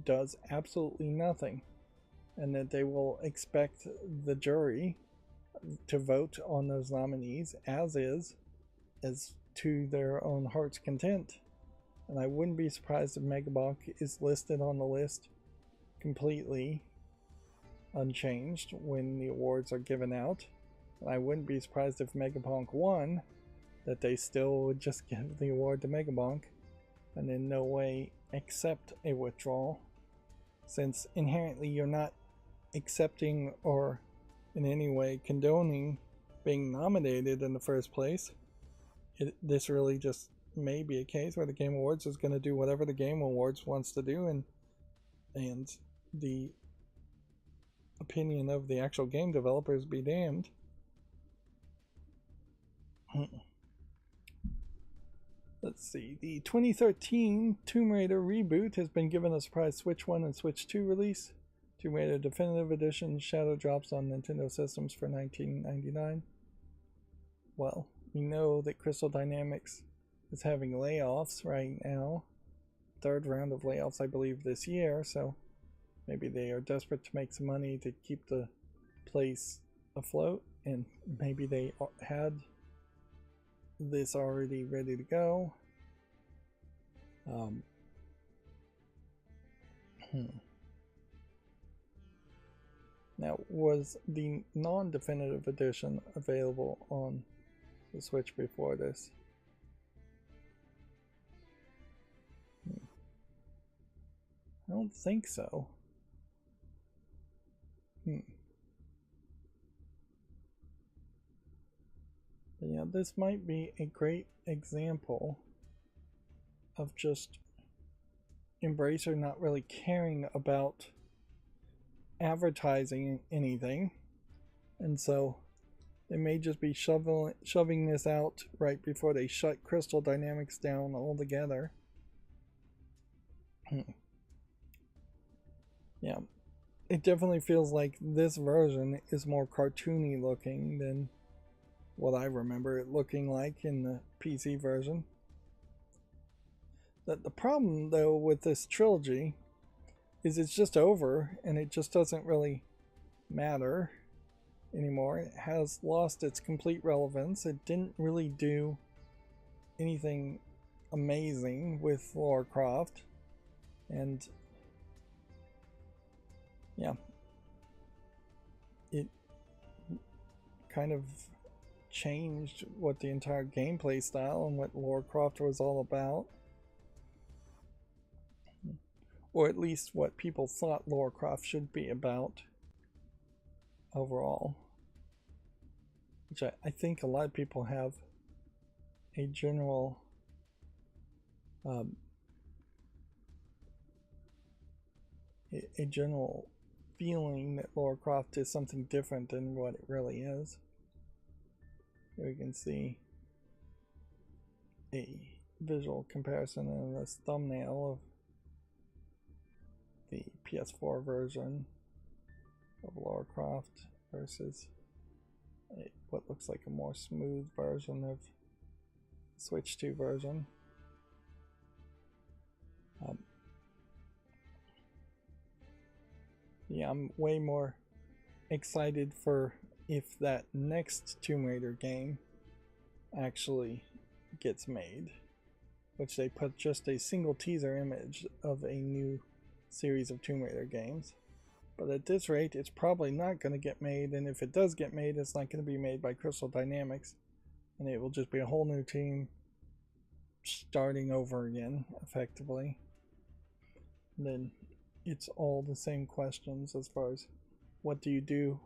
A: does absolutely nothing, and that they will expect the jury to vote on those nominees as to their own heart's content. And I wouldn't be surprised if Megabonk is listed on the list completely unchanged when the awards are given out. And I wouldn't be surprised if Megabonk won, that they still would just give the award to Megabonk and in no way accept a withdrawal, since inherently you're not accepting or in any way condoning being nominated in the first place. this really just may be a case where the Game Awards is going to do whatever the Game Awards wants to do, and the opinion of the actual game developers be damned. Let's see, the 2013 Tomb Raider reboot has been given a surprise Switch 1 and Switch 2 release. Tomb Raider Definitive Edition Shadow drops on Nintendo systems for $19.99. Well, we know that Crystal Dynamics is having layoffs right now. Third round of layoffs, I believe, this year, so maybe they are desperate to make some money to keep the place afloat, and maybe they had this already ready to go. Now, was the non-definitive edition available on the Switch before this? I don't think so. But yeah, this might be a great example of just Embracer not really caring about advertising anything, and so they may just be shoving this out right before they shut Crystal Dynamics down altogether. Yeah, it definitely feels like this version is more cartoony looking than what I remember it looking like in the PC version. The problem though with this trilogy is it's just over, and it just doesn't really matter anymore. It has lost its complete relevance. It didn't really do anything amazing with Lara Croft, and yeah, it kind of changed what the entire gameplay style and what Lara Croft was all about, or at least what people thought Lara Croft should be about overall, which I think a lot of people have a general feeling that Lara Croft is something different than what it really is. Here we can see a visual comparison in this thumbnail of the PS4 version of Lara Croft versus what looks like a more smooth version of the Switch 2 version. Yeah, I'm way more excited for if that next Tomb Raider game actually gets made, which they put just a single teaser image of a new series of Tomb Raider games. But at this rate, it's probably not going to get made, and if it does get made, it's not going to be made by Crystal Dynamics, and it will just be a whole new team starting over again, effectively. And then it's all the same questions as far as what do you do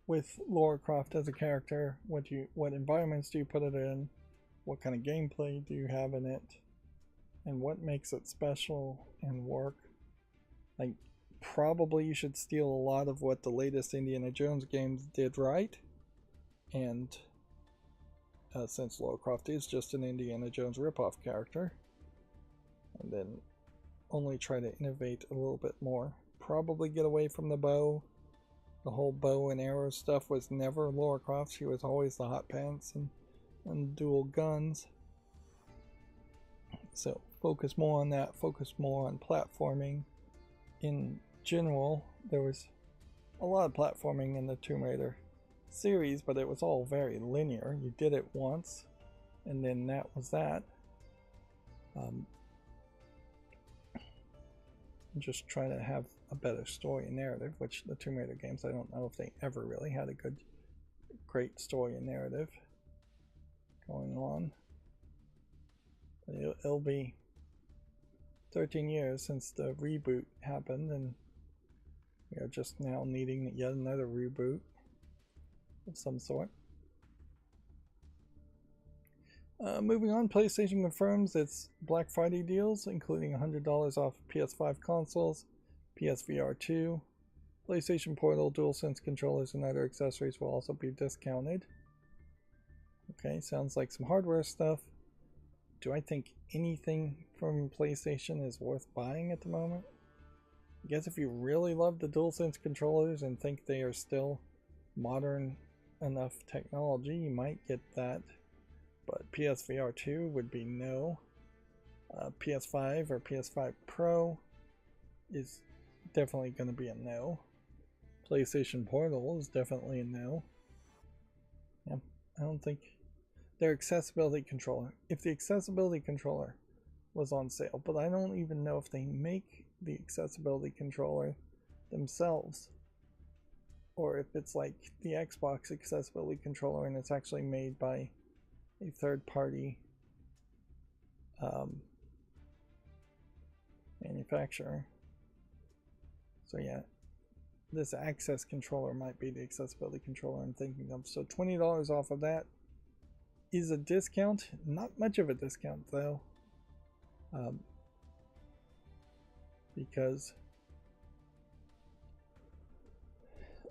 A: with Lara Croft as a character, what environments do you put it in, what kind of gameplay do you have in it, and what makes it special and work. Like, probably you should steal a lot of what the latest Indiana Jones games did right, and since Lara Croft is just an Indiana Jones ripoff character, and then only try to innovate a little bit more. Probably get away from the bow. The whole bow and arrow stuff was never Lara Croft. She was always the hot pants and dual guns. So focus more on that. Focus more on platforming. In general, there was a lot of platforming in the Tomb Raider series, but it was all very linear. You did it once, and then that was that. Just try to have a better story and narrative, which the Tomb Raider games, I don't know if they ever really had a great story and narrative going on. It'll be 13 years since the reboot happened, and we are just now needing yet another reboot of some sort. Moving on, PlayStation confirms its Black Friday deals, including $100 off PS5 consoles, PSVR 2, PlayStation Portal, DualSense controllers, and other accessories will also be discounted. Okay, sounds like some hardware stuff. Do I think anything from PlayStation is worth buying at the moment? I guess if you really love the DualSense controllers and think they are still modern enough technology, you might get that. But PSVR 2 would be no. PS5 or PS5 Pro is definitely going to be a no. PlayStation Portal is definitely a no. Yeah, I don't think their accessibility controller. If the accessibility controller was on sale, but I don't even know if they make the accessibility controller themselves, or if it's like the Xbox accessibility controller and it's actually made by a third-party manufacturer. So yeah, this access controller might be the accessibility controller I'm thinking of. So $20 off of that is a discount. Not much of a discount though, because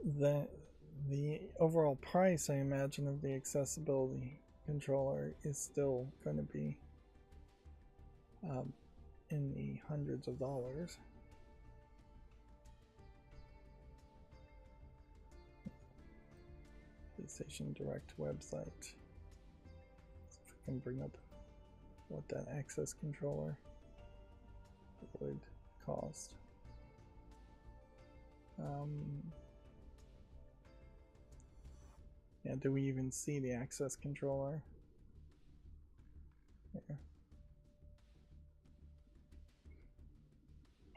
A: the overall price, I imagine, of the accessibility controller is still going to be in the hundreds of dollars. PlayStation Direct website. See if I can bring up what that access controller would cost. Yeah, do we even see the access controller?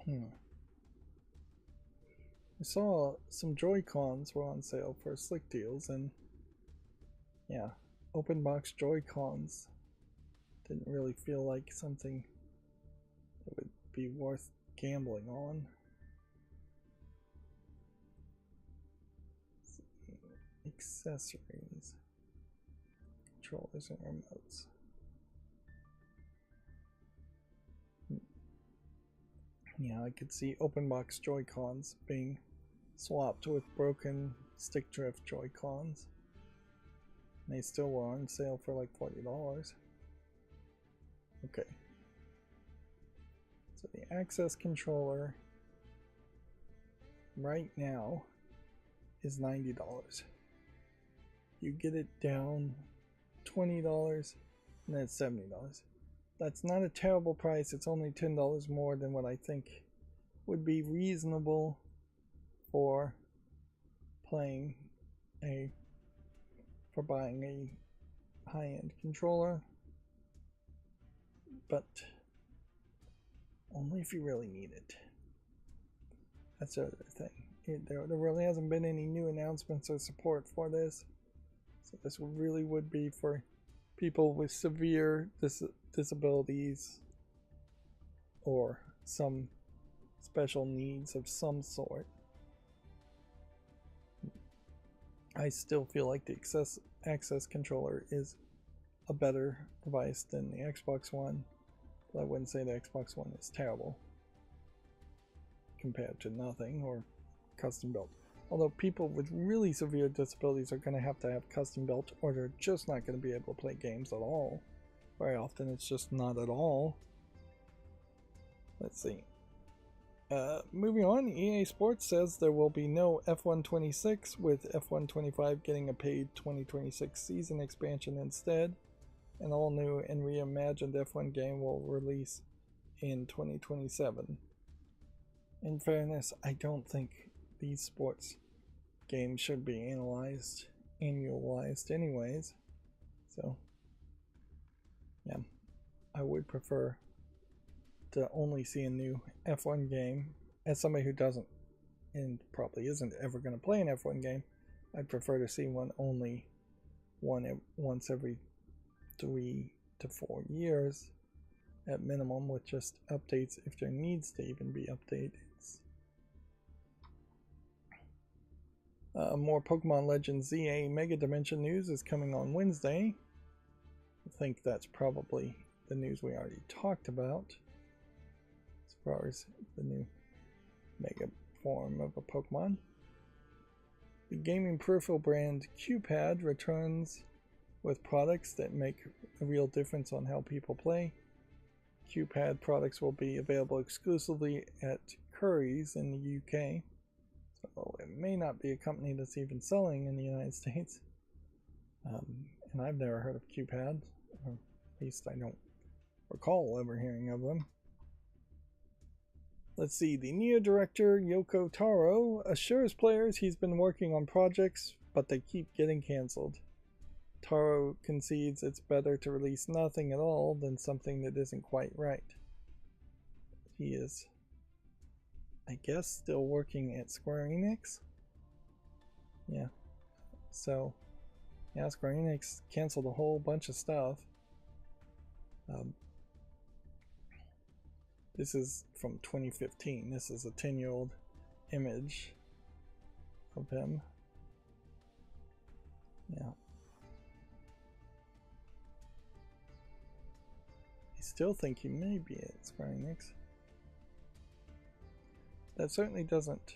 A: Here. I saw some Joy-Cons were on sale for slick deals, and yeah, open box Joy-Cons didn't really feel like something that would be worth gambling on. Accessories, controllers, and remotes. Yeah, I could see open box Joy-Cons being swapped with broken stick drift Joy-Cons. They still were on sale for like $40. Okay. So the access controller right now is $90. You get it down $20 and then it's $70. That's not a terrible price. It's only $10 more than what I think would be reasonable for buying a high-end controller, but only if you really need it. That's the other thing. There really hasn't been any new announcements or support for this, so this really would be for people with severe disabilities or some special needs of some sort. I still feel like the access controller is a better device than the Xbox One, but I wouldn't say the Xbox One is terrible compared to nothing or custom built. Although people with really severe disabilities are going to have custom built, or they're just not going to be able to play games at all. Very often it's just not at all. Let's see. Moving on, EA Sports says there will be no F126, with F125 getting a paid 2026 season expansion instead. An all-new and reimagined F1 game will release in 2027. In fairness, I don't think these sports games should be annualized anyways. So, yeah, I would prefer to only see a new F1 game. As somebody who doesn't and probably isn't ever going to play an F1 game, I'd prefer to see one once every 3 to 4 years at minimum, with just updates if there needs to even be updates. More Pokemon Legends ZA Mega Dimension news is coming on Wednesday. I think that's probably the news we already talked about as far as the new mega form of a Pokemon. The gaming peripheral brand QPad returns with products that make a real difference on how people play. QPad products will be available exclusively at Currys in the UK, so it may not be a company that's even selling in the United States. And I've never heard of QPad, or at least I don't recall ever hearing of them. Let's see, the NIO director Yoko Taro assures players he's been working on projects, but they keep getting cancelled. Taro concedes it's better to release nothing at all than something that isn't quite right. He is, I guess, still working at Square Enix? Yeah. So, yeah, Square Enix canceled a whole bunch of stuff. This is from 2015. This is a 10-year-old image of him. Yeah. I still think he may be at Square Enix. That certainly doesn't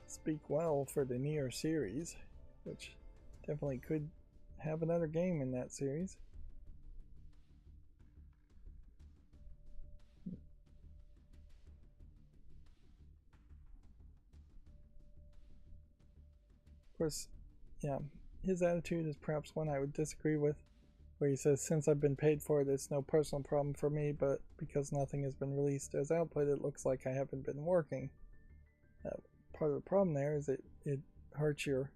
A: speak well for the Nier series, which definitely could have another game in that series. Of course, yeah, his attitude is perhaps one I would disagree with, where he says, since I've been paid for it, it's no personal problem for me, but because nothing has been released as output, it looks like I haven't been working. Part of the problem there is that it hurts your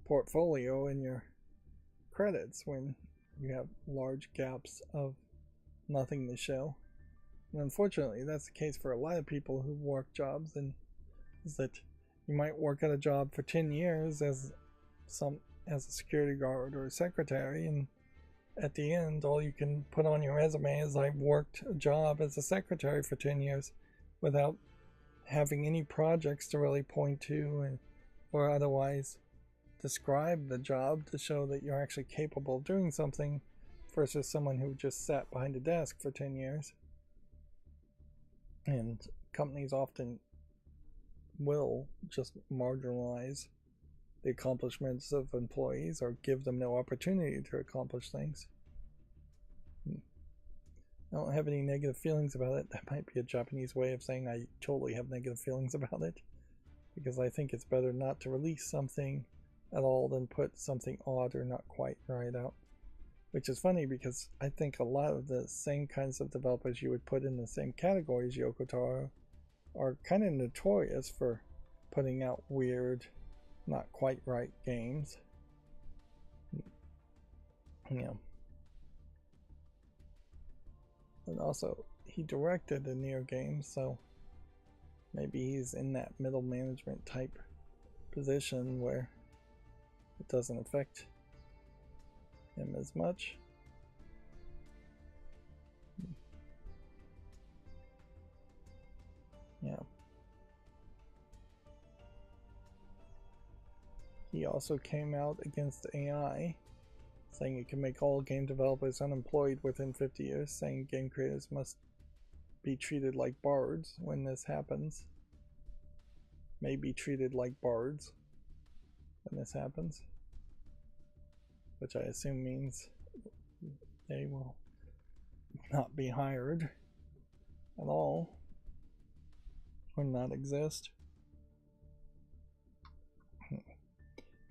A: portfolio and your credits when you have large gaps of nothing to show. And unfortunately, that's the case for a lot of people who work jobs, and is that you might work at a job for 10 years as a security guard or a secretary, and at the end all you can put on your resume is I worked a job as a secretary for 10 years without having any projects to really point to or otherwise describe the job to show that you're actually capable of doing something, versus someone who just sat behind a desk for 10 years. And companies often will just marginalize the accomplishments of employees or give them no opportunity to accomplish things. I don't have any negative feelings about it. That might be a Japanese way of saying I totally have negative feelings about it, because I think it's better not to release something at all than put something odd or not quite right out. Which is funny, because I think a lot of the same kinds of developers you would put in the same category as Yoko Taro are kind of notorious for putting out weird, not quite right games. Yeah. And also, he directed a Nier game, so maybe he's in that middle management type position where it doesn't affect him as much. Yeah. He also came out against AI, saying it can make all game developers unemployed within 50 years, saying game creators must be treated like bards when this happens. May be treated like bards when this happens, which I assume means they will not be hired at all or not exist.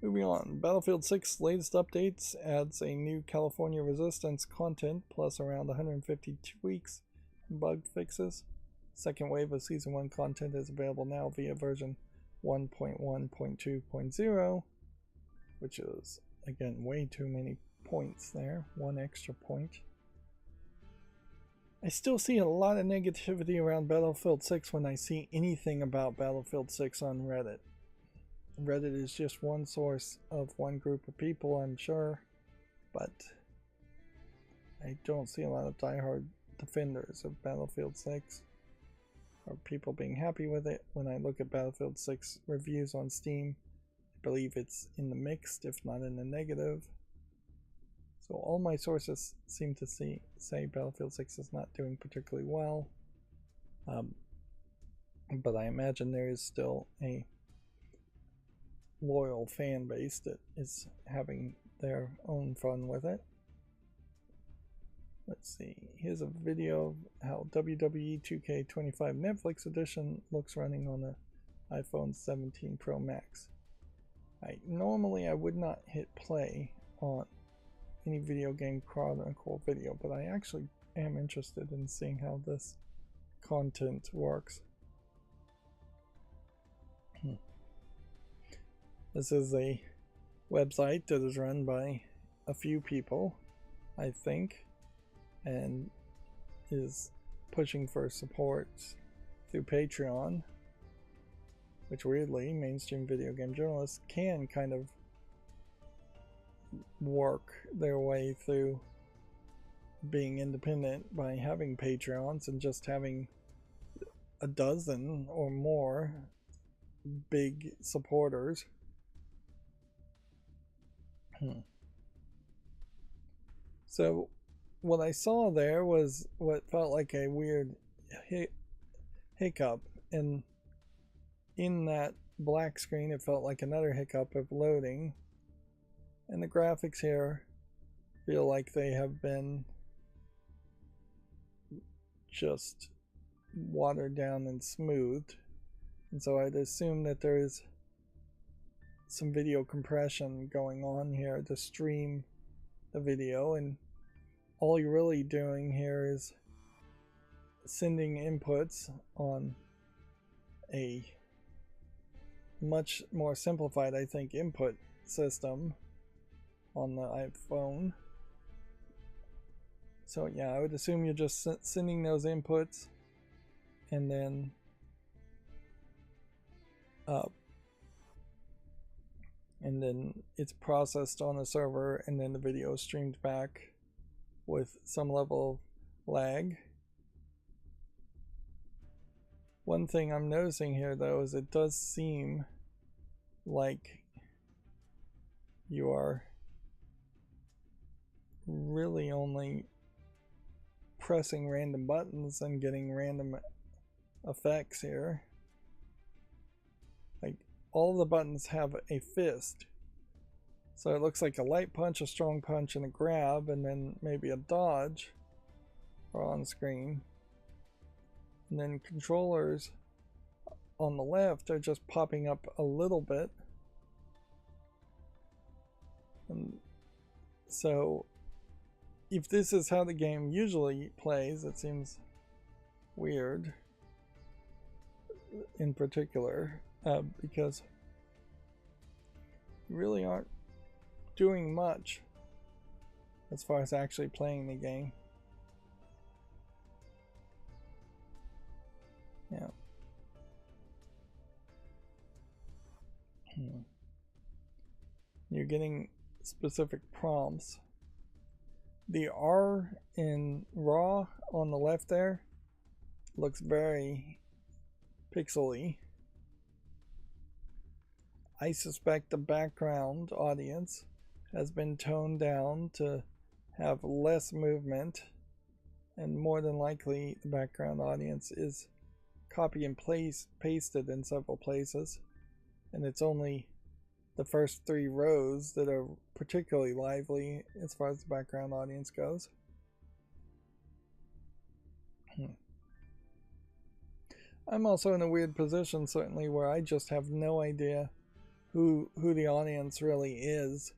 A: Moving on, Battlefield 6 latest updates adds a new California Resistance content plus around 150 tweaks and bug fixes. Second wave of Season 1 content is available now via version 1.1.2.0, which is, again, way too many points there, one extra point. I still see a lot of negativity around Battlefield 6 when I see anything about Battlefield 6 on Reddit. Reddit is just one source of one group of people, I'm sure, but I don't see a lot of diehard defenders of Battlefield 6, or people being happy with it. When I look at Battlefield 6 reviews on Steam, I believe it's in the mixed, if not in the negative. So all my sources seem to say Battlefield 6 is not doing particularly well. But I imagine there is still a loyal fan base that is having their own fun with it. Let's see, here's a video of how WWE 2K25 Netflix edition looks running on the iPhone 17 Pro Max. Normally I would not hit play on any video game chronicle video, but I actually am interested in seeing how this content works. This is a website that is run by a few people, I think, and is pushing for support through Patreon, which weirdly mainstream video game journalists can kind of work their way through being independent by having Patreons and just having a dozen or more big supporters. So what I saw there was what felt like a weird hiccup, and in that black screen it felt like another hiccup of loading, and the graphics here feel like they have been just watered down and smoothed, and so I'd assume that there is some video compression going on here to stream the video, and all you're really doing here is sending inputs on a much more simplified, I think, input system on the iPhone. So yeah, I would assume you're just sending those inputs, and then it's processed on a server, and then the video is streamed back with some level of lag. One thing I'm noticing here though is it does seem like you are really only pressing random buttons and getting random effects here. Like, all the buttons have a fist, so it looks like a light punch, a strong punch, and a grab, and then maybe a dodge are on screen. And then controllers on the left are just popping up a little bit. And so if this is how the game usually plays, it seems weird in particular, because you really aren't doing much as far as actually playing the game. Yeah. You're getting specific prompts. The R in RAW on the left there looks very pixely. I suspect the background audience has been toned down to have less movement, and more than likely the background audience is copy and pasted in several places, and it's only the first 3 rows that are particularly lively as far as the background audience goes. I'm also in a weird position, certainly, where I just have no idea who the audience really is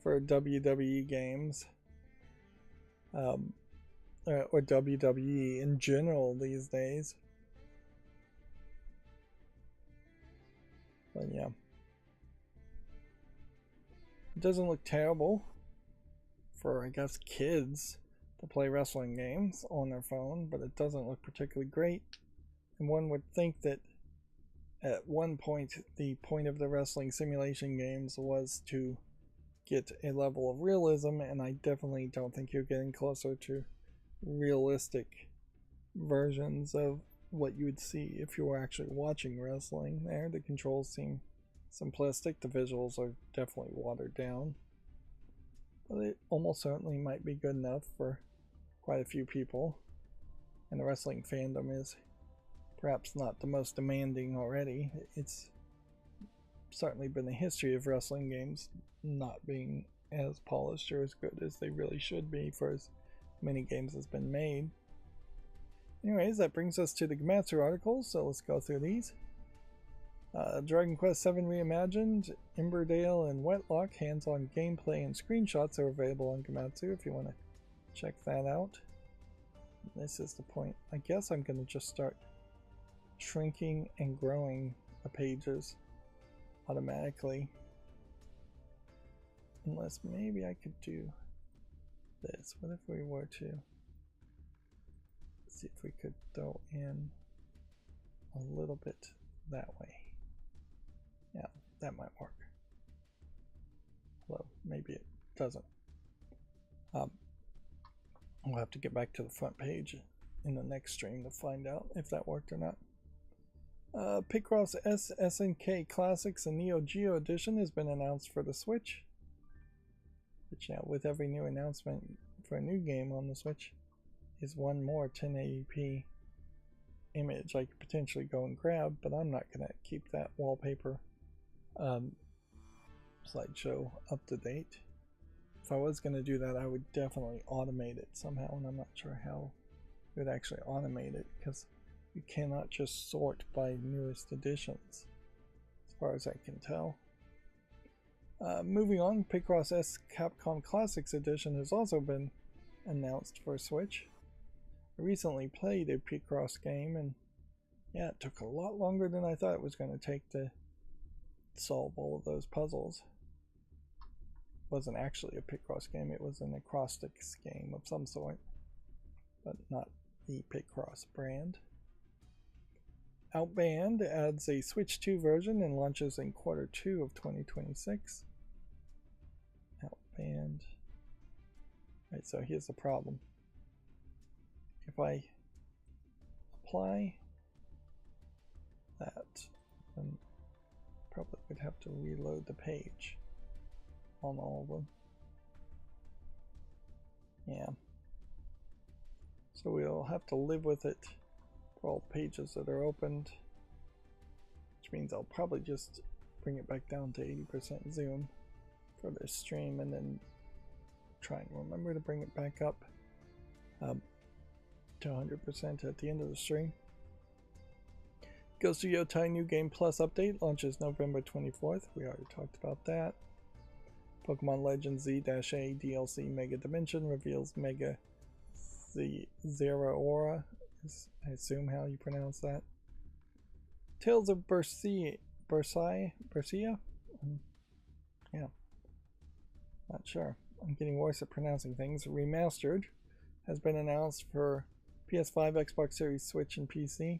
A: for WWE games, or WWE in general these days. But yeah, it doesn't look terrible for, I guess, kids to play wrestling games on their phone, but it doesn't look particularly great. And one would think that at one point the point of the wrestling simulation games was to get a level of realism, and I definitely don't think you're getting closer to realistic versions of what you would see if you were actually watching wrestling there. The controls seem simplistic, the visuals are definitely watered down, but it almost certainly might be good enough for quite a few people, and the wrestling fandom is perhaps not the most demanding already. It's certainly been a history of wrestling games not being as polished or as good as they really should be for as many games as been made. Anyways, that brings us to the Gematsu articles, so let's go through these. Dragon Quest VII Reimagined, Emberdale, and Wetlock hands-on gameplay and screenshots are available on Gematsu if you want to check that out. This is the point. I guess I'm going to just start shrinking and growing the pages automatically. Unless maybe I could do this. What if we were to see if we could throw in a little bit that way? Yeah, that might work. Although maybe it doesn't. We'll have to get back to the front page in the next stream to find out if that worked or not. Picross S SNK Classics and Neo Geo Edition has been announced for the Switch. Which, yeah, with every new announcement for a new game on the Switch is one more 1080p image I could potentially go and grab, but I'm not going to keep that wallpaper slideshow up to date. If I was going to do that, I would definitely automate it somehow, and I'm not sure how you would actually automate it, because you cannot just sort by newest editions, as far as I can tell. Moving on, Picross S Capcom Classics Edition has also been announced for Switch. I recently played a Picross game, and yeah, it took a lot longer than I thought it was going to take to solve all of those puzzles. It wasn't actually a Picross game, it was an acrostics game of some sort, but not the Picross brand. Outband adds a Switch 2 version and launches in Q2 of 2026. Outband. Right, so here's the problem. If I apply that, then probably would have to reload the page on all of them. Yeah. So we'll have to live with it for all the pages that are opened, which means I'll probably just bring it back down to 80% zoom for this stream, and then try and remember to bring it back up to 100% at the end of the stream. Ghost of Yotai New Game Plus update launches November 24th. We already talked about that. Pokemon Legends Z-A DLC Mega Dimension reveals Mega Zeraora, I assume how you pronounce that. Tales of Berseria? Yeah, not sure. I'm getting worse at pronouncing things. Remastered has been announced for PS5, Xbox Series, Switch, and PC.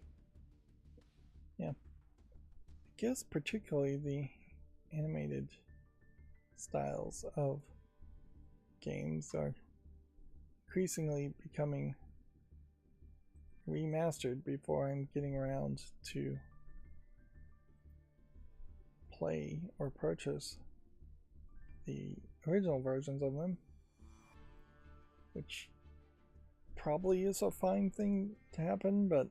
A: Yeah, I guess particularly the animated styles of games are increasingly becoming remastered before I'm getting around to play or purchase the original versions of them, which probably is a fine thing to happen, but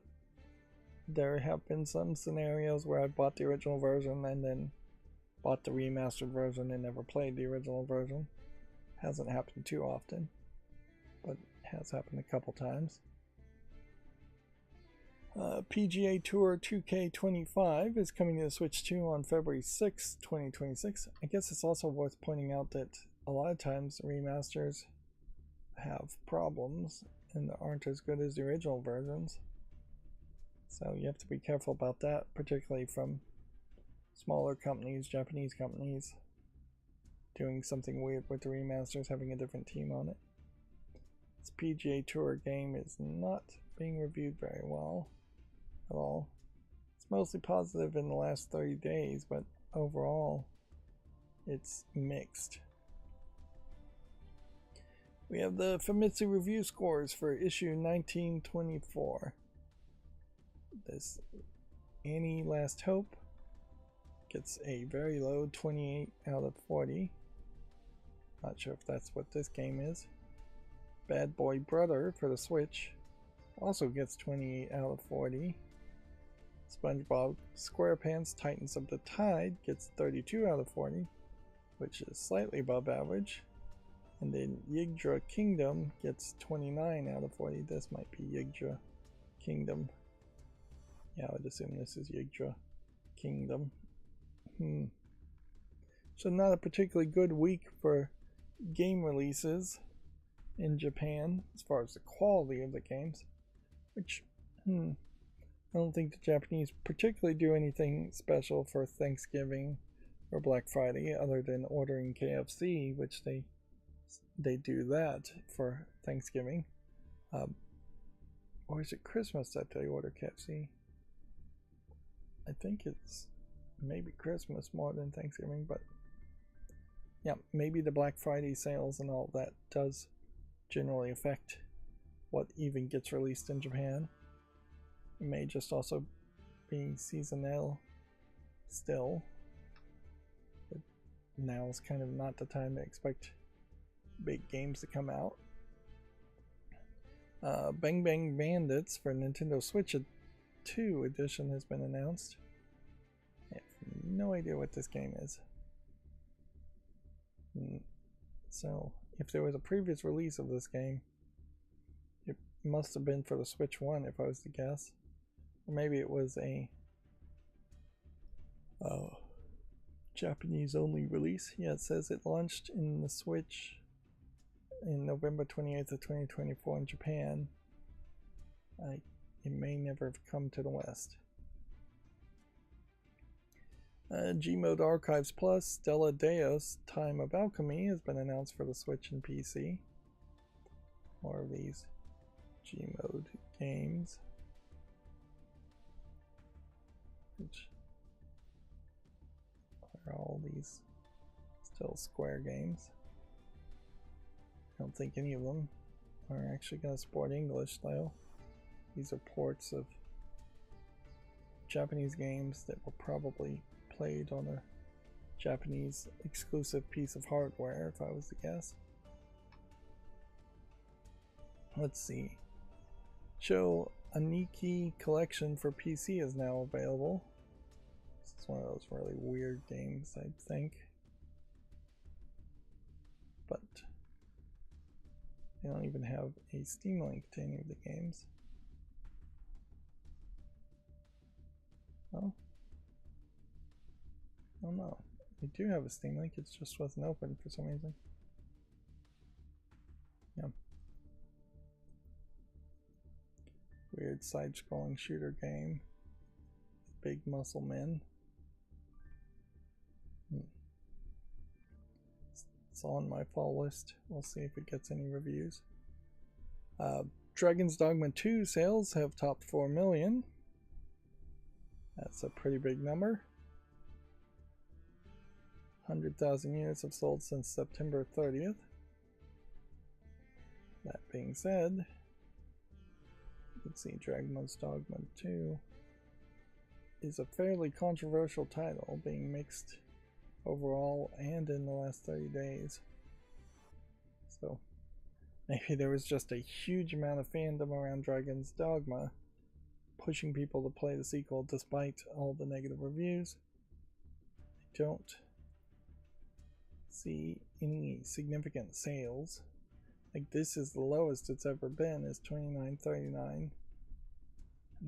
A: there have been some scenarios where I bought the original version and then bought the remastered version and never played the original version. Hasn't happened too often, but has happened a couple times. PGA Tour 2K25 is coming to the Switch 2 on February 6, 2026. I guess it's also worth pointing out that a lot of times remasters have problems and aren't as good as the original versions. So you have to be careful about that, particularly from smaller companies, Japanese companies, doing something weird with the remasters, having a different team on it. This PGA Tour game is not being reviewed very well at all. It's mostly positive in the last 30 days, but overall it's mixed. We have the Famitsu review scores for issue 1924. This Any Last Hope gets a very low 28 out of 40. Not sure if that's what this game is. Bad Boy Brother for the Switch also gets 28 out of 40. SpongeBob SquarePants Titans of the Tide gets 32 out of 40, which is slightly above average. And then Yggdra Kingdom gets 29 out of 40. This might be Yggdra Kingdom. Yeah, I would assume this is Yggdra Kingdom. So not a particularly good week for game releases in Japan as far as the quality of the games, which I don't think the Japanese particularly do anything special for Thanksgiving or Black Friday other than ordering KFC, which they do that for Thanksgiving. Or is it Christmas that they order KFC? I think it's maybe Christmas more than Thanksgiving, but yeah, maybe the Black Friday sales and all that does generally affect what even gets released in Japan. It may just also be seasonal still, but now is kind of not the time to expect big games to come out. Bang Bang Bandits for Nintendo Switch 2 edition has been announced. I have no idea what this game is. So, if there was a previous release of this game, it must have been for the Switch 1 if I was to guess. Or maybe it was a Japanese only release. Yeah, it says it launched in the Switch in November 28th of 2024 in Japan. It may never have come to the West. Gmode Archives Plus Stella Deus Time of Alchemy has been announced for the Switch and PC. More of these Gmode games, which are all these still Square games. I don't think any of them are actually going to support English though. These are ports of Japanese games that were probably played on a Japanese exclusive piece of hardware, if I was to guess. Let's see. Show Aniki Collection for PC is now available. This is one of those really weird games, I think. But they don't even have a Steam link to any of the games. Oh. Oh no. We do have a Steam link, it just wasn't open for some reason. Yeah. Weird side-scrolling shooter game. Big muscle men. It's on my fall list. We'll see if it gets any reviews. Dragon's Dogma 2 sales have topped 4 million. That's a pretty big number. 100,000 units have sold since September 30th. That being said, you can see Dragon's Dogma 2 is a fairly controversial title, being mixed overall and in the last 30 days. So maybe there was just a huge amount of fandom around Dragon's Dogma, pushing people to play the sequel despite all the negative reviews. I don't see any significant sales. Like, this is the lowest it's ever been, is $29.39, and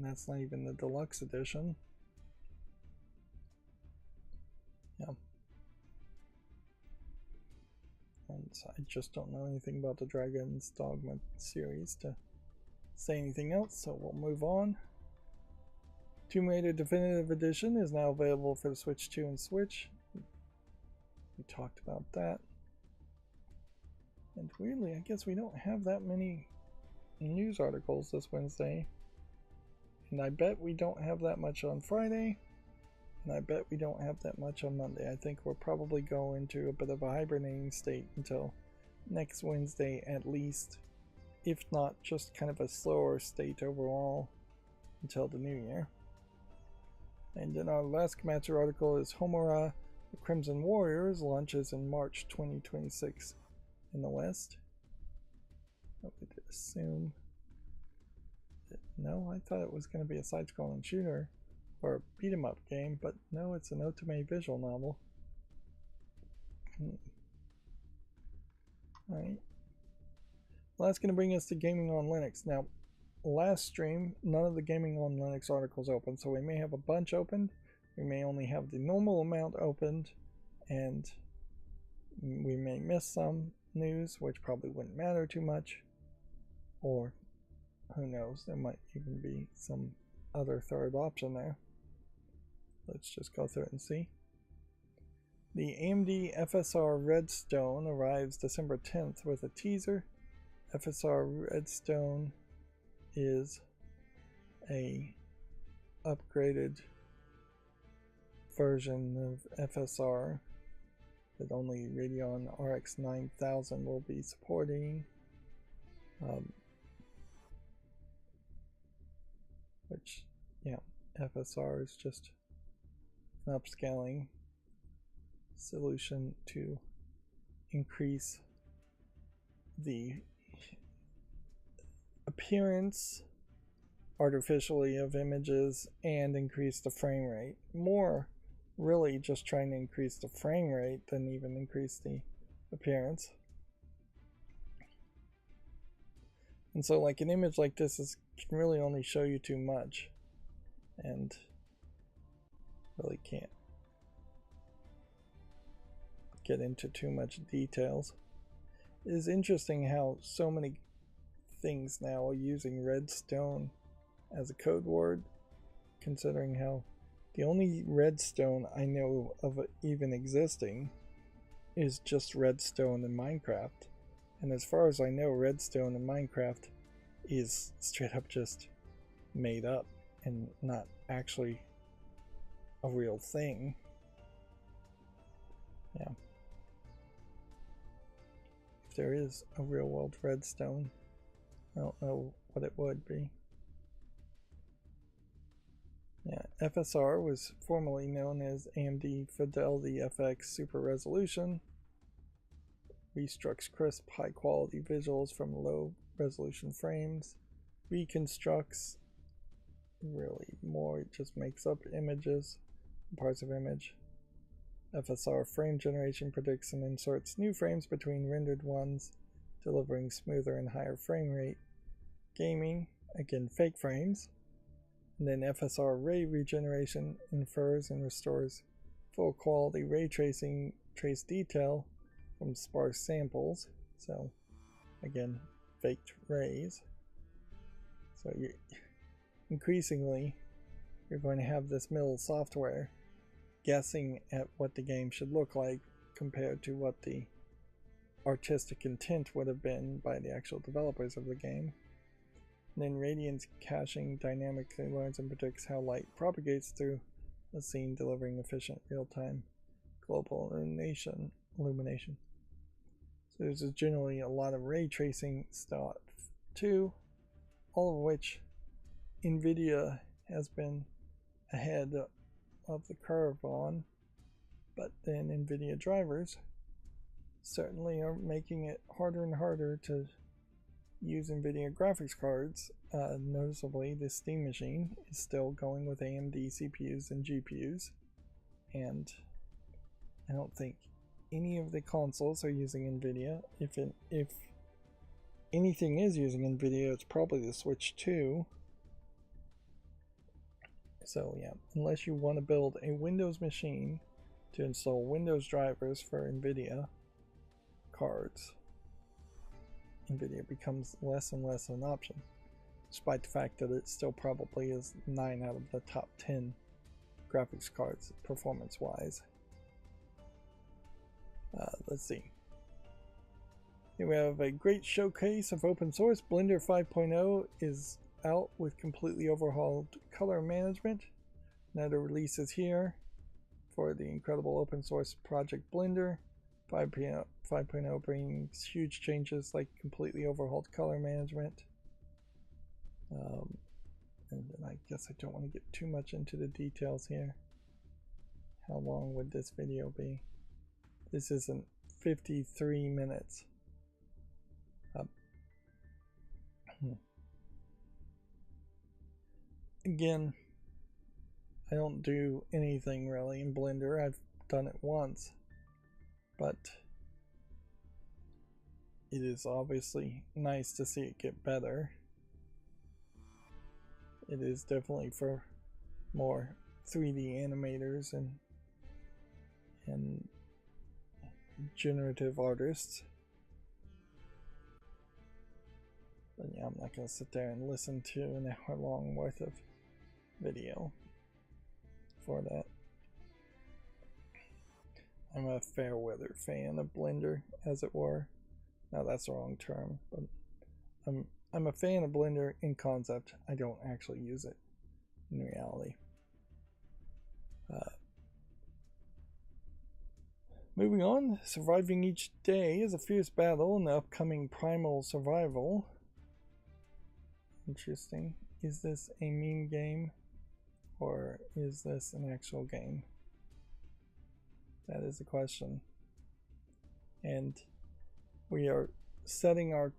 A: that's not even the deluxe edition. Yeah. And I just don't know anything about the Dragon's Dogma series to say anything else, so we'll move on. Tomb Raider Definitive Edition is now available for the Switch 2 and Switch. We talked about that. And really, I guess we don't have that many news articles this Wednesday. And I bet we don't have that much on Friday. And I bet we don't have that much on Monday. I think we're probably going to a bit of a hibernating state until next Wednesday at least. If not, just kind of a slower state overall. until the new year. And then our last Komatsu article is Homura the Crimson Warriors launches in March 2026 in the West. I would assume that, no, I thought it was going to be a side-scrolling shooter or a beat-em-up game, but no, it's an otome visual novel. Alright. Well, that's going to bring us to Gaming on Linux. Now, last stream, none of the Gaming on Linux articles opened, so we may have a bunch opened. We may only have the normal amount opened, and we may miss some news, which probably wouldn't matter too much. Or, who knows, there might even be some other third option there. Let's just go through it and see. The AMD FSR Redstone arrives December 10th with a teaser. FSR Redstone is a upgraded version of FSR that only Radeon RX 9000 will be supporting. Which, yeah, FSR is just an upscaling solution to increase the appearance artificially of images and increase the frame rate. More really just trying to increase the frame rate than even increase the appearance. And so like an image like this can really only show you too much and really can't get into too much details. It is interesting how so many things now are using redstone as a code word, considering how the only redstone I know of even existing is just redstone in Minecraft. And as far as I know, redstone in Minecraft is straight up just made up and not actually a real thing. Yeah. If there is a real world redstone, I don't know what it would be. Yeah, FSR was formerly known as AMD Fidelity FX Super Resolution. Restructs crisp, high-quality visuals from low-resolution frames. Reconstructs really more, it just makes up images, parts of image. FSR frame generation predicts and inserts new frames between rendered ones, delivering smoother and higher frame rate. Gaming, again fake frames. And then FSR ray regeneration infers and restores full quality ray tracing trace detail from sparse samples. So again, faked rays. So increasingly you're going to have this middle software guessing at what the game should look like compared to what the artistic intent would have been by the actual developers of the game. And then Radiant's caching dynamically learns and predicts how light propagates through a scene, delivering efficient real-time global illumination. So there's generally a lot of ray tracing stuff too, all of which NVIDIA has been ahead of the curve on, but then NVIDIA drivers certainly are making it harder and harder to use NVIDIA graphics cards. Noticeably, the Steam machine is still going with AMD CPUs and GPUs, and I don't think any of the consoles are using NVIDIA. If anything is using NVIDIA, it's probably the Switch 2. So yeah, unless you want to build a Windows machine to install Windows drivers for NVIDIA cards, NVIDIA becomes less and less an option, despite the fact that it still probably is 9 out of the top 10 graphics cards performance wise. Let's see. Here we have a great showcase of open source. Blender 5.0 is out with completely overhauled color management. Another release is here for the incredible open source project Blender. 5.0 brings huge changes like completely overhauled color management. And then I guess I don't want to get too much into the details here. How long would this video be? This isn't 53 minutes. Again, I don't do anything really in Blender. I've done it once, but it is obviously nice to see it get better. It is definitely for more 3D animators and generative artists. But yeah, I'm not going to sit there and listen to an hour long worth of video for that. I'm a fair weather fan of Blender, as it were. Now that's the wrong term, but I'm a fan of Blender in concept. I don't actually use it in reality. Moving on, surviving each day is a fierce battle in the upcoming Primal Survival. Interesting. Is this a meme game or is this an actual game? That is the question. And we are setting our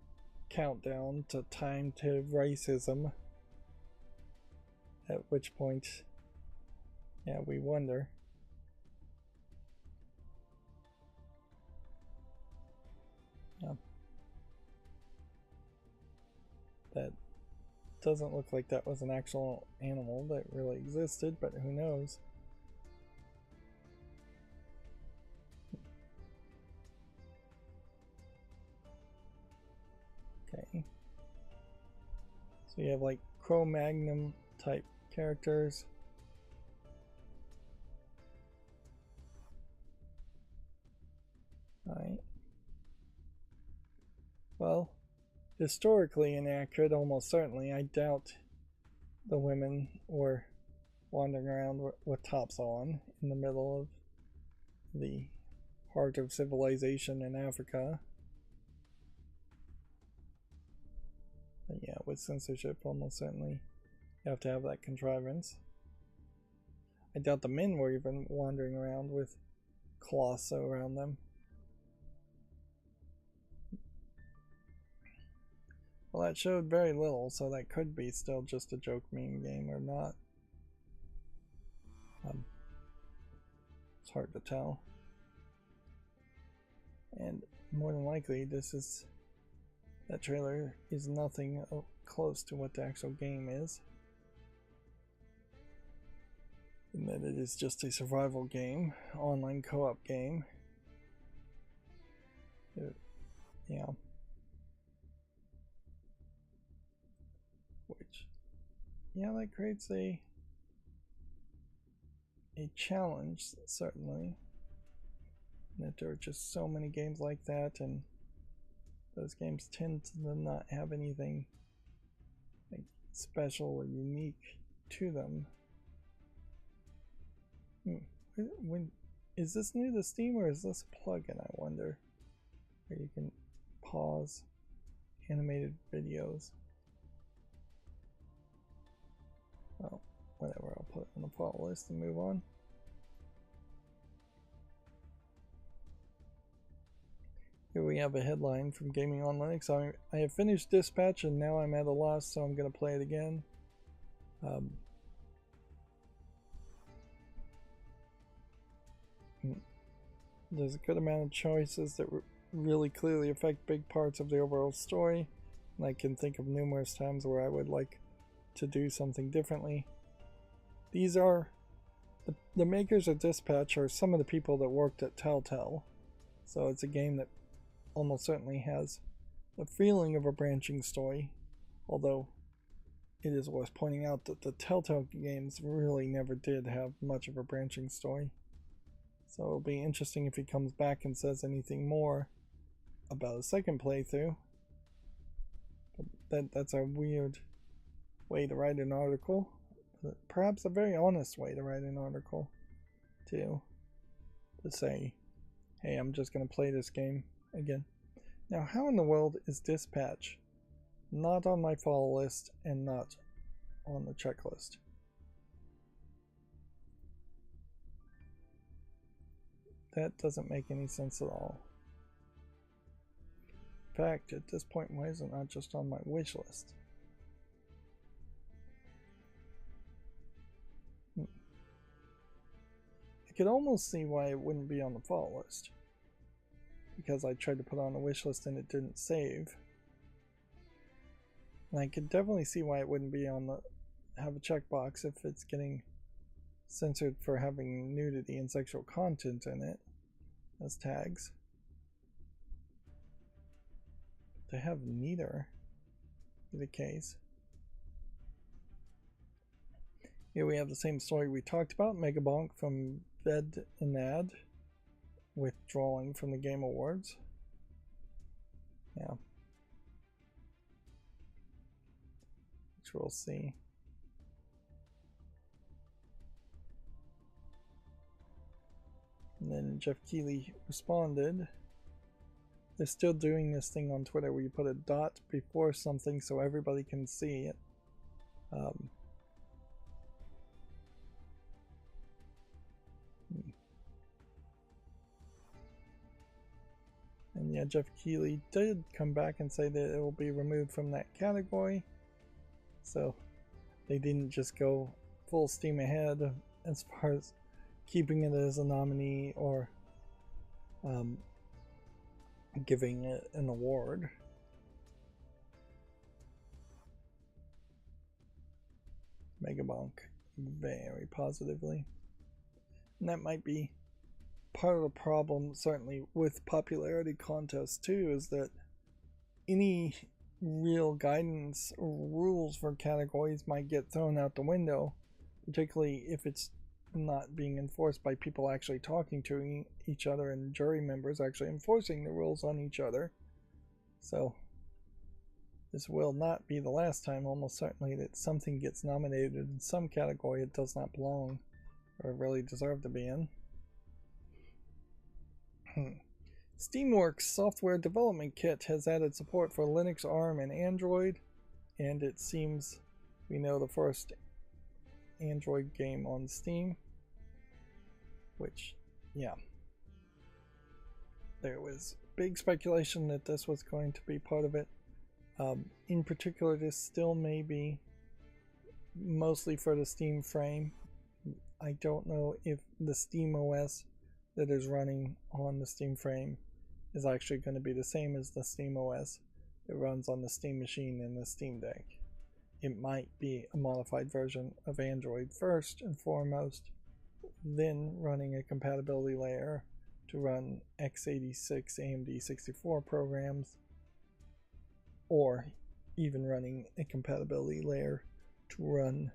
A: countdown to time to racism. At which point, yeah, we wonder. Yeah. That doesn't look like that was an actual animal that really existed, but who knows? Okay. So you have like Cro-Magnon type characters. Alright. Well, historically inaccurate, almost certainly. I doubt the women were wandering around with tops on in the middle of the heart of civilization in Africa. But yeah, with censorship, almost certainly you have to have that contrivance. I doubt the men were even wandering around with cloths around them. Well, that showed very little, so that could be still just a joke meme game or not. It's hard to tell. And more than likely, that trailer is nothing close to what the actual game is. And that it is just a survival game, online co-op game. Yeah. Which, yeah, that creates a challenge, certainly. And that there are just so many games like that, and those games tend to not have anything like special or unique to them. When is this new to Steam, or is this a plugin, I wonder? Where you can pause animated videos. Oh, whatever, I'll put it on the follow list and move on. Here we have a headline from Gaming on Linux. I have finished Dispatch and now I'm at a loss, so I'm going to play it again. There's a good amount of choices that really clearly affect big parts of the overall story, and I can think of numerous times where I would like to do something differently. These are the makers of Dispatch are some of the people that worked at Telltale, so it's a game that almost certainly has the feeling of a branching story, although it is worth pointing out that the Telltale games really never did have much of a branching story. So it'll be interesting if he comes back and says anything more about a second playthrough. But that's a weird way to write an article. Perhaps a very honest way to write an article, too. To say, hey, I'm just going to play this game again. Now, how in the world is Dispatch not on my follow list and not on the checklist. That doesn't make any sense at all. In fact, at this point, why is it not just on my wish list? I could almost see why it wouldn't be on the fault list, because I tried to put it on the wish list and it didn't save. And I could definitely see why it wouldn't be on the have a checkbox if it's getting censored for having nudity and sexual content in it as tags. To have neither be the case. Here we have the same story we talked about, Megabonk from Ved and Ad withdrawing from the Game Awards. Yeah. Which we'll see. And then Jeff Keighley responded, they're still doing this thing on Twitter where you put a dot before something so everybody can see it. And yeah, Jeff Keighley did come back and say that it will be removed from that category. So they didn't just go full steam ahead as far as keeping it as a nominee or giving it an award. Megabonk very positively. And that might be part of the problem, certainly with popularity contests too, is that any real guidance or rules for categories might get thrown out the window, particularly if it's not being enforced by people actually talking to each other and jury members actually enforcing the rules on each other. So this will not be the last time, almost certainly, that something gets nominated in some category it does not belong or really deserve to be in. Steamworks Software Development Kit has added support for Linux, ARM, and Android, and it seems we know the first Android game on Steam, which, yeah, there was big speculation that this was going to be part of it. In particular, this still may be mostly for the Steam frame. I don't know if the Steam OS that is running on the Steam frame is actually going to be the same as the Steam OS that runs on the Steam machine and the Steam Deck. It might be a modified version of Android first and foremost, then running a compatibility layer to run x86 AMD 64 programs, or even running a compatibility layer to run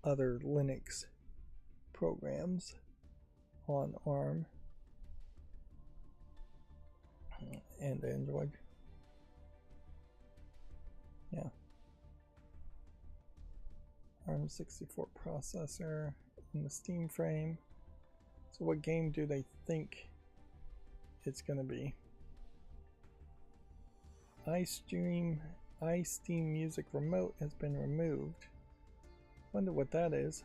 A: other Linux programs on ARM and Android. Yeah. ARM 64 processor in the Steam frame. So what game do they think it's going to be? iSteam Music Remote has been removed. Wonder what that is.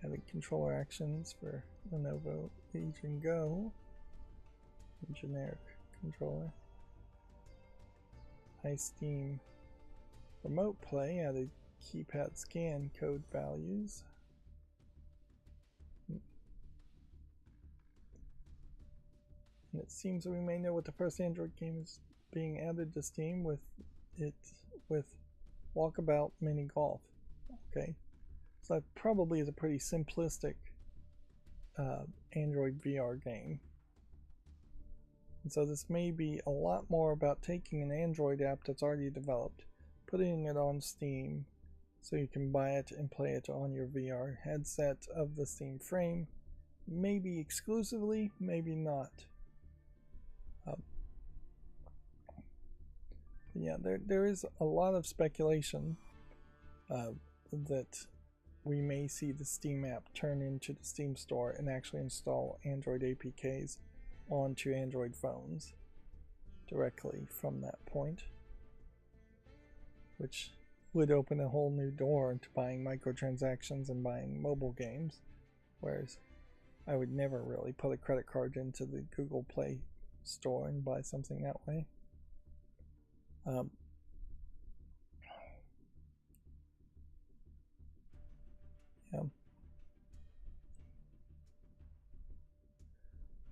A: Added controller actions for Lenovo Legion Go. Generic controller. iSteam Remote Play added keypad scan code values. And it seems that we may know what the first Android game is being added to Steam with Walkabout Mini Golf. Okay, so that probably is a pretty simplistic Android VR game. And so this may be a lot more about taking an Android app that's already developed, putting it on Steam so you can buy it and play it on your VR headset of the Steam frame. Maybe exclusively, maybe not. Yeah, there is a lot of speculation that we may see the Steam app turn into the Steam store and actually install Android APKs onto Android phones directly from that point, which would open a whole new door to buying microtransactions and buying mobile games, whereas I would never really put a credit card into the Google Play Store and buy something that way. Yeah.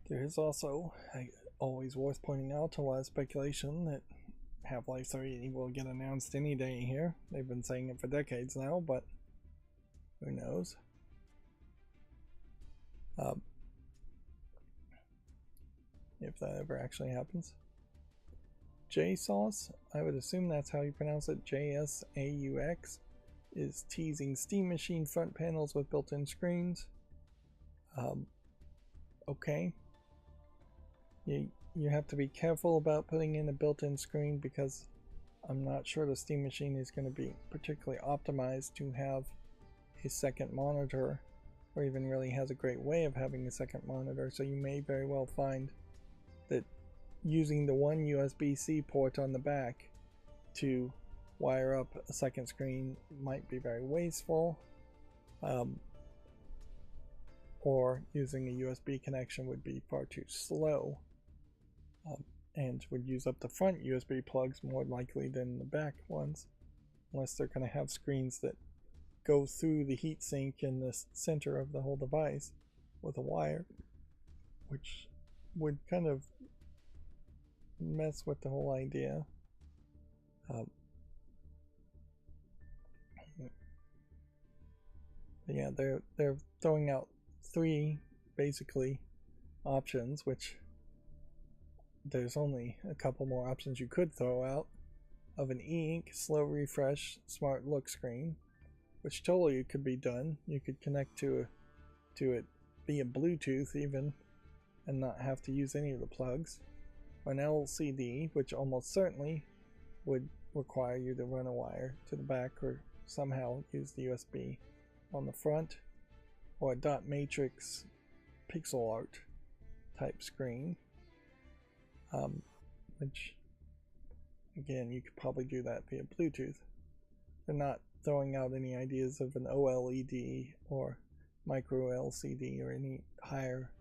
A: There is also, always worth pointing out, a lot of speculation that Half-Life 3 will get announced any day here. They've been saying it for decades now, but who knows? If that ever actually happens. JSauce, I would assume that's how you pronounce it, JSAUX, is teasing Steam Machine front panels with built-in screens. Okay. You have to be careful about putting in a built-in screen because I'm not sure the Steam Machine is going to be particularly optimized to have a second monitor, or even really has a great way of having a second monitor, so you may very well find that using the one USB-C port on the back to wire up a second screen might be very wasteful, or using a USB connection would be far too slow, and would use up the front USB plugs more likely than the back ones, unless they're going to have screens that go through the heatsink in the center of the whole device with a wire, which would kind of mess with the whole idea. Yeah, they're throwing out 3 basically options, which there's only a couple more options you could throw out, of an e-ink, slow refresh, smart look screen, which totally could be done. You could connect to it via Bluetooth even, and not have to use any of the plugs. Or an LCD, which almost certainly would require you to run a wire to the back or somehow use the USB on the front, or a dot matrix pixel art type screen, which again you could probably do that via Bluetooth. They're not throwing out any ideas of an OLED or micro LCD or any higher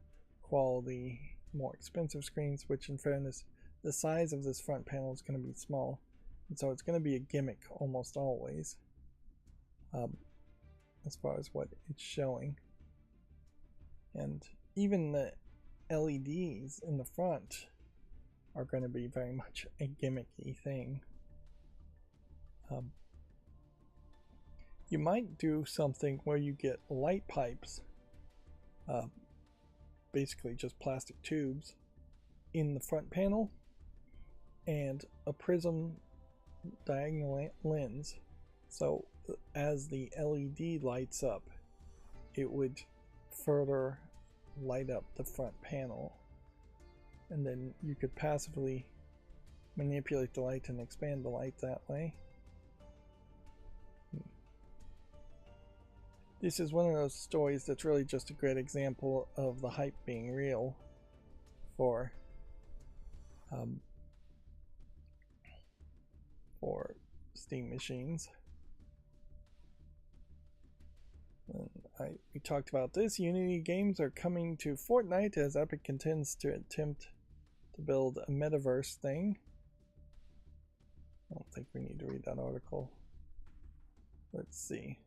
A: quality, more expensive screens, which in fairness the size of this front panel is going to be small, and so it's going to be a gimmick almost always, as far as what it's showing. And even the LEDs in the front are going to be very much a gimmicky thing. You might do something where you get light pipes, basically just plastic tubes, in the front panel, and a prism diagonal lens. So as the LED lights up, it would further light up the front panel, and then you could passively manipulate the light and expand the light that way. This is one of those stories that's really just a great example of the hype being real for Steam machines. We talked about this. Unity games are coming to Fortnite as Epic contends to attempt to build a metaverse thing. I don't think we need to read that article. Let's see.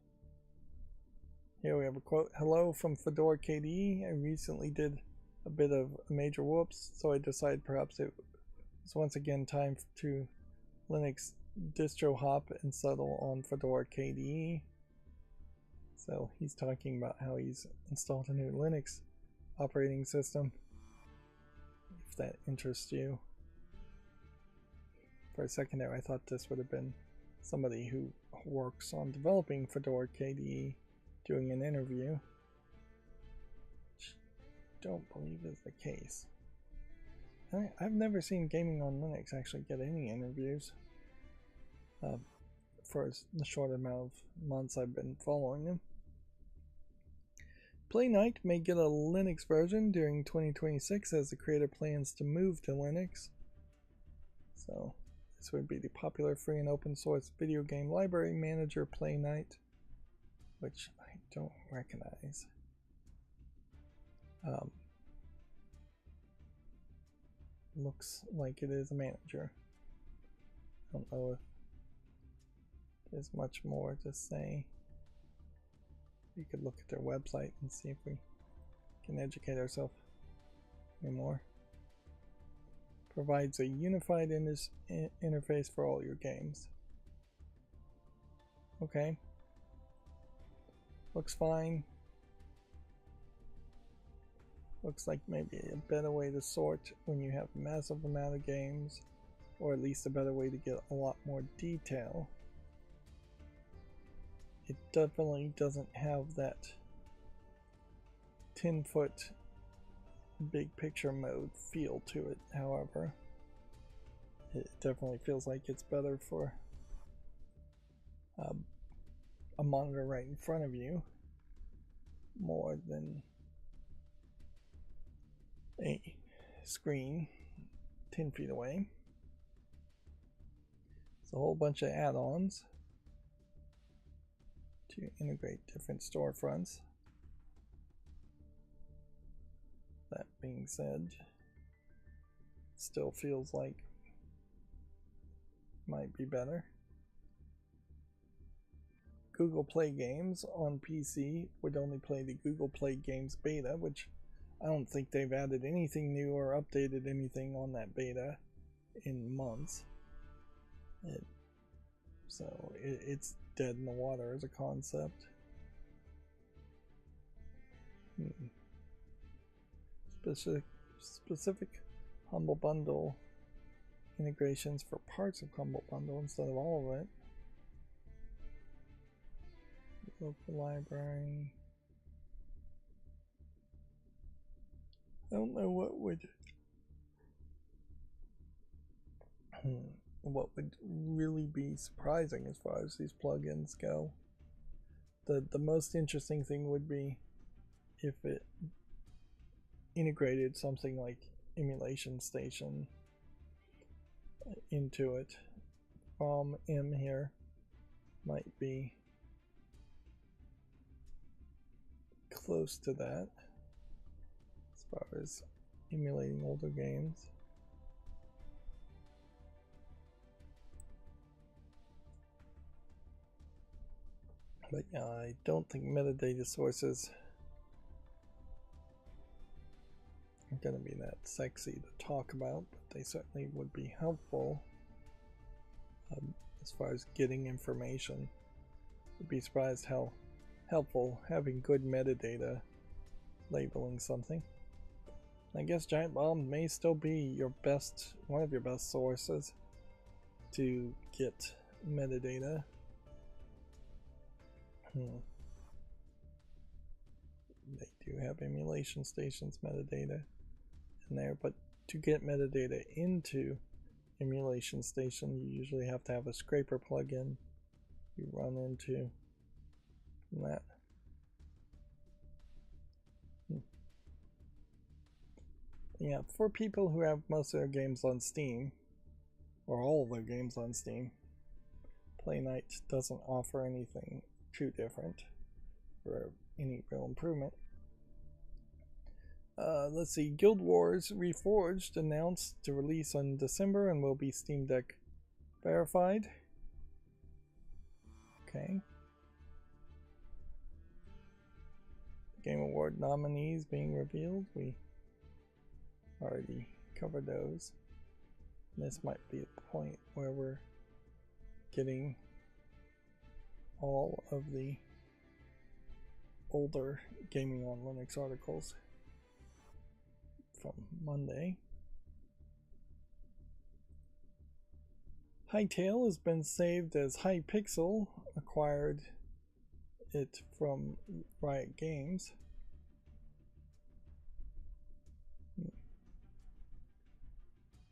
A: Here we have a quote. Hello from Fedora KDE. I recently did a bit of a major whoops, so I decided perhaps it was once again time to Linux distro hop and settle on Fedora KDE. So he's talking about how he's installed a new Linux operating system, if that interests you. For a second there I thought this would have been somebody who works on developing Fedora KDE doing an interview, which I don't believe is the case. I've never seen Gaming on Linux actually get any interviews for the short amount of months I've been following them. Play Night may get a Linux version during 2026 as the creator plans to move to Linux. So This would be the popular free and open source video game library manager Play Night, which I don't recognize. Looks like it is a manager. I don't know if there's much more to say. We could look at their website and see if we can educate ourselves anymore. Provides a unified interface for all your games. Okay. Looks fine. Looks like maybe a better way to sort when you have a massive amount of games, or at least a better way to get a lot more detail. It definitely doesn't have that 10-foot big picture mode feel to it, however. It definitely feels like it's better for a monitor right in front of you more than a screen 10 feet away. It's a whole bunch of add-ons to integrate different storefronts. That being said, it still feels like might be better. Google Play Games on PC would only play the Google Play Games beta, which I don't think they've added anything new or updated anything on that beta in months. So it's dead in the water as a concept. Specific Humble Bundle integrations for parts of Humble Bundle instead of all of it. Local library. I don't know what would really be surprising as far as these plugins go. The most interesting thing would be if it integrated something like Emulation Station into it. M here might be close to that as far as emulating older games. But yeah, I don't think metadata sources are going to be that sexy to talk about, but they certainly would be helpful as far as getting information. You'd be surprised how helpful having good metadata labeling something. I guess Giant Bomb may still be one of your best sources to get metadata. They do have Emulation Station's metadata in there, but to get metadata into Emulation Station, you usually have to have a scraper plugin you run into that. Yeah, for people who have most of their games on Steam, or all of their games on Steam, Play Night doesn't offer anything too different for any real improvement. Let's see, Guild Wars Reforged announced to release in December and will be Steam Deck verified. Okay. Game Award nominees being revealed. We already covered those. This might be the point where we're getting all of the older Gaming on Linux articles from Monday. Hytale has been saved as Hypixel, acquired it from Riot Games.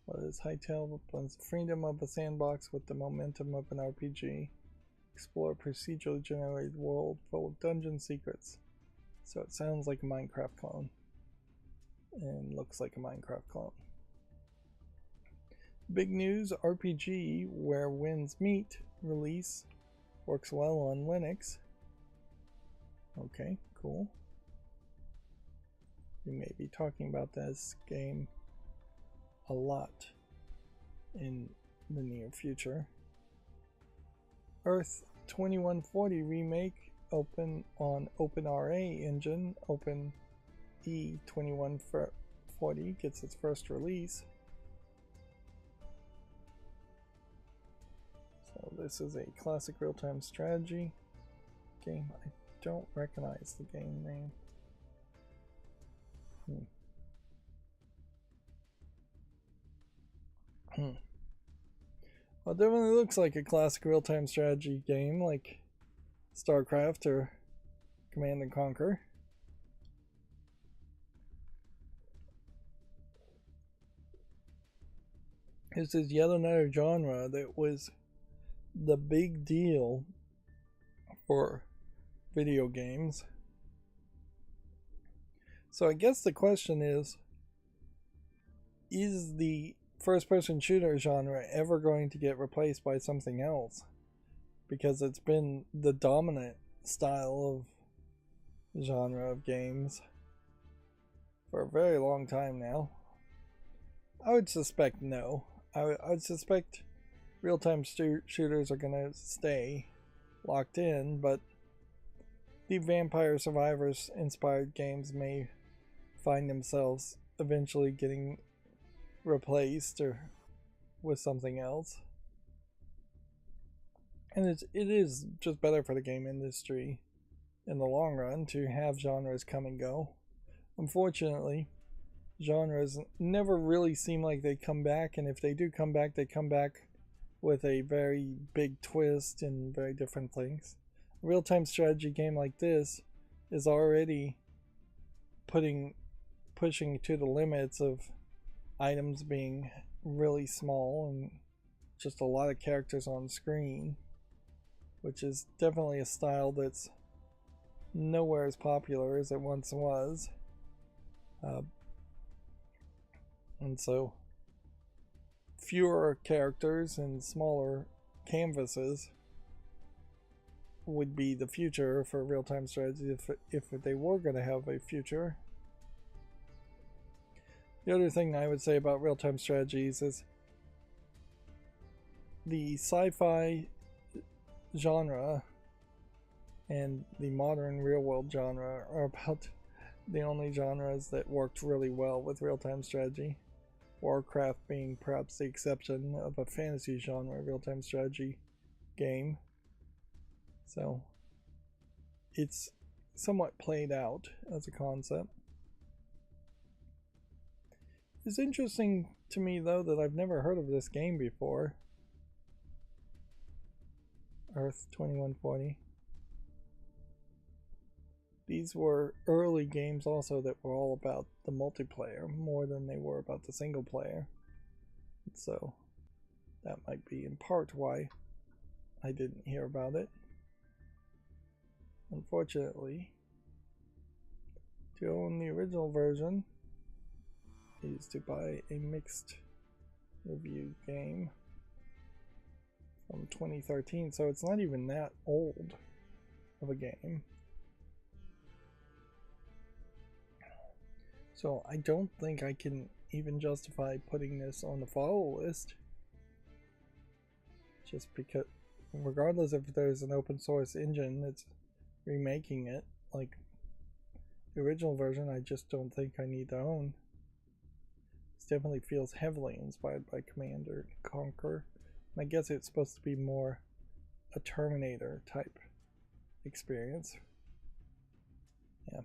A: What is Hytale? Blends the freedom of a sandbox with the momentum of an RPG. Explore a procedurally generated world full of dungeon secrets. So it sounds like a Minecraft clone. And looks like a Minecraft clone. Big news, RPG Where Winds Meet release works well on Linux. Okay, cool. We may be talking about this game a lot in the near future. Earth 2140 remake open on OpenRA engine. Open E2140 gets its first release. So this is a classic real-time strategy game. I don't recognize the game name. Well, it definitely looks like a classic real-time strategy game like StarCraft or Command and Conquer. This is yet another genre that was the big deal for video games. So I guess the question is the first-person shooter genre ever going to get replaced by something else? Because it's been the dominant style of genre of games for a very long time now. I would suspect no. I would suspect real-time shooters are going to stay locked in, but the Vampire Survivors inspired games may find themselves eventually getting replaced or with something else. And it is just better for the game industry in the long run to have genres come and go. Unfortunately, genres never really seem like they come back, and if they do come back, they come back with a very big twist and very different things. A real-time strategy game like this is already pushing to the limits of items being really small and just a lot of characters on screen, which is definitely a style that's nowhere as popular as it once was. And so fewer characters and smaller canvases would be the future for real-time strategy if they were going to have a future. The other thing I would say about real-time strategies is the sci-fi genre and the modern real-world genre are about the only genres that worked really well with real-time strategy. Warcraft being perhaps the exception of a fantasy genre real-time strategy game. So it's somewhat played out as a concept. It's interesting to me though that I've never heard of this game before. Earth 2140. These were early games also that were all about the multiplayer more than they were about the single player. So that might be in part why I didn't hear about it. Unfortunately, to own the original version is to buy a mixed review game from 2013, so it's not even that old of a game. So I don't think I can even justify putting this on the follow list, just because regardless if there's an open source engine that's remaking it, like the original version, I just don't think I need to own. This definitely feels heavily inspired by Command and Conquer. I guess it's supposed to be more a Terminator type experience. Yeah.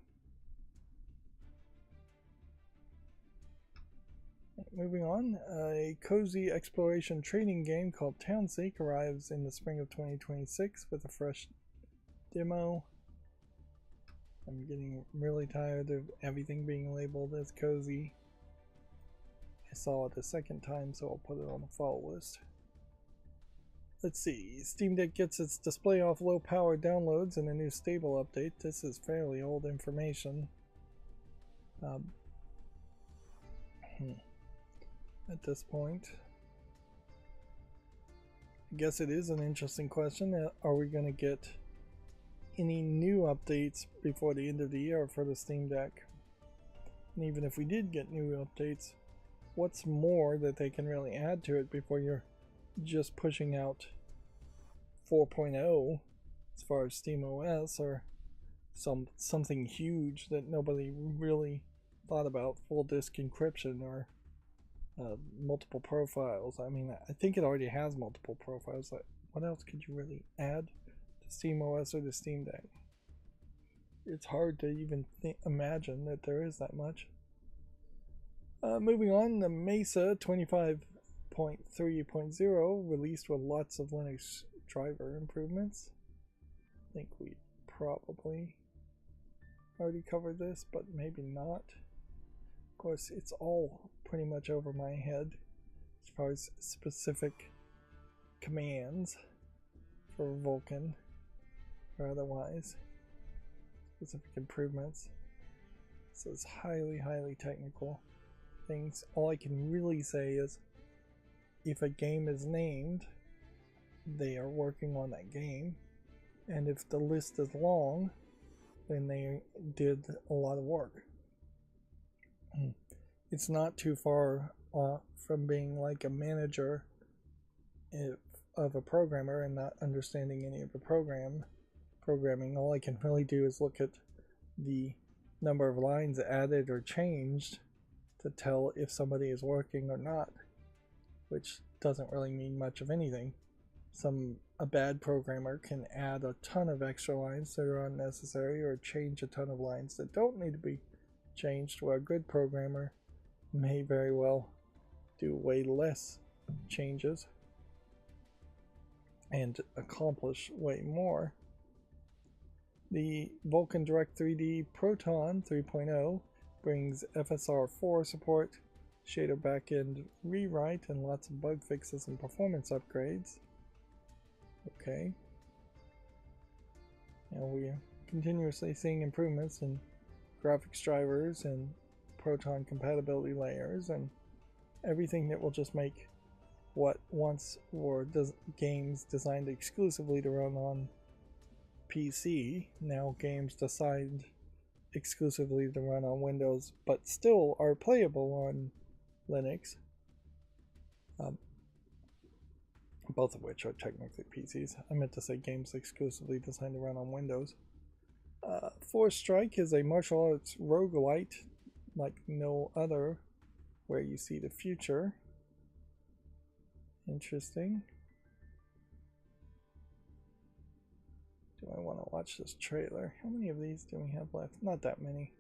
A: Moving on, a cozy exploration trading game called Townsake arrives in the spring of 2026 with a fresh demo. I'm getting really tired of everything being labeled as cozy. I saw it a second time, so I'll put it on the follow list. Let's see, Steam Deck gets its display off low power downloads and a new stable update. This is fairly old information. At this point, I guess it is an interesting question. Are we going to get any new updates before the end of the year for the Steam Deck? And even if we did get new updates, what's more that they can really add to it before you're just pushing out 4.0 as far as Steam OS, or something huge that nobody really thought about, full disk encryption or multiple profiles. I mean, I think it already has multiple profiles. Like, what else could you really add to Steam OS or the Steam Deck? It's hard to even imagine that there is that much. Moving on, the Mesa 25.3.0 released with lots of Linux driver improvements. I think we probably already covered this, but maybe not. Of course, it's all pretty much over my head as far as specific commands for Vulkan or otherwise. Specific improvements. This is highly technical things. All I can really say is if a game is named, they are working on that game, and if the list is long, then they did a lot of work. It's not too far off from being like a manager of a programmer and not understanding any of the programming. All I can really do is look at the number of lines added or changed to tell if somebody is working or not, which doesn't really mean much of anything. A bad programmer can add a ton of extra lines that are unnecessary or change a ton of lines that don't need to be changed, where a good programmer may very well do way less changes and accomplish way more. The Vulkan Direct 3D Proton 3.0 brings FSR4 support, shader backend rewrite, and lots of bug fixes and performance upgrades. Okay. Now we're continuously seeing improvements in graphics drivers and Proton compatibility layers and everything that will just make what once were games designed exclusively to run on PC, now games designed exclusively to run on Windows, but still are playable on Linux. Both of which are technically PCs. I meant to say games exclusively designed to run on Windows. Force Strike is a martial arts roguelite like no other, where you see the future. Interesting. Do I want to watch this trailer? How many of these do we have left? Not that many.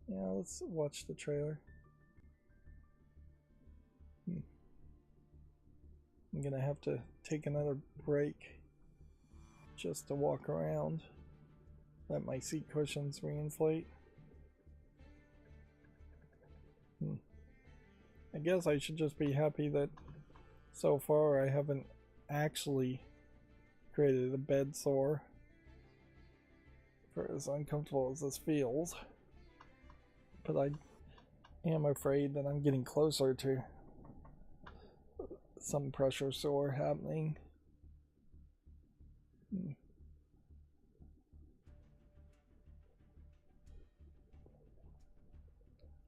A: Yeah, let's watch the trailer. I'm gonna have to take another break just to walk around. Let my seat cushions reinflate. I guess I should just be happy that so far I haven't actually created a bed sore, for as uncomfortable as this feels. But I am afraid that I'm getting closer to some pressure sore happening.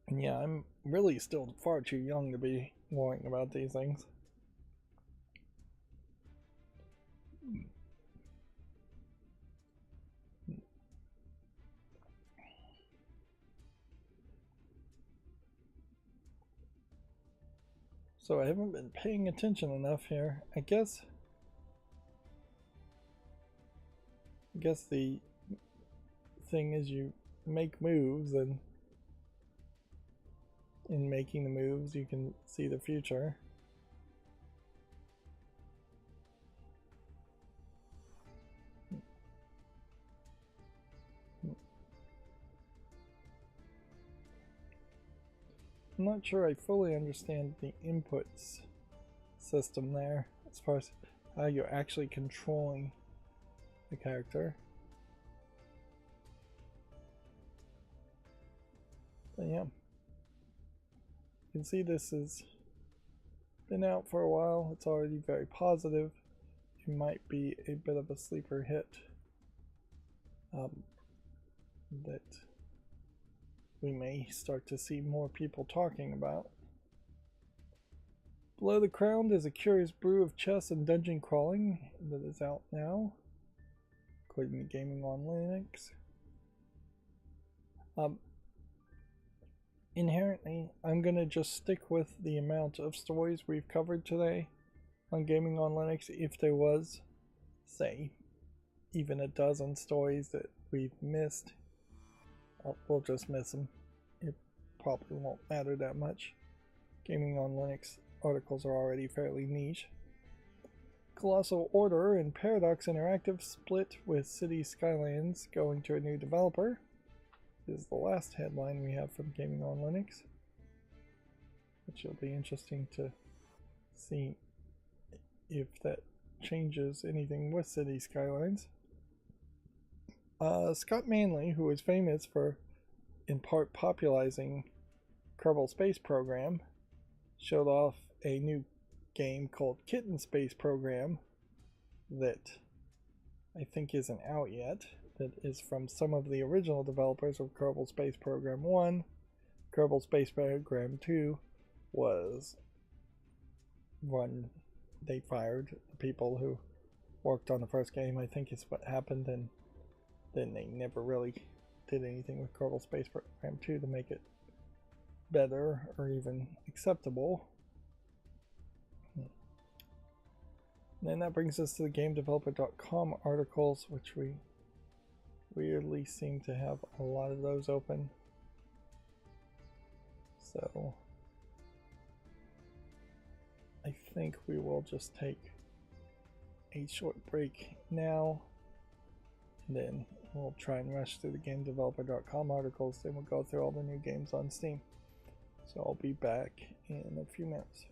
A: And yeah, I'm really still far too young to be worrying about these things. So I haven't been paying attention enough here. I guess the thing is you make moves, and in making the moves you can see the future. I'm not sure I fully understand the inputs system there as far as how you're actually controlling the character. But yeah, you can see this has been out for a while. It's already very positive. It might be a bit of a sleeper hit that we may start to see more people talking about. Below the Crown is a curious brew of chess and dungeon crawling that is out now, according to Gaming on Linux. Inherently, I'm going to just stick with the amount of stories we've covered today on Gaming on Linux. If there was, say, even a dozen stories that we've missed, we'll just miss them. It probably won't matter that much. Gaming on Linux articles are already fairly niche. Colossal Order and Paradox Interactive split with City Skylines going to a new developer. This is the last headline we have from Gaming on Linux, which will be interesting to see if that changes anything with City Skylines. Scott Manley, who is famous for in part popularizing Kerbal Space Program, showed off a new game called Kitten Space Program that I think isn't out yet, that is from some of the original developers of Kerbal Space Program 1. Kerbal Space Program 2 was one, they fired the people who worked on the first game, I think is what happened, and then they never really did anything with Kerbal Space Program 2 to make it better or even acceptable. And that brings us to the GameDeveloper.com articles, which we weirdly seem to have a lot of those open. So I think we will just take a short break now, and then we'll try and rush through the GameDeveloper.com articles, then we'll go through all the new games on Steam. So I'll be back in a few minutes.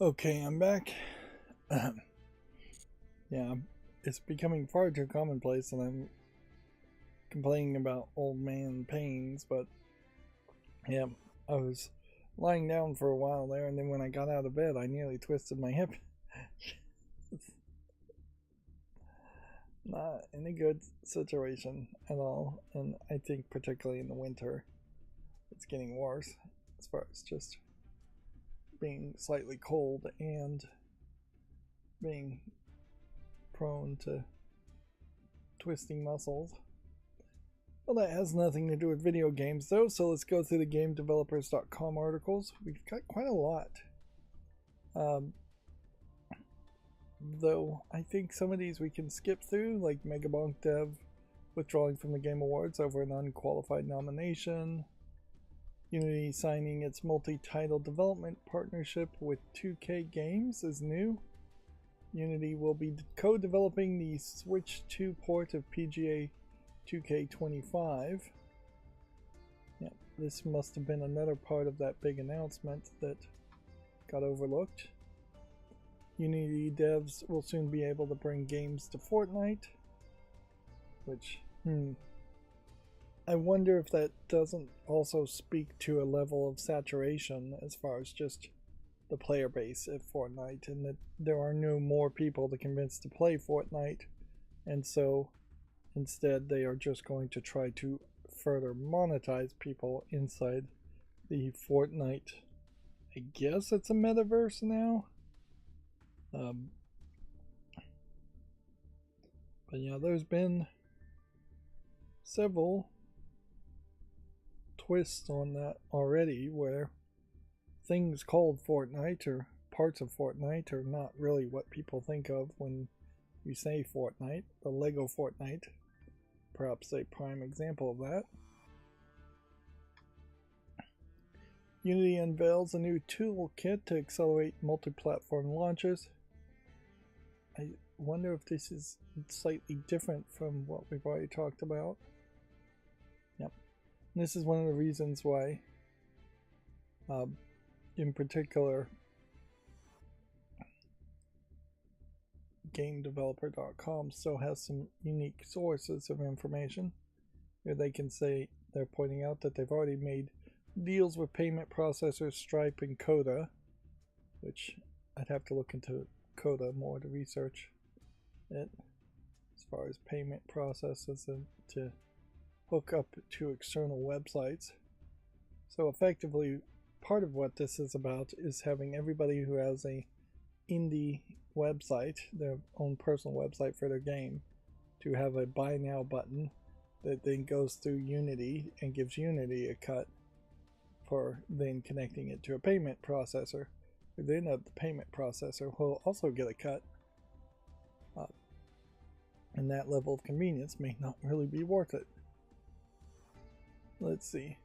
A: Okay, I'm back. Yeah, it's becoming far too commonplace, and I'm complaining about old man pains, but yeah, I was lying down for a while there, and then when I got out of bed, I nearly twisted my hip. Not in a good situation at all, and I think particularly in the winter, it's getting worse as far as just being slightly cold and being prone to twisting muscles. Well, that has nothing to do with video games though, so let's go through the GameDevelopers.com articles. We've got quite a lot. Though I think some of these we can skip through, like Megabonk Dev withdrawing from the Game Awards over an unqualified nomination, Unity signing its multi-title development partnership with 2K Games is new. Unity will be co-developing the Switch 2 port of PGA 2K25. Yeah, this must have been another part of that big announcement that got overlooked. Unity devs will soon be able to bring games to Fortnite, which, I wonder if that doesn't also speak to a level of saturation as far as just the player base at Fortnite, and that there are no more people to convince to play Fortnite, and so instead they are just going to try to further monetize people inside the Fortnite. I guess it's a metaverse now. But yeah, there's been several twists on that already where things called Fortnite or parts of Fortnite are not really what people think of when you say Fortnite. The Lego Fortnite, perhaps a prime example of that. Unity unveils a new toolkit to accelerate multi-platform launches. I wonder if this is slightly different from what we've already talked about. Yep. And this is one of the reasons why, in particular, GameDeveloper.com still has some unique sources of information where they can say they're pointing out that they've already made deals with payment processors Stripe and Coda, which I'd have to look into Coda more to research it as far as payment processes and to hook up to external websites. So effectively, part of what this is about is having everybody who has a indie website, their own personal website for their game, to have a buy now button that then goes through Unity and gives Unity a cut for then connecting it to a payment processor. Then the payment processor will also get a cut. And that level of convenience may not really be worth it. Let's see.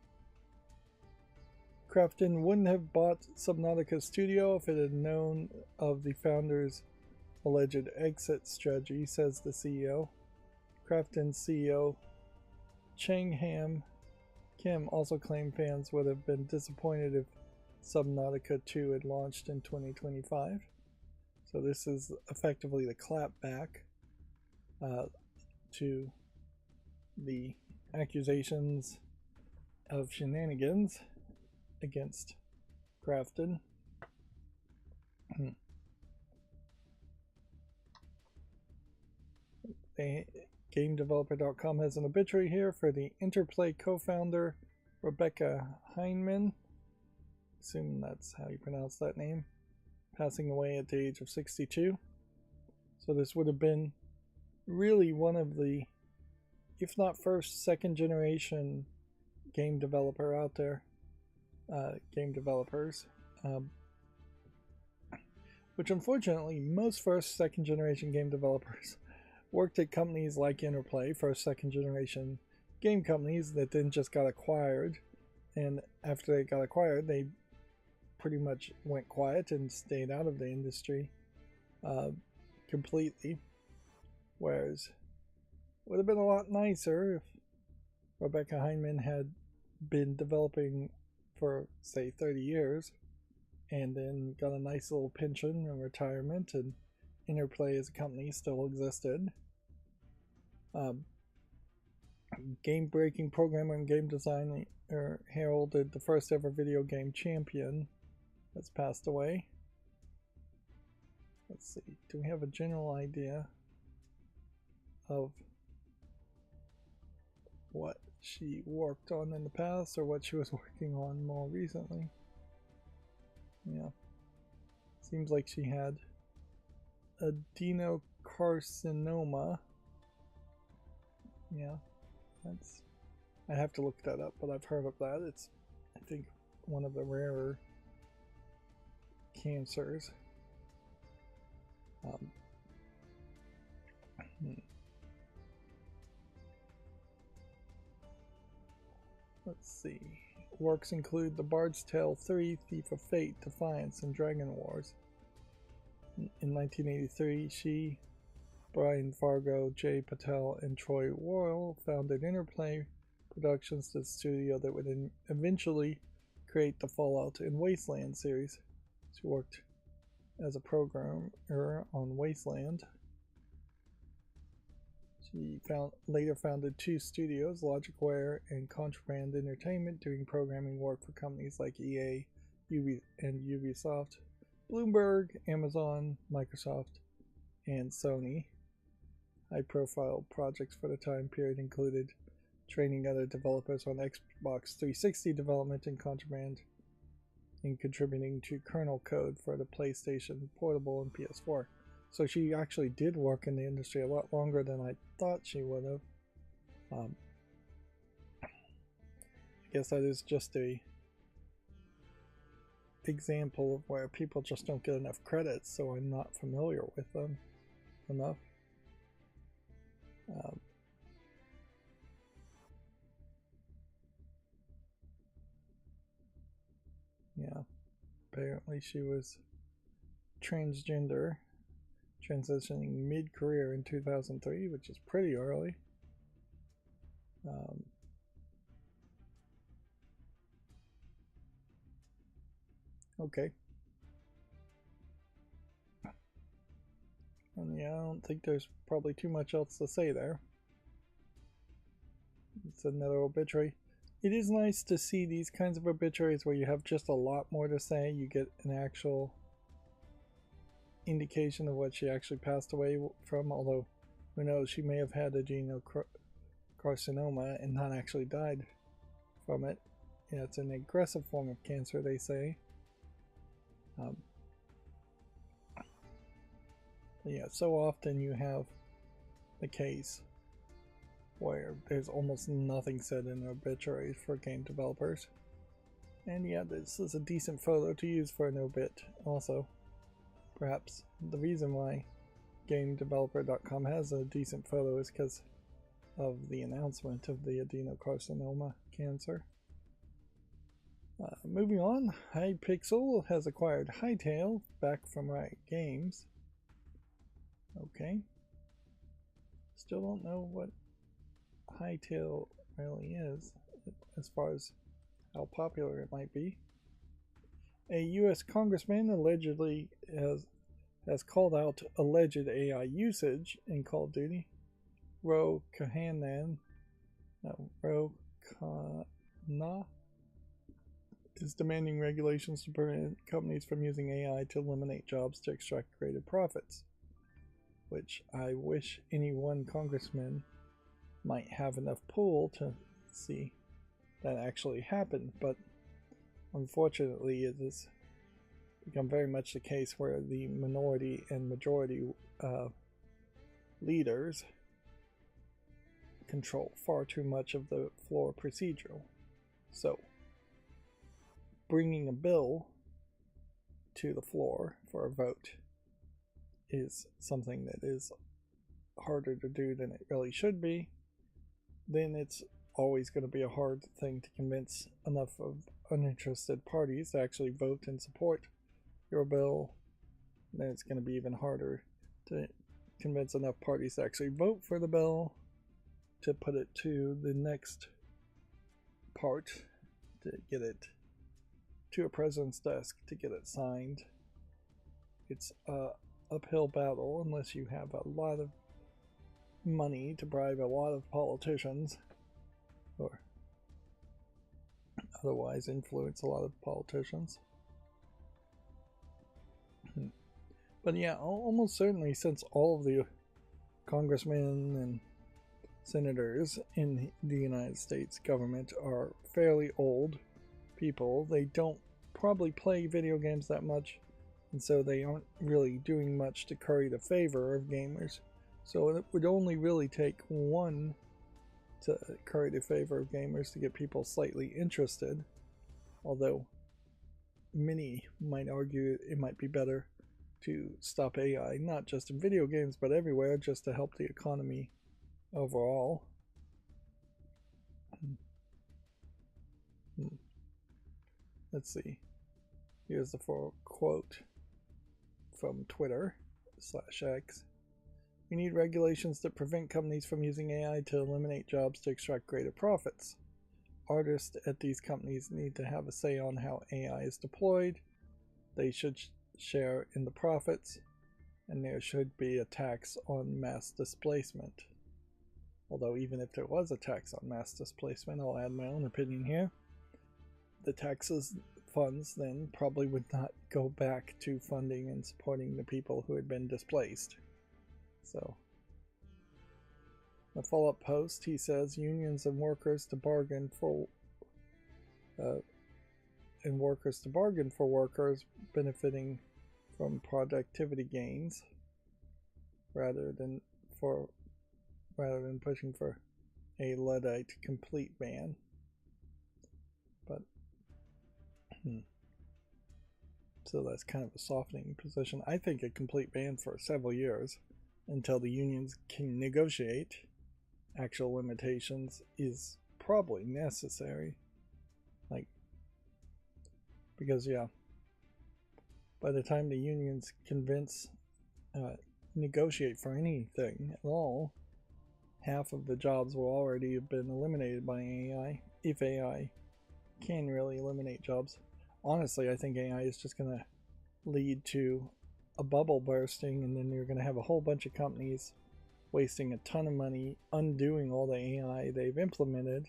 A: Crafton wouldn't have bought Subnautica Studio if it had known of the founder's alleged exit strategy, says the CEO. Crafton's CEO Chang Ham Kim also claimed fans would have been disappointed if Subnautica 2 had launched in 2025. So this is effectively the clapback to the accusations of shenanigans against Crafton. GameDeveloper.com has an obituary here for the Interplay co-founder Rebecca Heinemann, assuming that's how you pronounce that name, passing away at the age of 62. So this would have been really one of the, if not first, second generation game developer out there, game developers, which unfortunately most first, second generation game developers worked at companies like Interplay, first, second generation game companies that then just got acquired, and after they got acquired they pretty much went quiet and stayed out of the industry completely. Whereas it would have been a lot nicer if Rebecca Heinemann had been developing for, say, 30 years and then got a nice little pension and retirement, and Interplay as a company still existed. Game-breaking programmer and game designer heralded the first ever video game champion that's passed away. Let's see, do we have a general idea of what she worked on in the past or what she was working on more recently? Yeah, seems like she had adenocarcinoma. Yeah, that's, I have to look that up, but I've heard of that. It's, I think, one of the rarer cancers. Let's see. Works include The Bard's Tale 3, Thief of Fate, Defiance, and Dragon Wars. In 1983, she, Brian Fargo, Jay Patel, and Troy Royal founded Interplay Productions, the studio that would eventually create the Fallout and Wasteland series. She worked as a programmer on Wasteland. She later founded two studios, Logicware and Contraband Entertainment, doing programming work for companies like EA, and Ubisoft, Bloomberg, Amazon, Microsoft, and Sony. High-profile projects for the time period included training other developers on Xbox 360 development and Contraband, and contributing to kernel code for the PlayStation Portable and PS4. So she actually did work in the industry a lot longer than I thought she would have. I guess that is just a example of where people just don't get enough credit, so I'm not familiar with them enough. Yeah, apparently she was transgender, transitioning mid-career in 2003, which is pretty early. Okay. And yeah, I don't think there's probably too much else to say there. It's another obituary. It is nice to see these kinds of obituaries where you have just a lot more to say. You get an actual indication of what she actually passed away from, although who knows, she may have had adenocarcinoma and not actually died from it. Yeah, it's an aggressive form of cancer, they say. Yeah, so often you have the case where there's almost nothing said in obituaries for game developers. And yeah, this is a decent photo to use for an obit also. Perhaps the reason why GameDeveloper.com has a decent photo is because of the announcement of the adenocarcinoma cancer. Moving on, Hypixel has acquired Hytale back from Riot Games. Okay. Still don't know what Hytale really is as far as how popular it might be. A U.S. congressman allegedly has called out alleged AI usage in Call of Duty. Ro Khanna is demanding regulations to prevent companies from using AI to eliminate jobs to extract greater profits, which I wish any one congressman might have enough pull to see that actually happen, but unfortunately it has become very much the case where the minority and majority leaders control far too much of the floor procedural. So bringing a bill to the floor for a vote is something that is harder to do than it really should be. Then it's always going to be a hard thing to convince enough of uninterested parties to actually vote and support your bill. Then it's going to be even harder to convince enough parties to actually vote for the bill to put it to the next part to get it to a president's desk to get it signed. It's a uphill battle unless you have a lot of money to bribe a lot of politicians or otherwise influence a lot of politicians. But yeah, almost certainly, since all of the congressmen and senators in the United States government are fairly old people, they don't probably play video games that much, and so they aren't really doing much to curry the favor of gamers. So it would only really take one to curry the favor of gamers to get people slightly interested, although many might argue it might be better to stop AI, not just in video games but everywhere, just to help the economy overall. Let's see. Here's the full quote from Twitter/X. We need regulations that prevent companies from using AI to eliminate jobs to extract greater profits. Artists at these companies need to have a say on how AI is deployed. They should share in the profits, and there should be a tax on mass displacement. Although even if there was a tax on mass displacement, I'll add my own opinion here, the taxes funds then probably would not go back to funding and supporting the people who had been displaced. So, a follow-up post, he says unions and workers to bargain for workers benefiting from productivity gains rather than pushing for a Luddite complete ban. But so that's kind of a softening position. I think a complete ban for several years until the unions can negotiate actual limitations is probably necessary. Because yeah, by the time the unions negotiate for anything at all, half of the jobs will already have been eliminated by AI, if AI can really eliminate jobs. Honestly, I think AI is just going to lead to a bubble bursting, and then you're going to have a whole bunch of companies wasting a ton of money undoing all the AI they've implemented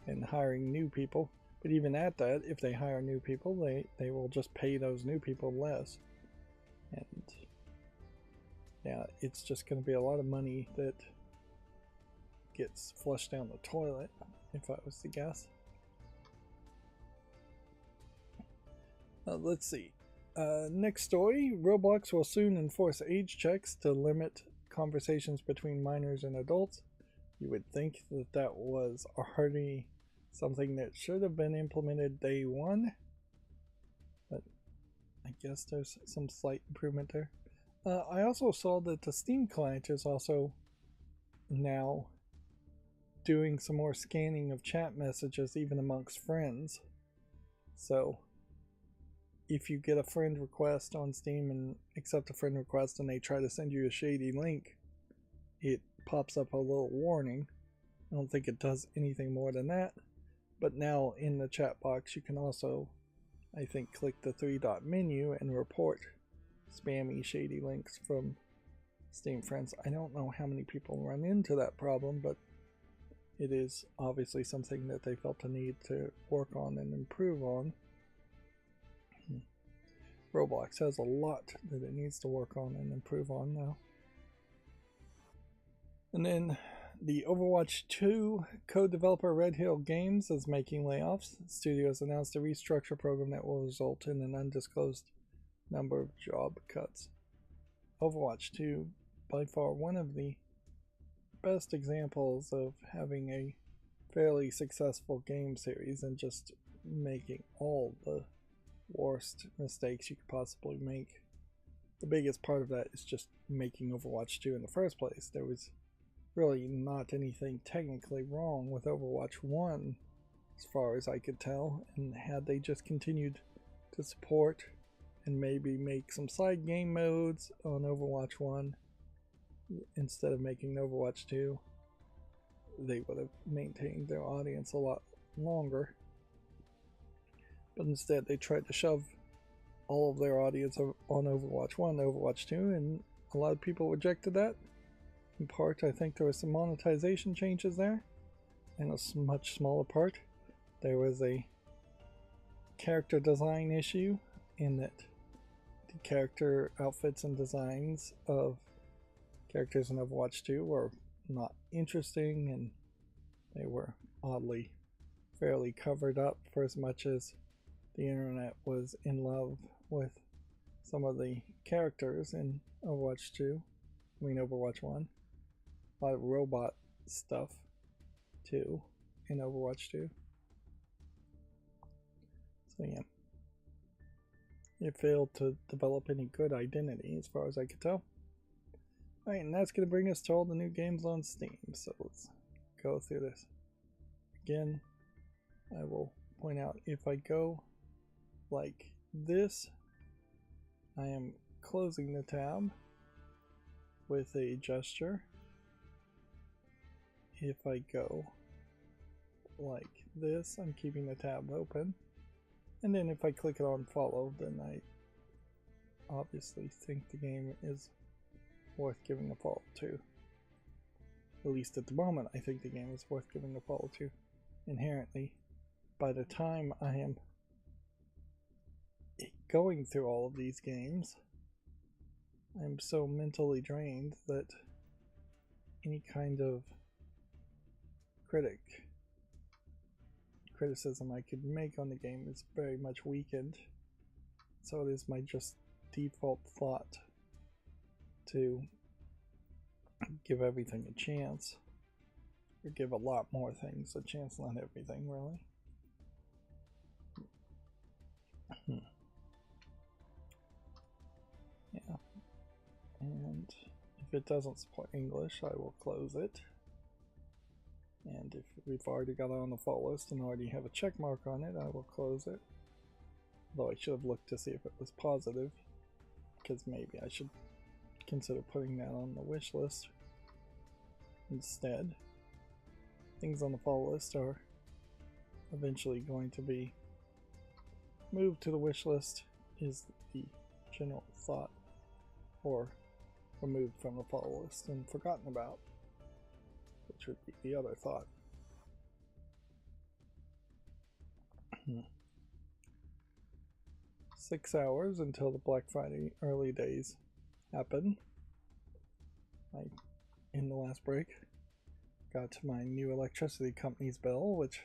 A: and hiring new people. But even at that, if they hire new people, they will just pay those new people less. And yeah, it's just going to be a lot of money that gets flushed down the toilet, if I was to guess. Let's see. Next story, Roblox will soon enforce age checks to limit conversations between minors and adults. You would think that that was already something that should have been implemented day one, but I guess there's some slight improvement there. I also saw that the Steam client is also now doing some more scanning of chat messages even amongst friends. So if you get a friend request on Steam and accept a friend request and they try to send you a shady link, it pops up a little warning. I don't think it does anything more than that. But now in the chat box you can also, I think, click the three-dot menu and report spammy shady links from Steam friends. I don't know how many people run into that problem, but it is obviously something that they felt the need to work on and improve on. Roblox has a lot that it needs to work on and improve on now. And then the Overwatch 2 co-developer Red Hill Games is making layoffs. The studio has announced a restructure program that will result in an undisclosed number of job cuts. Overwatch 2, by far one of the best examples of having a fairly successful game series and just making all the worst mistakes you could possibly make. The biggest part of that is just making Overwatch 2 in the first place. There was really not anything technically wrong with Overwatch 1 as far as I could tell, and had they just continued to support and maybe make some side game modes on Overwatch 1 instead of making Overwatch 2, they would have maintained their audience a lot longer. But instead they tried to shove all of their audience on Overwatch 1 and Overwatch 2, and a lot of people rejected that. In part, I think there was some monetization changes there, and a much smaller part, there was a character design issue in that the character outfits and designs of characters in Overwatch 2 were not interesting, and they were oddly fairly covered up for as much as the internet was in love with some of the characters in Overwatch 2. I mean Overwatch 1. A lot of robot stuff too in Overwatch 2. So yeah. It failed to develop any good identity as far as I could tell. Alright, and that's going to bring us to all the new games on Steam. So let's go through this. Again, I will point out if I go like this, I am closing the tab with a gesture. If I go like this, I'm keeping the tab open. And then if I click it on follow, then I obviously think the game is worth giving a follow to. At least at the moment, I think the game is worth giving a follow to. Inherently, by the time I am going through all of these games, I'm so mentally drained that any kind of criticism I could make on the game is very much weakened. So it is my just default thought to give everything a chance, or give a lot more things a chance, not everything really. Yeah, and if it doesn't support English, I will close it. And if we've already got it on the fault list and already have a check mark on it, I will close it. Though I should have looked to see if it was positive, because maybe I should consider putting that on the wish list instead. Things on the fault list are eventually going to be moved to the wish list, is the general thought, or removed from the fault list and forgotten about, which would be the other thought. 6 hours until the Black Friday early days happen. In the last break, got my new electricity company's bill, which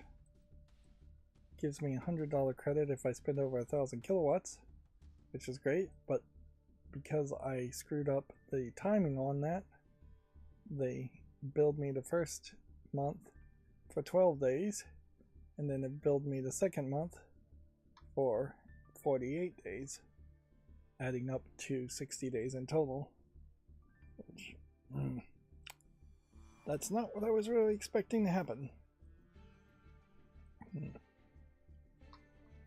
A: gives me $100 credit if I spend over 1,000 kilowatts, which is great, but because I screwed up the timing on that, they billed me the first month for 12 days, and then it billed me the second month for 48 days, adding up to 60 days in total. Which, that's not what I was really expecting to happen.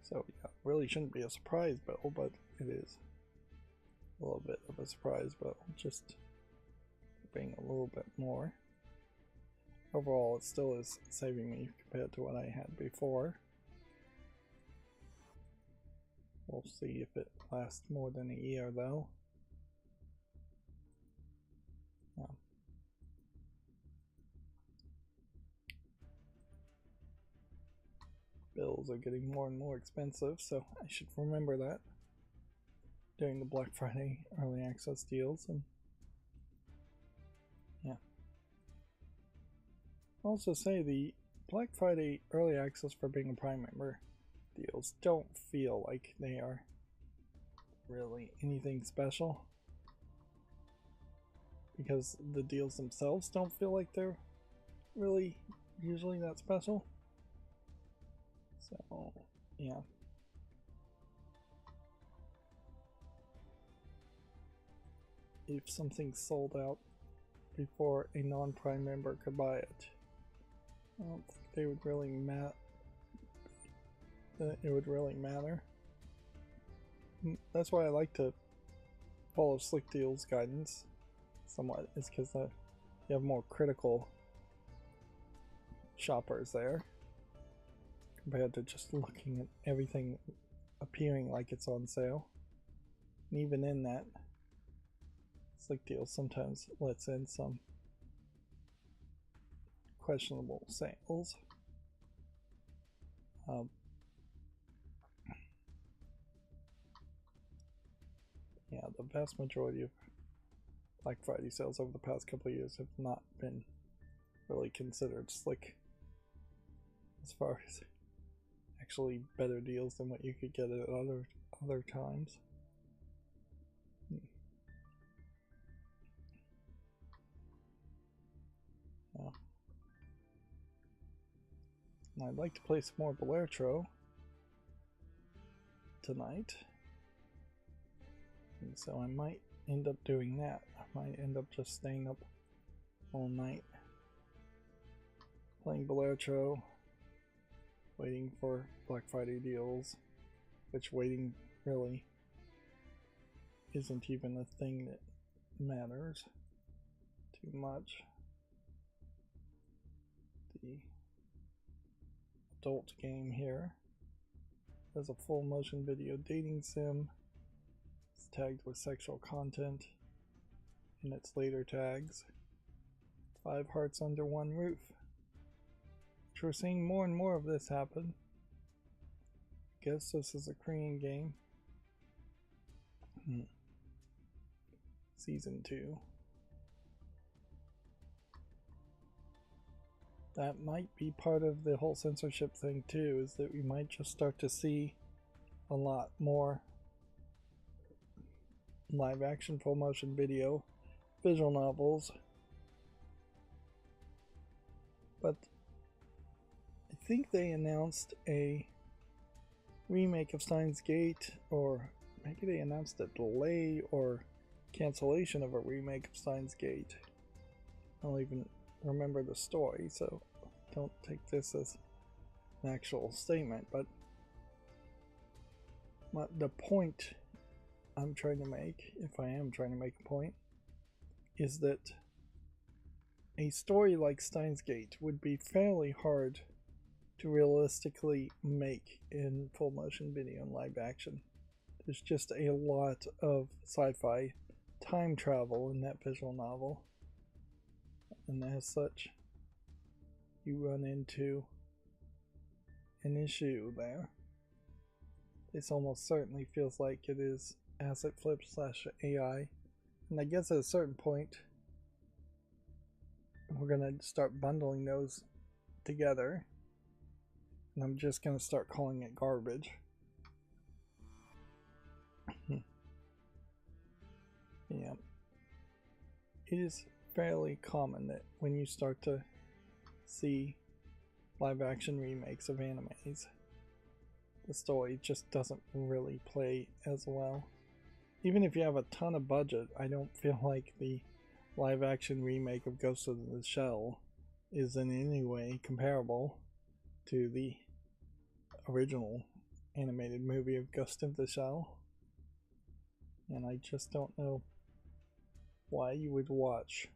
A: So yeah, really shouldn't be a surprise bill, but it is a little bit of a surprise bill, just being a little bit more. Overall, it still is saving me compared to what I had before. We'll see if it lasts more than a year though. Yeah. Bills are getting more and more expensive, so I should remember that during the Black Friday early access deals. And yeah. I'll also say the Black Friday early access for being a Prime member deals don't feel like they are really anything special, because the deals themselves don't feel like they're really usually that special. So yeah, if something's sold out before a non-Prime member could buy it, I don't think they would really it would really matter. That's why I like to follow Slick Deal's guidance somewhat, is because you have more critical shoppers there. compared to just looking at everything appearing like it's on sale. And even in that, Slick Deals sometimes lets in some questionable sales. Yeah, the vast majority of Black Friday sales over the past couple of years have not been really considered slick as far as actually better deals than what you could get at other times. Yeah. And I'd like to play some more Balertro tonight, and so I might end up doing that. I might end up just staying up all night playing Balertro, waiting for Black Friday deals, which waiting really isn't even a thing that matters too much. The adult game here has a full motion video dating sim. It's tagged with sexual content in its later tags. 5 hearts under one roof. Which we're seeing more and more of this happen. I guess this is a Korean game. Season 2. That might be part of the whole censorship thing too, is that we might just start to see a lot more live action full motion video, visual novels. But I think they announced a remake of Steins Gate, or maybe they announced a delay or cancellation of a remake of Steins Gate. I don't even remember the story, so don't take this as an actual statement, but the point I'm trying to make, if I am trying to make a point, is that a story like Steins Gate would be fairly hard to realistically make in full motion video and live action. There's just a lot of sci-fi time travel in that visual novel, and as such you run into an issue there. This almost certainly feels like it is asset flip / AI, and I guess at a certain point we're gonna start bundling those together, and I'm just gonna start calling it garbage. Yeah, it is fairly common that when you start to see live action remakes of animes, the story just doesn't really play as well. Even if you have a ton of budget, I don't feel like the live action remake of Ghost of the Shell is in any way comparable to the original animated movie of Ghost of the Shell. And I just don't know why you would watch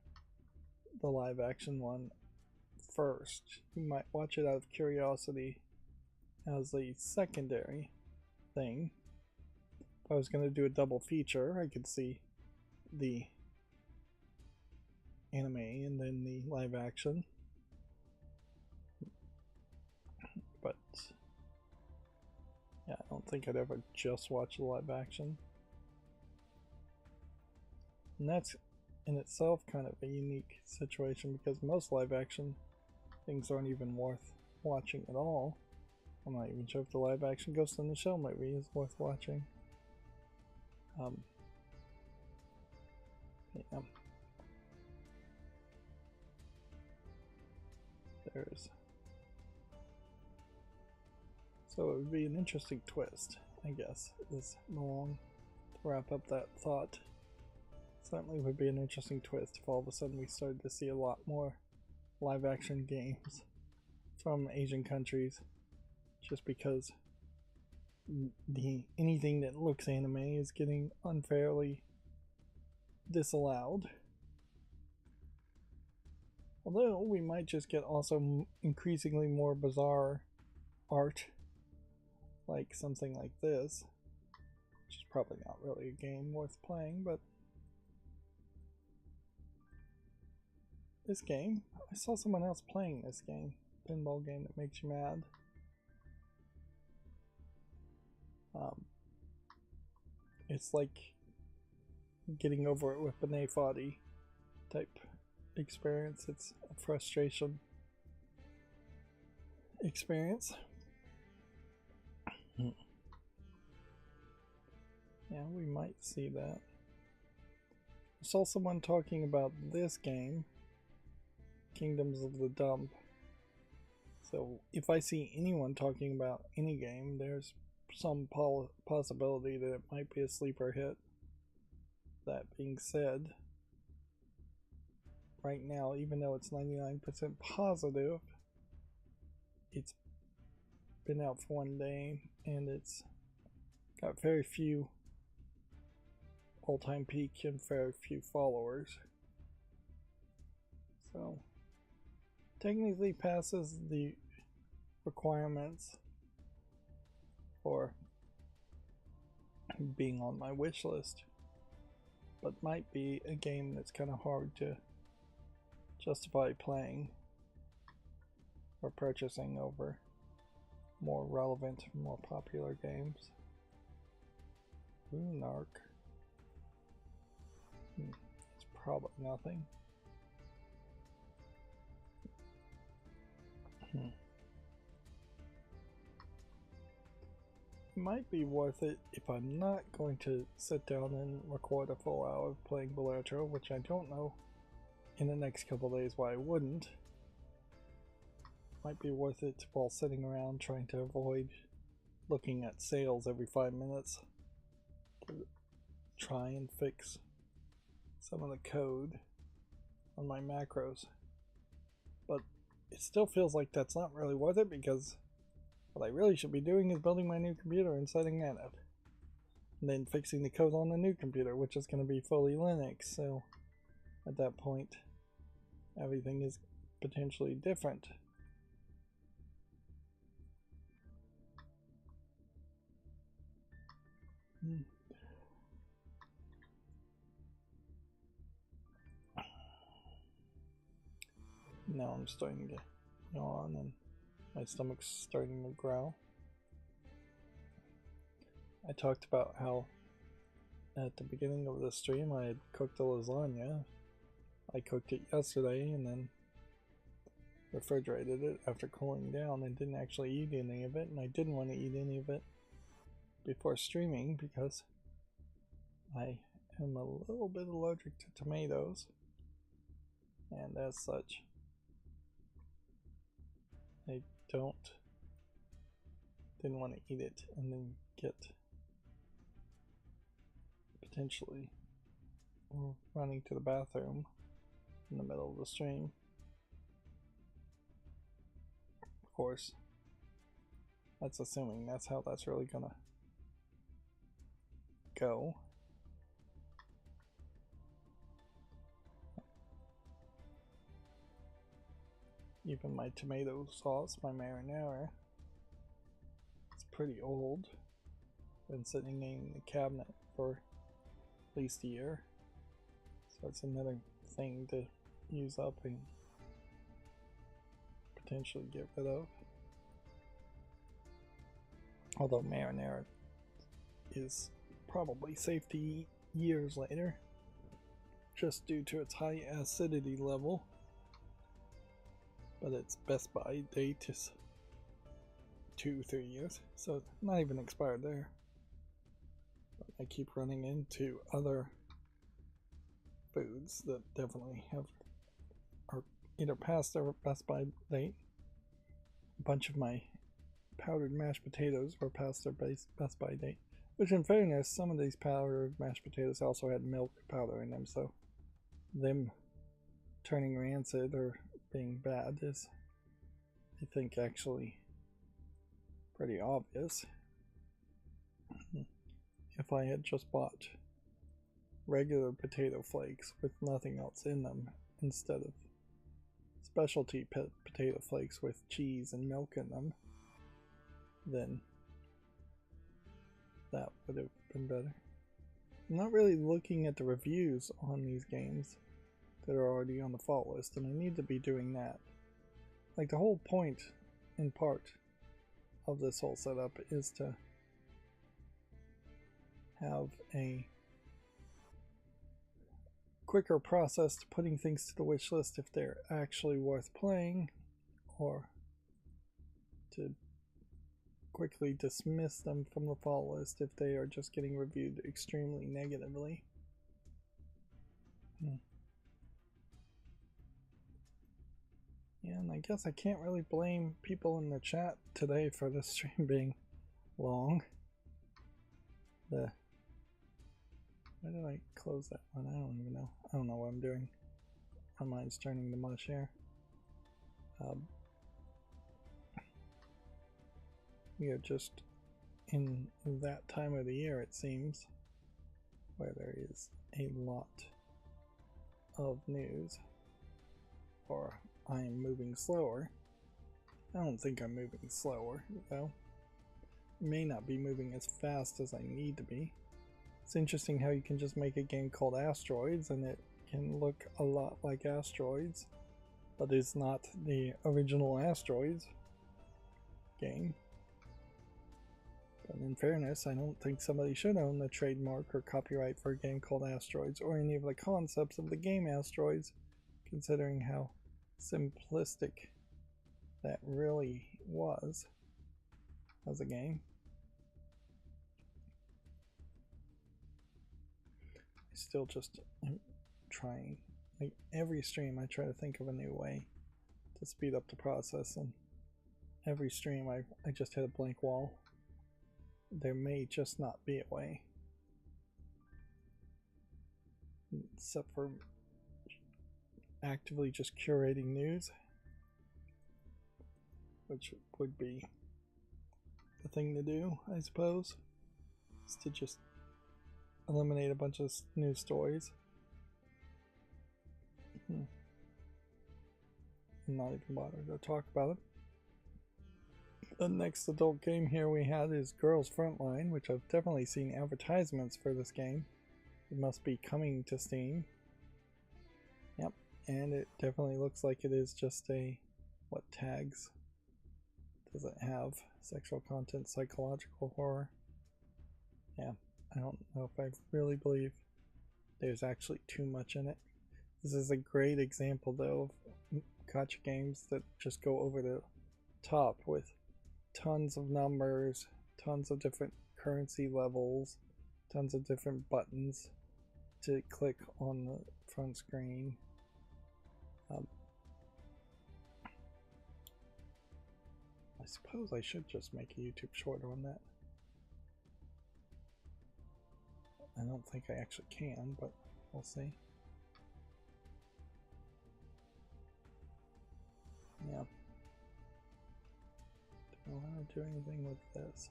A: the live action one first. You might watch it out of curiosity as a secondary thing. If I was going to do a double feature, I could see the anime and then the live action. But yeah, I don't think I'd ever just watch the live action. And that's in itself kind of a unique situation, because most live action things aren't even worth watching at all. I'm not even sure if the live action Ghost in the Shell movie is worth watching. Yeah. So it would be an interesting twist, I guess, is long to wrap up that thought. Certainly would be an interesting twist if all of a sudden we started to see a lot more live action games from Asian countries, just because anything that looks anime is getting unfairly disallowed. Although we might just get also increasingly more bizarre art, like something like this, which is probably not really a game worth playing, but this game, I saw someone else playing this game, pinball game that makes you mad. It's like getting over it with Benet Foddy type experience. It's a frustration experience. Yeah, we might see that. I saw someone talking about this game, Kingdoms of the Dump. So if I see anyone talking about any game, there's some possibility that it might be a sleeper hit. That being said, right now, even though it's 99% positive, it's been out for 1 day and it's got very few all-time peak and very few followers. So technically passes the requirements for being on my wish list, but might be a game that's kind of hard to justify playing or purchasing over more relevant, more popular games. Ooh, Narc. It's probably nothing. It might be worth it if I'm not going to sit down and record a full hour of playing Bellatro, which I don't know in the next couple days why I wouldn't. Might be worth it while sitting around trying to avoid looking at sales every 5 minutes to try and fix some of the code on my macros. But it still feels like that's not really worth it, because what I really should be doing is building my new computer and setting that up, and then fixing the code on the new computer, which is going to be fully Linux. So at that point, everything is potentially different. Now I'm starting to yawn and my stomach's starting to growl. I talked about how at the beginning of the stream I had cooked a lasagna. I cooked it yesterday and then refrigerated it after cooling down and didn't actually eat any of it, and I didn't want to eat any of it before streaming because I am a little bit allergic to tomatoes, and as such I didn't want to eat it and then get potentially running to the bathroom in the middle of the stream. Of course, that's assuming that's how that's really gonna go. Even my tomato sauce, my marinara, it's pretty old. Been sitting in the cabinet for at least a year. So it's another thing to use up and potentially get rid of. Although marinara is probably safe to eat years later, just due to its high acidity level. But its best by date is 2-3 years, so not even expired there. But I keep running into other foods that definitely are either past their best by date. A bunch of my powdered mashed potatoes were past their best by date, which in fairness, some of these powdered mashed potatoes also had milk powder in them, so them turning rancid or being bad is, I think, actually pretty obvious. If I had just bought regular potato flakes with nothing else in them instead of specialty potato flakes with cheese and milk in them, then that would have been better. I'm not really looking at the reviews on these games that are already on the fault list, and I need to be doing that. Like, the whole point, in part, of this whole setup is to have a quicker process to putting things to the wish list if they're actually worth playing, or to quickly dismiss them from the fault list if they are just getting reviewed extremely negatively. Yeah, and I guess I can't really blame people in the chat today for the stream being long. Why did I close that one? I don't even know. I don't know what I'm doing. My mind's turning to mush here. We are just in that time of the year, it seems, where there is a lot of news. Or I am moving slower. I don't think I'm moving slower, though. I may not be moving as fast as I need to be. It's interesting how you can just make a game called Asteroids and it can look a lot like Asteroids, but it's not the original Asteroids game. But in fairness, I don't think somebody should own the trademark or copyright for a game called Asteroids or any of the concepts of the game Asteroids, considering how simplistic that really was as a game. I still just am trying, like every stream I try to think of a new way to speed up the process, and every stream I just hit a blank wall. There may just not be a way, except for actively just curating news, which would be the thing to do, I suppose, is to just eliminate a bunch of news stories. And not even bother to talk about it. The next adult game here we had is Girls Frontline, which I've definitely seen advertisements for this game. It must be coming to Steam. Yep, and it definitely looks like it is just a, what tags does it have? Sexual content, psychological horror. Yeah, I don't know if I really believe there's actually too much in it. This is a great example though of gacha games that just go over the top with tons of numbers, tons of different currency levels, tons of different buttons to click on the front screen. I suppose I should just make a YouTube short on that. I don't think I actually can, but we'll see. Yeah. Do I want to do anything with this?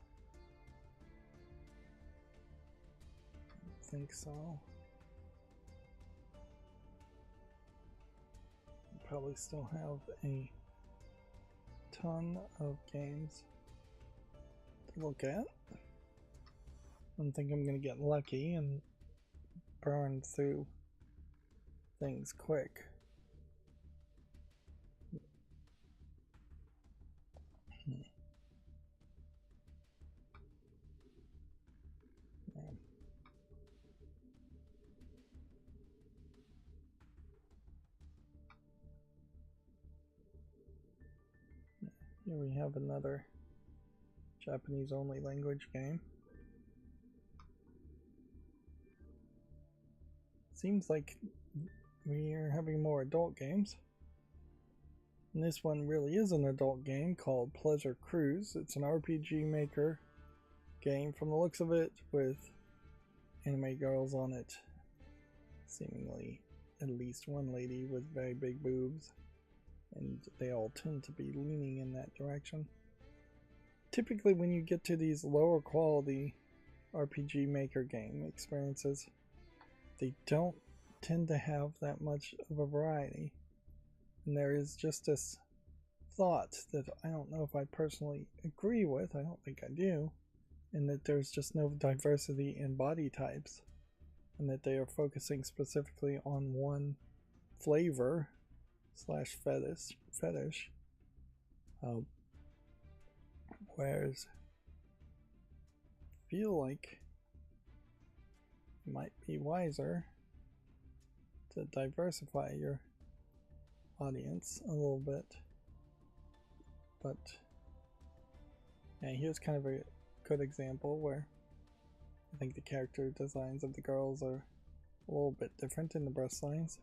A: I don't think so. I probably still have a ton of games to look at. I don't think I'm going to get lucky and burn through things quick. Here we have another Japanese only language game. Seems like we are having more adult games. And this one really is an adult game called Pleasure Cruise. It's an RPG Maker game from the looks of it, with anime girls on it. Seemingly at least one lady with very big boobs. And they all tend to be leaning in that direction. Typically when you get to these lower quality RPG Maker game experiences, they don't tend to have that much of a variety. And there is just this thought that I don't know if I personally agree with, I don't think I do, in that there's just no diversity in body types, and that they are focusing specifically on one flavor slash fetish. Whereas I feel like it might be wiser to diversify your audience a little bit. But yeah, here's kind of a good example where I think the character designs of the girls are a little bit different in the breast lines.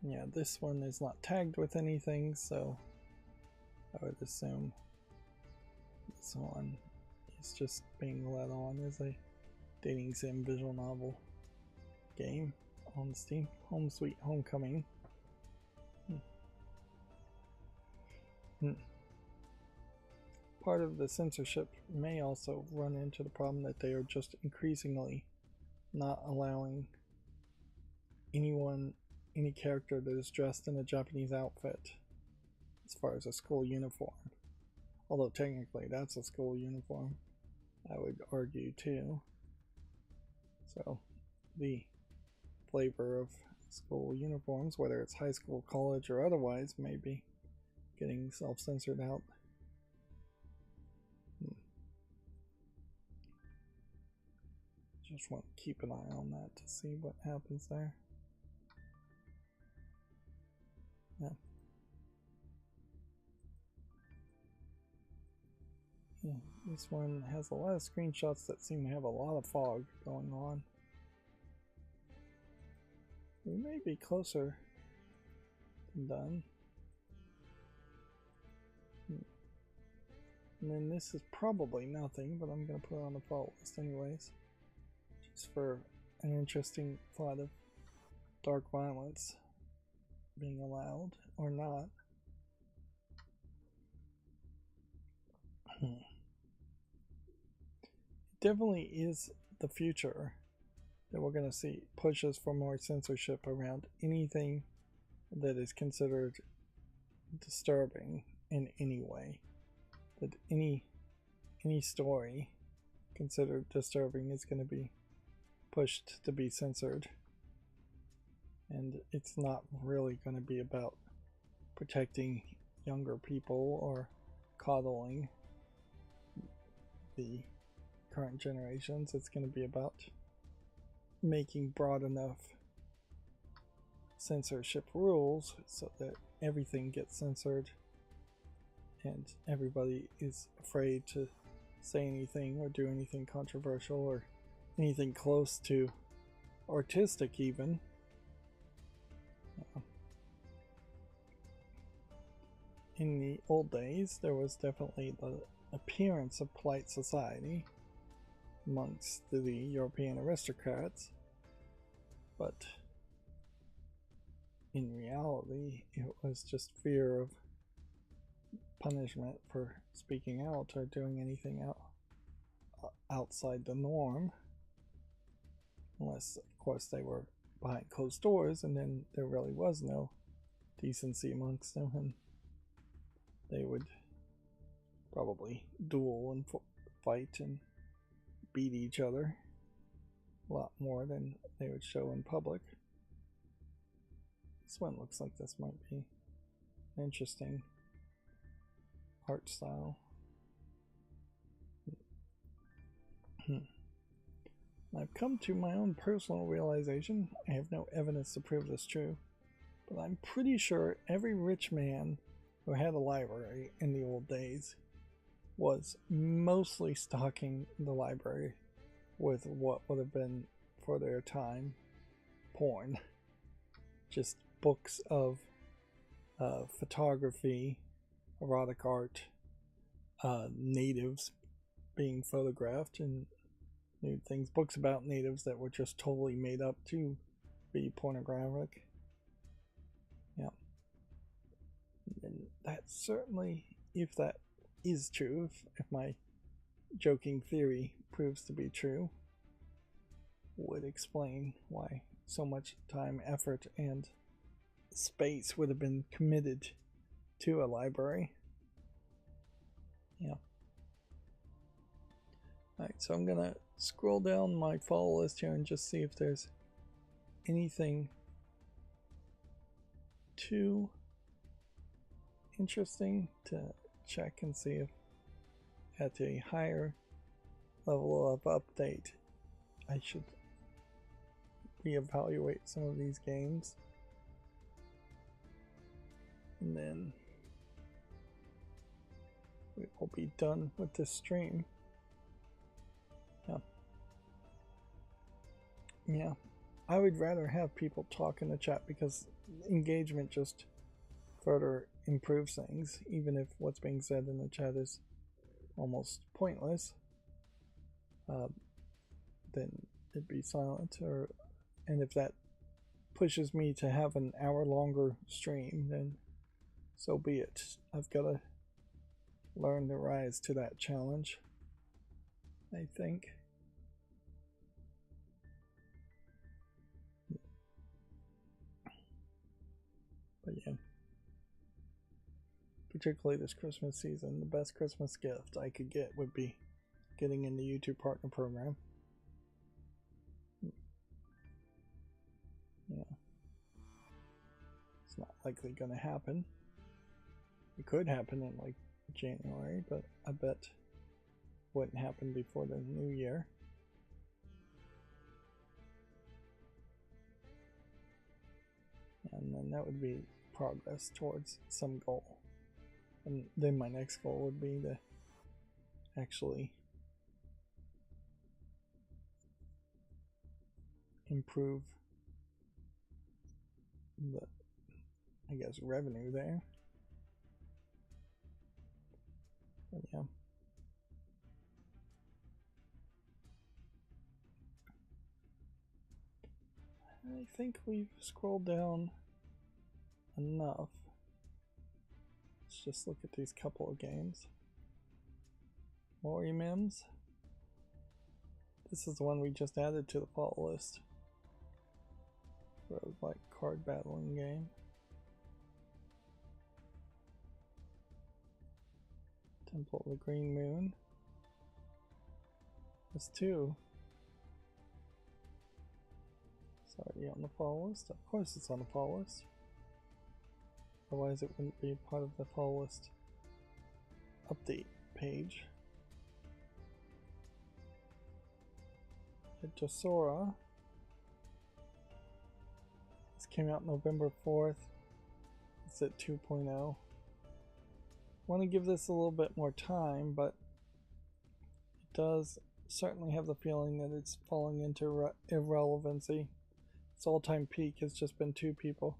A: Yeah, this one is not tagged with anything, so I would assume this one is just being let on as a dating sim visual novel game on Steam. Home Sweet Homecoming. Part of the censorship may also run into the problem that they are just increasingly not allowing any character that is dressed in a Japanese outfit as far as a school uniform. Although technically that's a school uniform, I would argue too. So the flavor of school uniforms, whether it's high school, college, or otherwise, may be getting self-censored out. Just want to keep an eye on that to see what happens there. Yeah. This one has a lot of screenshots that seem to have a lot of fog going on. We may be closer than done. And then this is probably nothing, but I'm going to put it on the fault list anyways. Just for an interesting thought of dark violence being allowed or not. It definitely is the future that we're going to see pushes for more censorship around anything that is considered disturbing in any way. That any story considered disturbing is going to be pushed to be censored. And it's not really going to be about protecting younger people or coddling the current generations. It's going to be about making broad enough censorship rules so that everything gets censored and everybody is afraid to say anything or do anything controversial or anything close to artistic even. In the old days, there was definitely the appearance of polite society amongst the European aristocrats, but in reality, it was just fear of punishment for speaking out or doing anything outside the norm, unless, of course, they were behind closed doors, and then there really was no decency amongst them, and they would probably duel and fight and beat each other a lot more than they would show in public. This one looks like this might be an interesting art style. I've come to my own personal realization. I have no evidence to prove this true, but I'm pretty sure every rich man who had a library in the old days was mostly stocking the library with what would have been, for their time, porn. Just books of photography, erotic art, natives being photographed, and nude things, books about natives that were just totally made up to be pornographic. Yeah. And that certainly, if that is true, if my joking theory proves to be true, would explain why so much time, effort, and space would have been committed to a library. Yeah. Alright, so I'm gonna scroll down my follow list here and just see if there's anything too interesting to check and see if at a higher level of update I should reevaluate some of these games. And then we will be done with this stream. Yeah, I would rather have people talk in the chat because engagement just further improves things, even if what's being said in the chat is almost pointless. Then it'd be silent, and if that pushes me to have an hour longer stream, then so be it. I've got to learn to rise to that challenge, I think. But yeah, particularly this Christmas season, the best Christmas gift I could get would be getting in the YouTube Partner Program. Yeah, it's not likely going to happen. It could happen in like January, but I bet it wouldn't happen before the new year. And then that would be progress towards some goal. And then my next goal would be to actually improve the, I guess, revenue there. But yeah. I think we've scrolled down enough. Let's just look at these couple of games. More Mims. This is the one we just added to the follow list. Roguelike card battling game. Temple of the Green Moon. This too. It's already on the follow list. Of course it's on the follow list. Otherwise it wouldn't be part of the follow list update page. Josora. This came out November 4th. It's at 2.0. Want to give this a little bit more time, but it does certainly have the feeling that it's falling into irrelevancy. Its all-time peak has just been 2 people.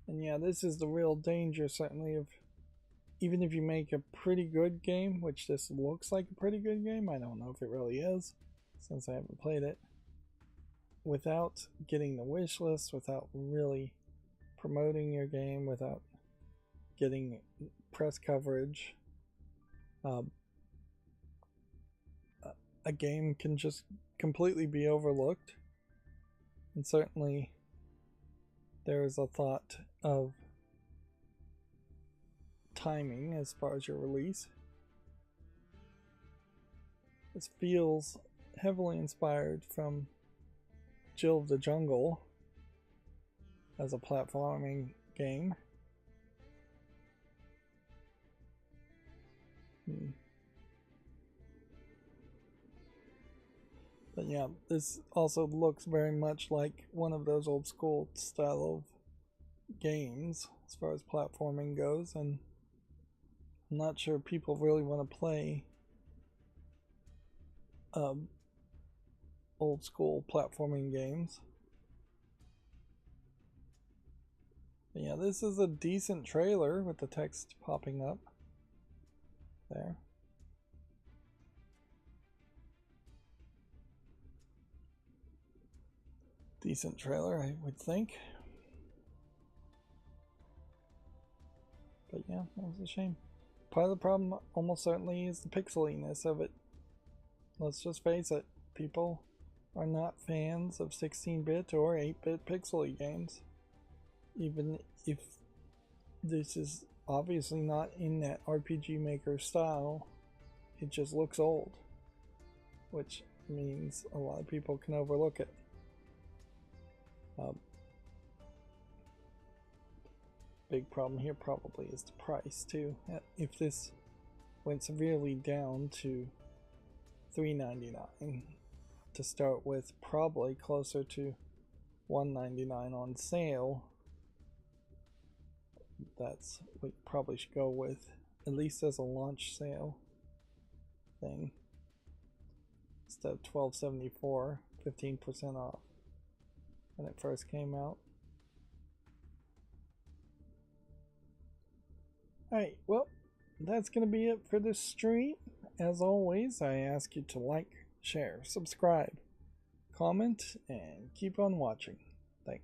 A: And yeah, this is the real danger, certainly, of even if you make a pretty good game, which this looks like a pretty good game, I don't know if it really is, since I haven't played it, without getting the wish list, without really promoting your game, without getting press coverage, a game can just completely be overlooked. And certainly there is a thought of timing as far as your release. This feels heavily inspired from Jill of the Jungle as a platforming game. But yeah, this also looks very much like one of those old school style of games as far as platforming goes, and I'm not sure people really want to play old school platforming games. But yeah, this is a decent trailer with the text popping up there. Decent trailer, I would think. But yeah, that was a shame. Part of the problem almost certainly is the pixeliness of it. Let's just face it, people are not fans of 16-bit or 8-bit pixely games. even if this is obviously not in that RPG Maker style, it just looks old, which means a lot of people can overlook it. Big problem here probably is the price too. If this went severely down to $399 to start with, probably closer to $199 on sale, that's what you probably should go with, at least as a launch sale thing, instead of $12.74, 15% off when it first came out. Alright, well, that's going to be it for this stream. As always, I ask you to like, share, subscribe, comment, and keep on watching. Thanks.